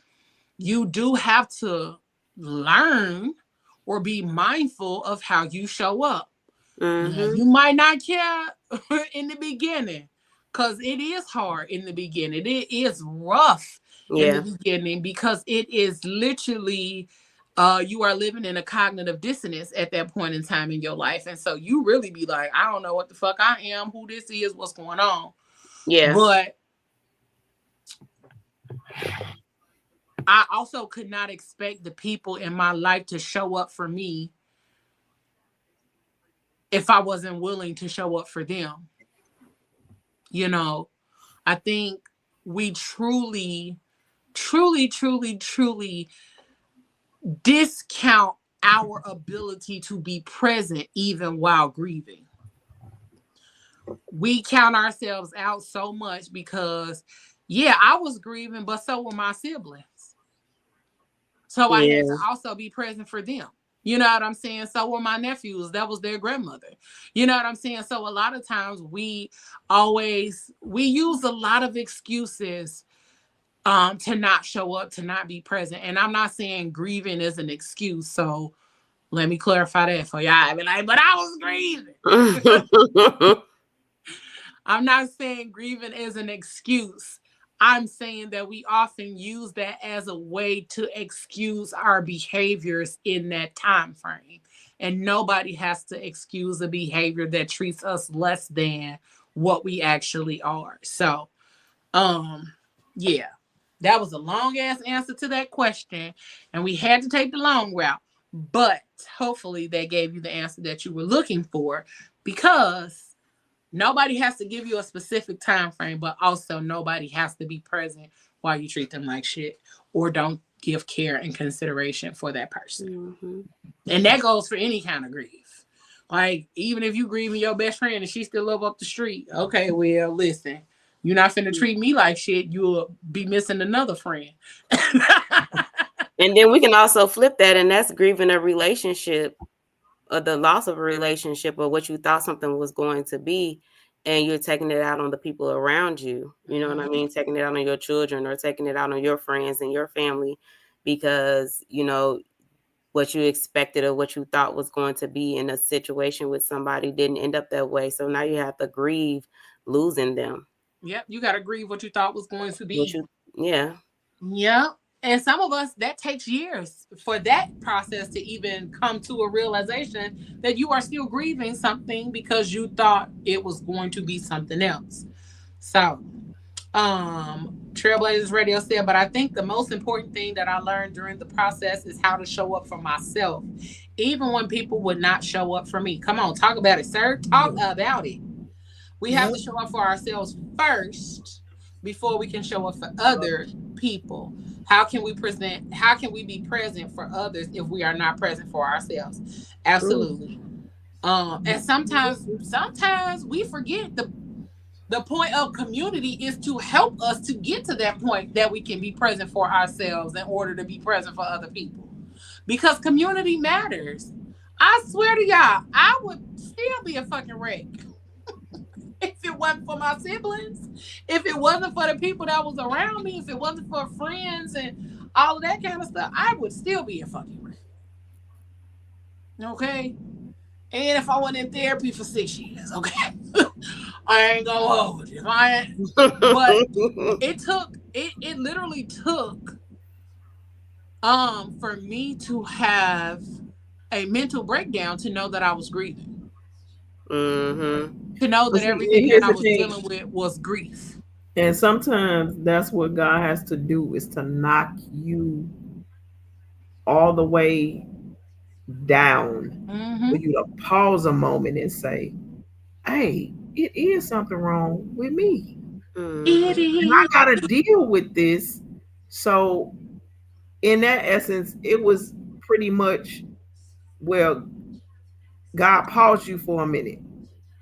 you do have to learn or be mindful of how you show up. Now, you might not care in the beginning because it is hard in the beginning. It is rough in the beginning because it is literally you are living in a cognitive dissonance at that point in time in your life. And so you really be like, I don't know what the fuck I am, who this is, what's going on. Yeah. But I also could not expect the people in my life to show up for me if I wasn't willing to show up for them. You know, I think we truly discount our ability to be present even while grieving. We count ourselves out so much because, I was grieving, but so were my siblings. So I had to also be present for them. You know what I'm saying? So were my nephews. That was their grandmother. You know what I'm saying? So a lot of times we use a lot of excuses to not show up, to not be present. And I'm not saying grieving is an excuse. So let me clarify that for y'all. I be like, but I was grieving. I'm not saying grieving is an excuse. I'm saying that we often use that as a way to excuse our behaviors in that time frame. And nobody has to excuse a behavior that treats us less than what we actually are. So, that was a long ass answer to that question. And we had to take the long route. But hopefully that gave you the answer that you were looking for, because nobody has to give you a specific time frame, but also nobody has to be present while you treat them like shit or don't give care and consideration for that person. And that goes for any kind of grief. Like, even if you grieving your best friend and she still live up the street, okay, well, listen, you're not finna treat me like shit. You'll be missing another friend. And then we can also flip that, and that's grieving a relationship, or the loss of a relationship, or what you thought something was going to be, and you're taking it out on the people around you. You know what I mean? Taking it out on your children, or taking it out on your friends and your family, because, you know, what you expected or what you thought was going to be in a situation with somebody didn't end up that way. So now you have to grieve losing them. Yep, you got to grieve what you thought was going to be. Yeah. Yep. And some of us, that takes years for that process to even come to a realization that you are still grieving something because you thought it was going to be something else. So, Trailblazers Radio said, but I think the most important thing that I learned during the process is how to show up for myself, even when people would not show up for me. Come on, talk about it, sir. Talk about it. We have to show up for ourselves first before we can show up for other people. How can we be present for others if we are not present for ourselves? Absolutely. And sometimes we forget the point of community is to help us to get to that point that we can be present for ourselves in order to be present for other people. Because community matters. I swear to y'all, I would still be a fucking wreck if it wasn't for my siblings, if it wasn't for the people that was around me, if it wasn't for friends and all of that kind of stuff, I would still be a fucking wreck. Okay? And if I went in therapy for 6 years, okay? I ain't gonna hold it. But it literally took for me to have a mental breakdown to know that I was grieving. Mm-hmm. To know that everything that I was dealing with was grief. And sometimes that's what God has to do, is to knock you all the way down for you to pause a moment and say, hey, it is something wrong with me. It is. And I got to deal with this. So in that essence, it was pretty much, well, God paused you for a minute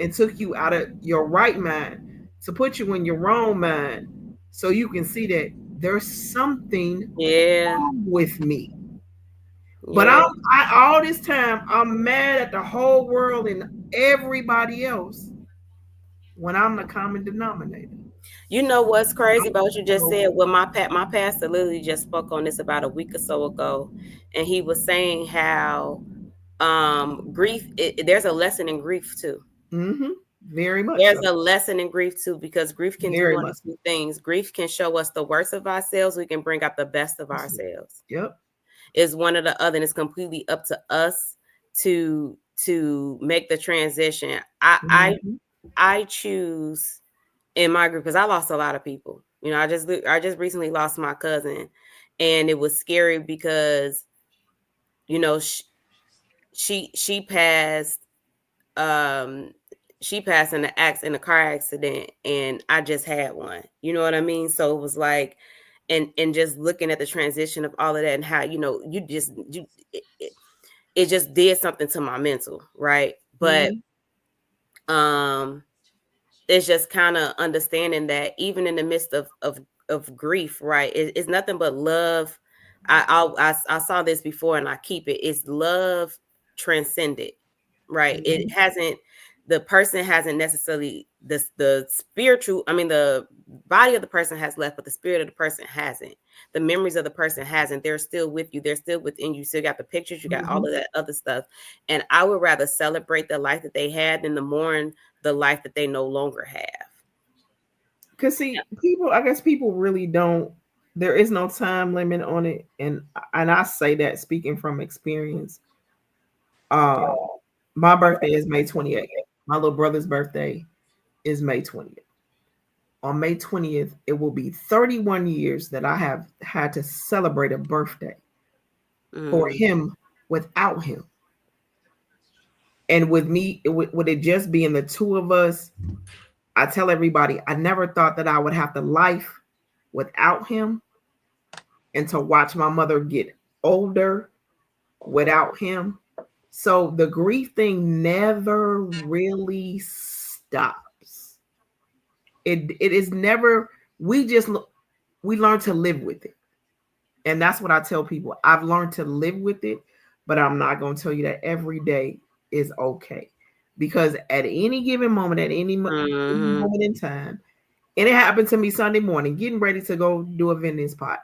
and took you out of your right mind to put you in your wrong mind, so you can see that there's something wrong with me. But all this time, I'm mad at the whole world and everybody else when I'm the common denominator. You know what's crazy about what you just said? Well, my pastor literally just spoke on this about a week or so ago, and he was saying how grief, there's a lesson in grief too. Mm-hmm. Very much. There's a lesson in grief too, because grief can do one of two things. Grief can show us the worst of ourselves. We can bring out the best of ourselves. Yep. Is one or the other, and it's completely up to us to make the transition. I choose in my group, because I lost a lot of people. You know, I just recently lost my cousin, and it was scary because, you know, she passed in a car accident, and I just had one. You know what I mean? So it was like, and just looking at the transition of all of that, and how, you know, it just did something to my mental, right? But it's just kind of understanding that even in the midst of grief, right? It's nothing but love. I saw this before, and I keep it. It's love transcended, right? It hasn't. The person hasn't necessarily the spiritual. I mean, the body of the person has left, but the spirit of the person hasn't. The memories of the person hasn't. They're still with you. They're still within you. Still got the pictures. You got all of that other stuff. And I would rather celebrate the life that they had than to mourn the life that they no longer have. Because see, people really don't. There is no time limit on it, and I say that speaking from experience. My birthday is May 28th. My little brother's birthday is May 20th. On May 20th, it will be 31 years that I have had to celebrate a birthday for him without him. And with me, would it just being the two of us? I tell everybody, I never thought that I would have the life without him, and to watch my mother get older without him. So the grief thing never really stops. It is never, we learn to live with it. And that's what I tell people. I've learned to live with it, but I'm not going to tell you that every day is okay. Because at any given moment, at any moment in time, and it happened to me Sunday morning, getting ready to go do a vending spot.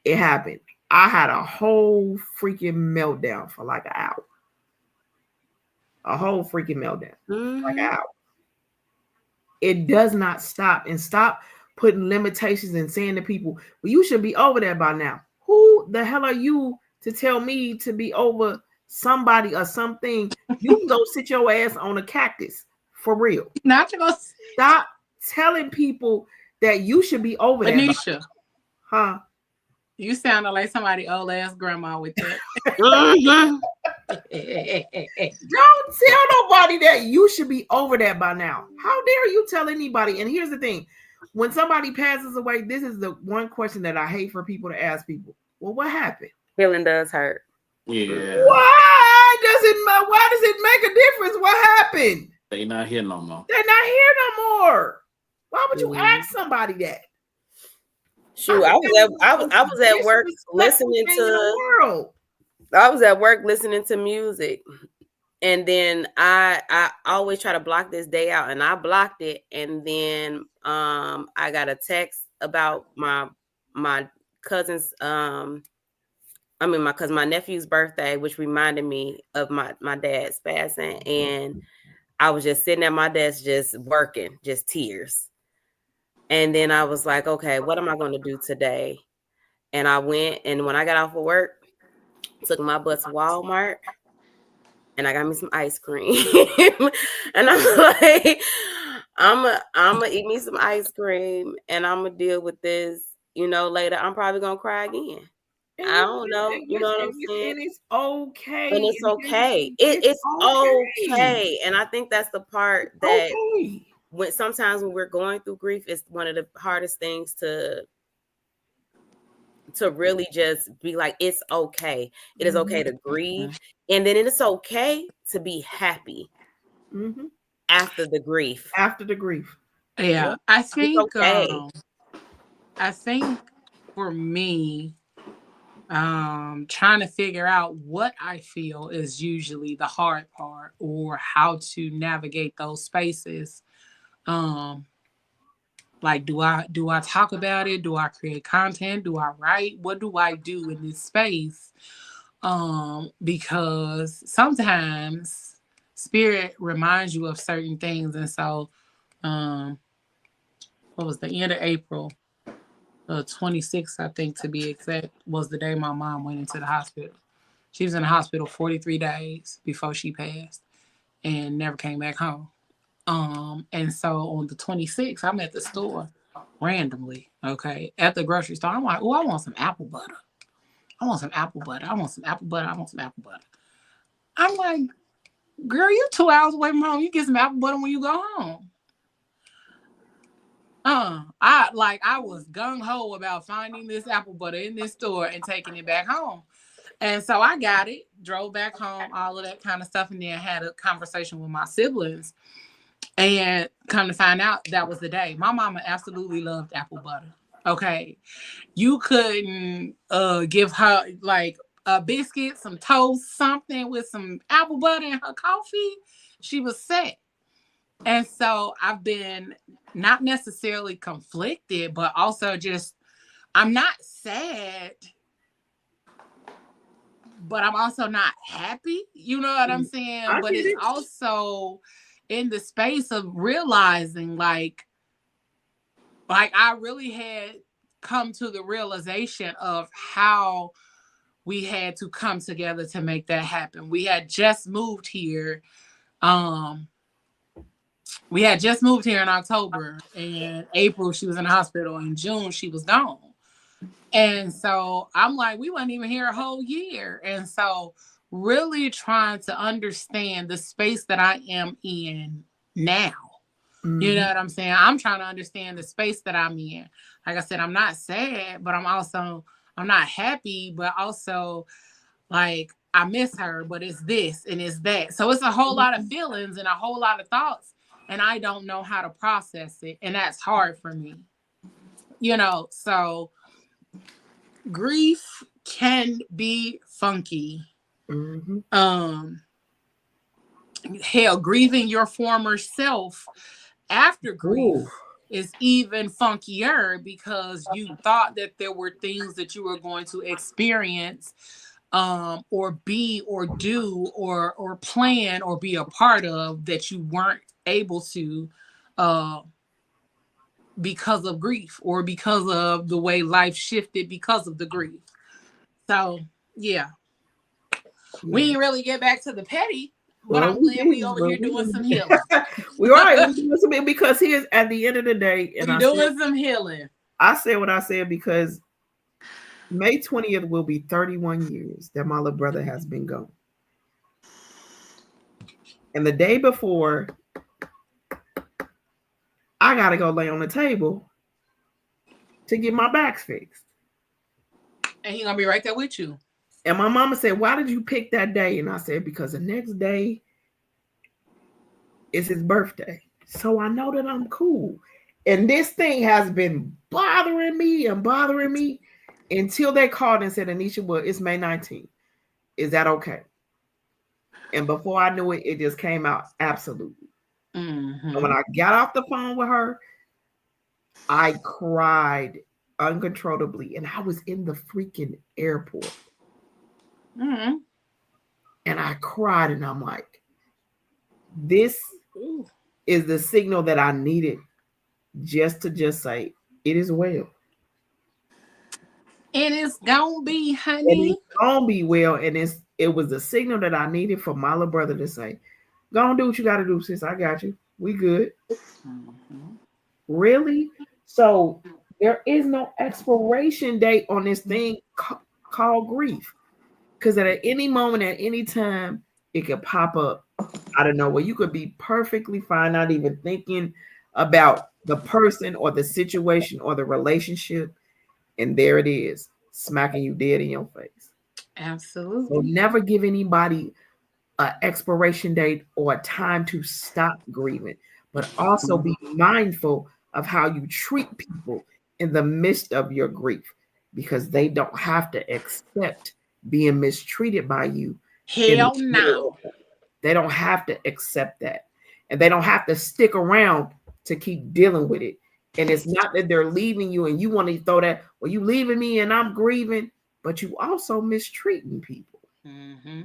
It happened. I had a whole freaking meltdown for like an hour. A whole freaking meltdown. Like an hour. it does not stop. And stop putting limitations and saying to people, well, you should be over that by now. Who the hell are you to tell me to be over somebody or something? You can go sit your ass on a cactus for real. Not to go. Stop telling people that you should be over that. Anisha, huh? You sounded like somebody old ass grandma with that. Don't tell nobody that you should be over that by now. How dare you tell anybody? And here's the thing. When somebody passes away, this is the one question that I hate for people to ask people. Well, what happened? Healing does hurt. Yeah. Why does it make a difference? What happened? They not here no more. They're not here no more. Why would you ask somebody that? Shoot, I was at work listening to. I was at work listening to music, and then I always try to block this day out, and I blocked it, and then I got a text about my cousin's my nephew's birthday, which reminded me of my dad's passing, and I was just sitting at my desk just working, just tears. And then I was like, okay, what am I going to do today? And I went, and when I got off of work, took my butt to Walmart, and I got me some ice cream. And I'm like, I'm gonna eat me some ice cream, and I'm gonna deal with this, later. I'm probably gonna cry again. I don't know. You know what I'm saying? And it's okay. And it's okay. It's okay. And I think that's the part that sometimes when we're going through grief, it's one of the hardest things to really just be like, it's okay. It is okay to grieve. And then it's okay to be happy after the grief. Yeah. I think for me, trying to figure out what I feel is usually the hard part, or how to navigate those spaces. Like, do I talk about it? Do I create content? Do I write? What do I do in this space? Because sometimes spirit reminds you of certain things. And so, what was the end of April? 26th, I think, to be exact, was the day my mom went into the hospital. She was in the hospital 43 days before she passed and never came back home. And so on the 26th, I'm at the store randomly, okay, at the grocery store. I'm like, oh, I want some apple butter. I want some apple butter. I want some apple butter. I want some apple butter. I'm like, girl, you 2 hours away from home. You get some apple butter when you go home. I was gung-ho about finding this apple butter in this store and taking it back home. And so I got it, drove back home, all of that kind of stuff, and then had a conversation with my siblings. And come to find out, that was the day. My mama absolutely loved apple butter. Okay. You couldn't give her like a biscuit, some toast, something with some apple butter in her coffee. She was set. And so I've been not necessarily conflicted, but also just, I'm not sad, but I'm also not happy. You know what I'm saying? But it's also in the space of realizing like I really had come to the realization of how we had to come together to make that happen. We had just moved here. We had just moved here in October, and April she was in the hospital. In June she was gone. And so I'm like, we weren't even here a whole year. And so really trying to understand the space that I am in now. You know what I'm saying? I'm trying to understand the space that I'm in. Like I said, I'm not sad, but I'm not happy, but also like I miss her, but it's this and it's that. So it's a whole lot of feelings and a whole lot of thoughts, and I don't know how to process it. And that's hard for me. So grief can be funky. Hell, grieving your former self after grief is even funkier, because you thought that there were things that you were going to experience or be or do or plan or be a part of that you weren't able to because of grief or because of the way life shifted because of the grief. So yeah. We didn't really get back to the petty, but I'm glad we over here doing some healing. We're doing some, because here's at the end of the day, and we're doing some healing. I said what I said because May 20th will be 31 years that my little brother has been gone. And the day before, I gotta go lay on the table to get my back fixed. And he's gonna be right there with you. And my mama said, "Why did you pick that day?" And I said, "Because the next day is his birthday. So I know that I'm cool." And this thing has been bothering me until they called and said, "Anisha, well, it's May 19th. Is that okay?" And before I knew it, it just came out absolutely. Mm-hmm. And when I got off the phone with her, I cried uncontrollably. And I was in the freaking airport. Mm-hmm. And I cried, and I'm like, this is the signal that I needed just to say, it is well. And it's gonna be, honey. And it's gonna be well. And it was the signal that I needed for my little brother to say, go on, do what you gotta do, sis. I got you. We good. Mm-hmm. Really? So there is no expiration date on this thing called grief. Because at any moment, at any time, it could pop up out of nowhere. You could be perfectly fine, not even thinking about the person or the situation or the relationship. And there it is, smacking you dead in your face. Absolutely. So never give anybody an expiration date or a time to stop grieving, but also be mindful of how you treat people in the midst of your grief, because they don't have to accept being mistreated by you. Hell no. They don't have to accept that. And they don't have to stick around to keep dealing with it. And it's not that they're leaving you and you want to throw that, well, you leaving me and I'm grieving, but you also mistreating people. Mm-hmm.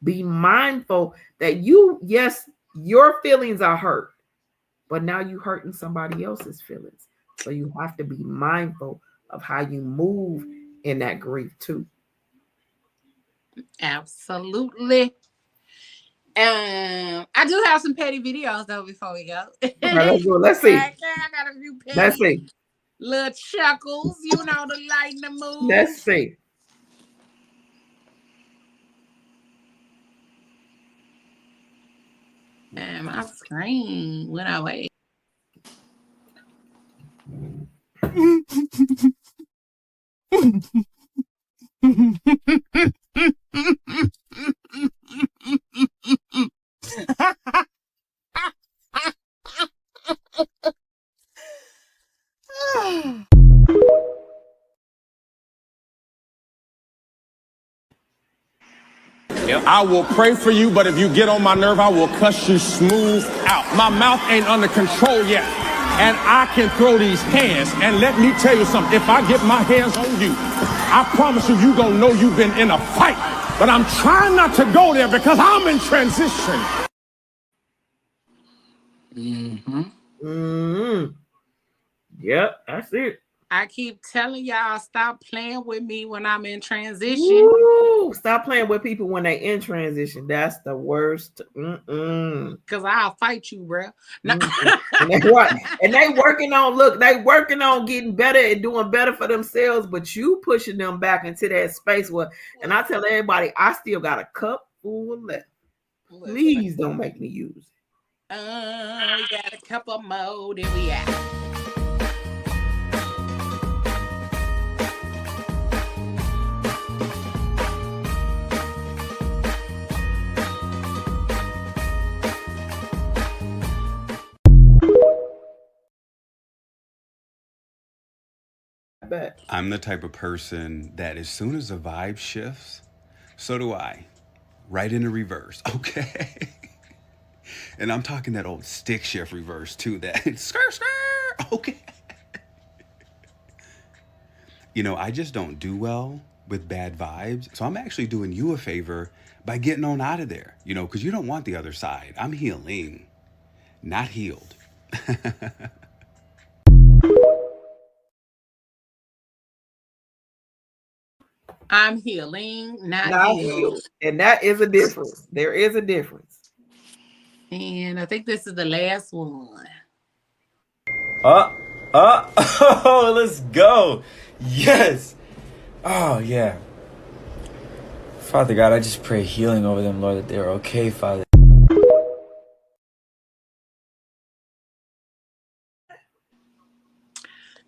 Be mindful that yes, your feelings are hurt, but now you hurting somebody else's feelings. So you have to be mindful of how you move in that grief too. Absolutely. I do have some petty videos though before we go. Let's see. I got a few petty. Let's see. Little chuckles, you know, the lighten the mood. Let's see. And my screen went away. I will pray for you, but if you get on my nerve, I will cuss you smooth out. My mouth ain't under control yet, and I can throw these hands. And let me tell you something, if I get my hands on you, I promise you, you're going to know you've been in a fight. But I'm trying not to go there because I'm in transition. Mm-hmm. Mm-hmm. Yep, that's it. I keep telling y'all, stop playing with me when I'm in transition. Ooh, stop playing with people when they in transition. That's the worst. Because I'll fight you, bro. And they working on getting better and doing better for themselves, but you pushing them back into that space where, and I tell everybody, I still got a cup full left. Please don't make me use it. We got a couple more, then we out. I'm the type of person that as soon as the vibe shifts, so do I. Right in the reverse, okay? And I'm talking that old stick shift reverse too, that skr, okay? You know, I just don't do well with bad vibes, so I'm actually doing you a favor by getting on out of there, you know, because you don't want the other side. I'm healing, not healed. I'm healing, not healed. And that is a difference. There is a difference. And I think this is the last one. Oh, let's go. Yes. Oh, yeah. Father God, I just pray healing over them, Lord, that they're okay, Father.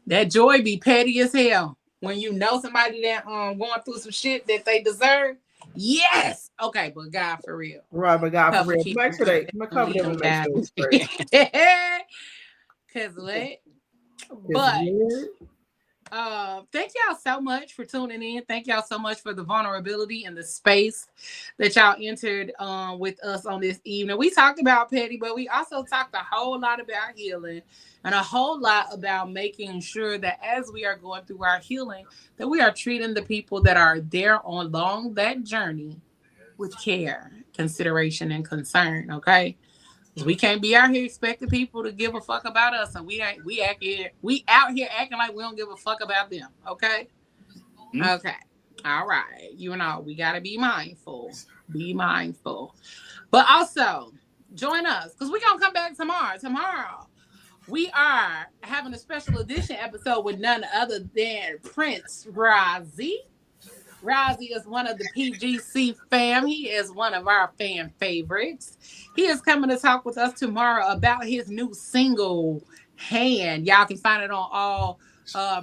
That joy be petty as hell. When you know somebody that going through some shit that they deserve. Yes. Okay, but God for real. Right, but God for real. Make sure they cover them and make sure it's straight. Cause what? But thank y'all so much for tuning in. Thank y'all so much for the vulnerability and the space that y'all entered with us on this evening. We talked about petty, but we also talked a whole lot about healing and a whole lot about making sure that as we are going through our healing, that we are treating the people that are there along that journey with care, consideration, and concern. Okay. We can't be out here expecting people to give a fuck about us, and we out here acting like we don't give a fuck about them. Okay, okay, all right. You know, we gotta be mindful. Be mindful, but also join us because we're gonna come back tomorrow. Tomorrow we are having a special edition episode with none other than Prince Rozzy. Rozzy is one of the PGC fam. He is one of our fan favorites. He is coming to talk with us tomorrow about his new single, Hand. Y'all can find it on all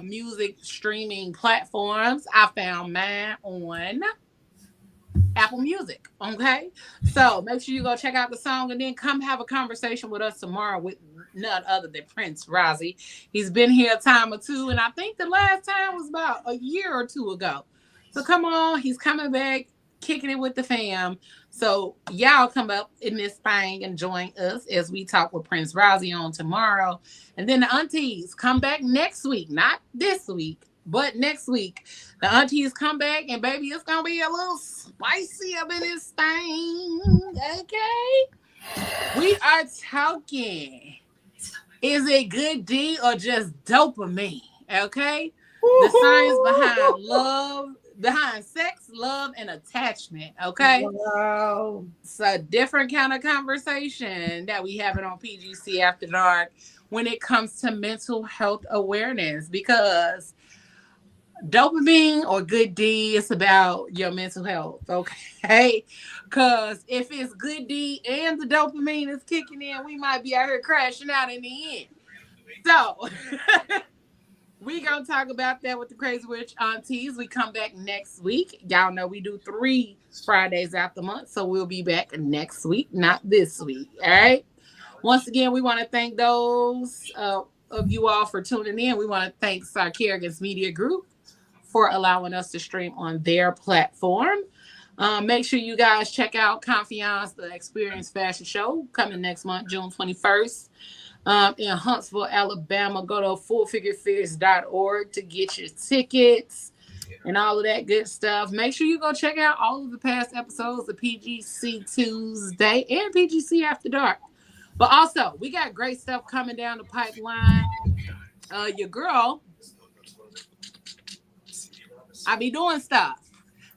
music streaming platforms. I found mine on Apple Music. Okay. So make sure you go check out the song and then come have a conversation with us tomorrow with none other than Prince Rozzy. He's been here a time or two, and I think the last time was about a year or two ago. So come on, he's coming back, kicking it with the fam. So y'all come up in this thing and join us as we talk with Prince Rozzy on tomorrow. And then the aunties come back next week, not this week, but next week. The aunties come back, and baby, it's gonna be a little spicy up in this thing. Okay. We are talking. Is it good D or just dopamine? Okay. The science behind love, behind sex, love, and attachment. Okay. Wow. It's a different kind of conversation that we have it on PGC After Dark when it comes to mental health awareness, because dopamine or good D is about your mental health. Okay. Because if it's good D and the dopamine is kicking in, we might be out here crashing out in the end. So we gonna talk about that with the Crazy Rich Aunties. We come back next week. Y'all know we do 3 Fridays out the month, so we'll be back next week, not this week. All right. Once again, we want to thank those of you all for tuning in. We want to thank Sarkerrigan's Media Group for allowing us to stream on their platform. Make sure you guys check out Confiance, the Experience Fashion Show, coming next month, June 21st. In Huntsville, Alabama. Go to fullfigurefierce.org to get your tickets and all of that good stuff. Make sure you go check out all of the past episodes of PGC Tuesday and PGC After Dark. But also, we got great stuff coming down the pipeline. Your girl, I be doing stuff,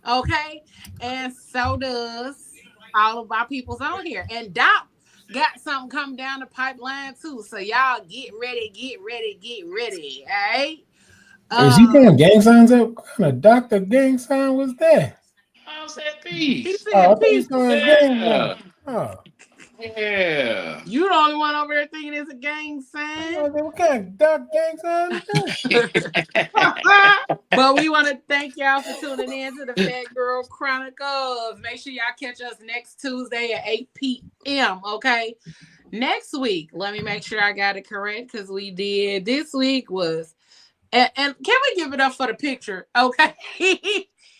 okay? And so does all of our peoples on here. And Doc got something coming down the pipeline too. So y'all get ready, all right? Is he throwing gang signs up? What kind of Dr. Gang sign was that? I said peace. He said peace. Yeah. Yeah. You the only one over there thinking it's a gang sign. What kind of Dr. Gang sign is that? But we want to thank y'all for tuning in to the Phat Girl Chronicles. Make sure y'all catch us next Tuesday at 8 p.m. Okay. Next week, let me make sure I got it correct, because we did. This week was, and can we give it up for the picture? Okay. Can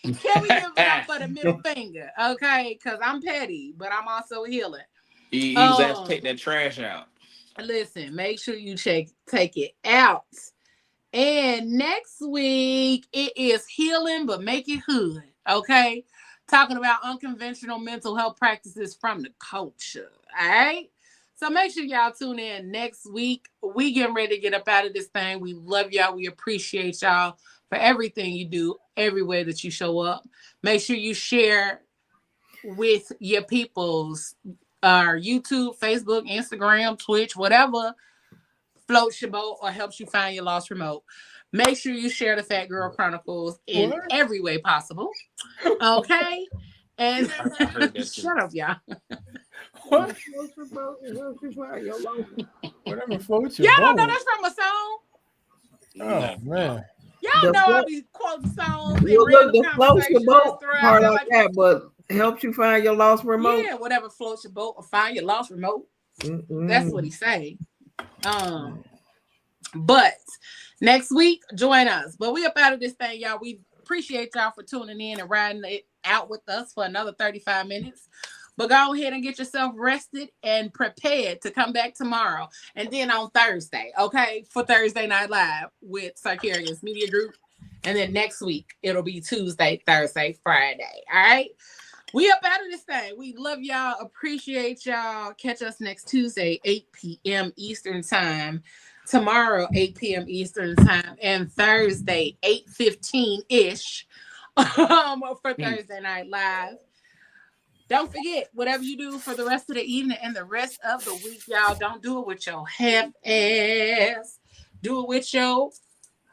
we give it up for the middle finger? Okay. Because I'm petty, but I'm also healing. He was asked to take that trash out. Listen, make sure you take it out. And next week, it is healing, but make it hood. Okay. Talking about unconventional mental health practices from the culture. All right. So make sure y'all tune in next week. We getting ready to get up out of this thing. We love y'all. We appreciate y'all for everything you do, every way that you show up. Make sure you share with your peoples, YouTube, Facebook, Instagram, Twitch, whatever floats your boat or helps you find your lost remote. Make sure you share the Phat Girl Chronicles in every way possible. Okay? And shut up, y'all. What? Whatever floats your boat. Y'all don't know that's from a song? Oh, man. Y'all know I be quoting songs and random conversations. Hard like that, but helps you find your lost remote. Yeah, whatever floats your boat or find your lost remote. That's what he say. But next week, join us. But we up out of this thing, y'all. We appreciate y'all for tuning in and riding it out with us for another 35 minutes. But go ahead and get yourself rested and prepared to come back tomorrow. And then on Thursday, okay, for Thursday Night Live with Sarkarius Media Group. And then next week, it'll be Tuesday, Thursday, Friday. All right? We up out of this thing. We love y'all. Appreciate y'all. Catch us next Tuesday, 8 p.m. Eastern Time. Tomorrow, 8 p.m. Eastern Time. And Thursday, 8:15-ish for Thursday Night Live. Don't forget, whatever you do for the rest of the evening and the rest of the week, y'all, don't do it with your half ass. Do it with your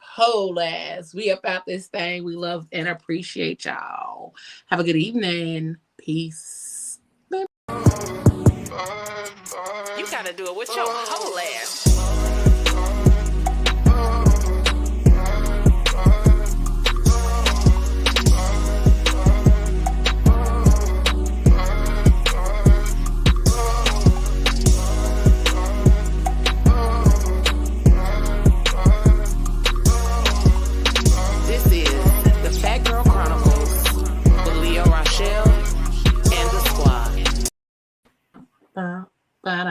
whole ass. We about this thing. We love and appreciate y'all. Have a good evening. Peace. You gotta do it with your whole ass.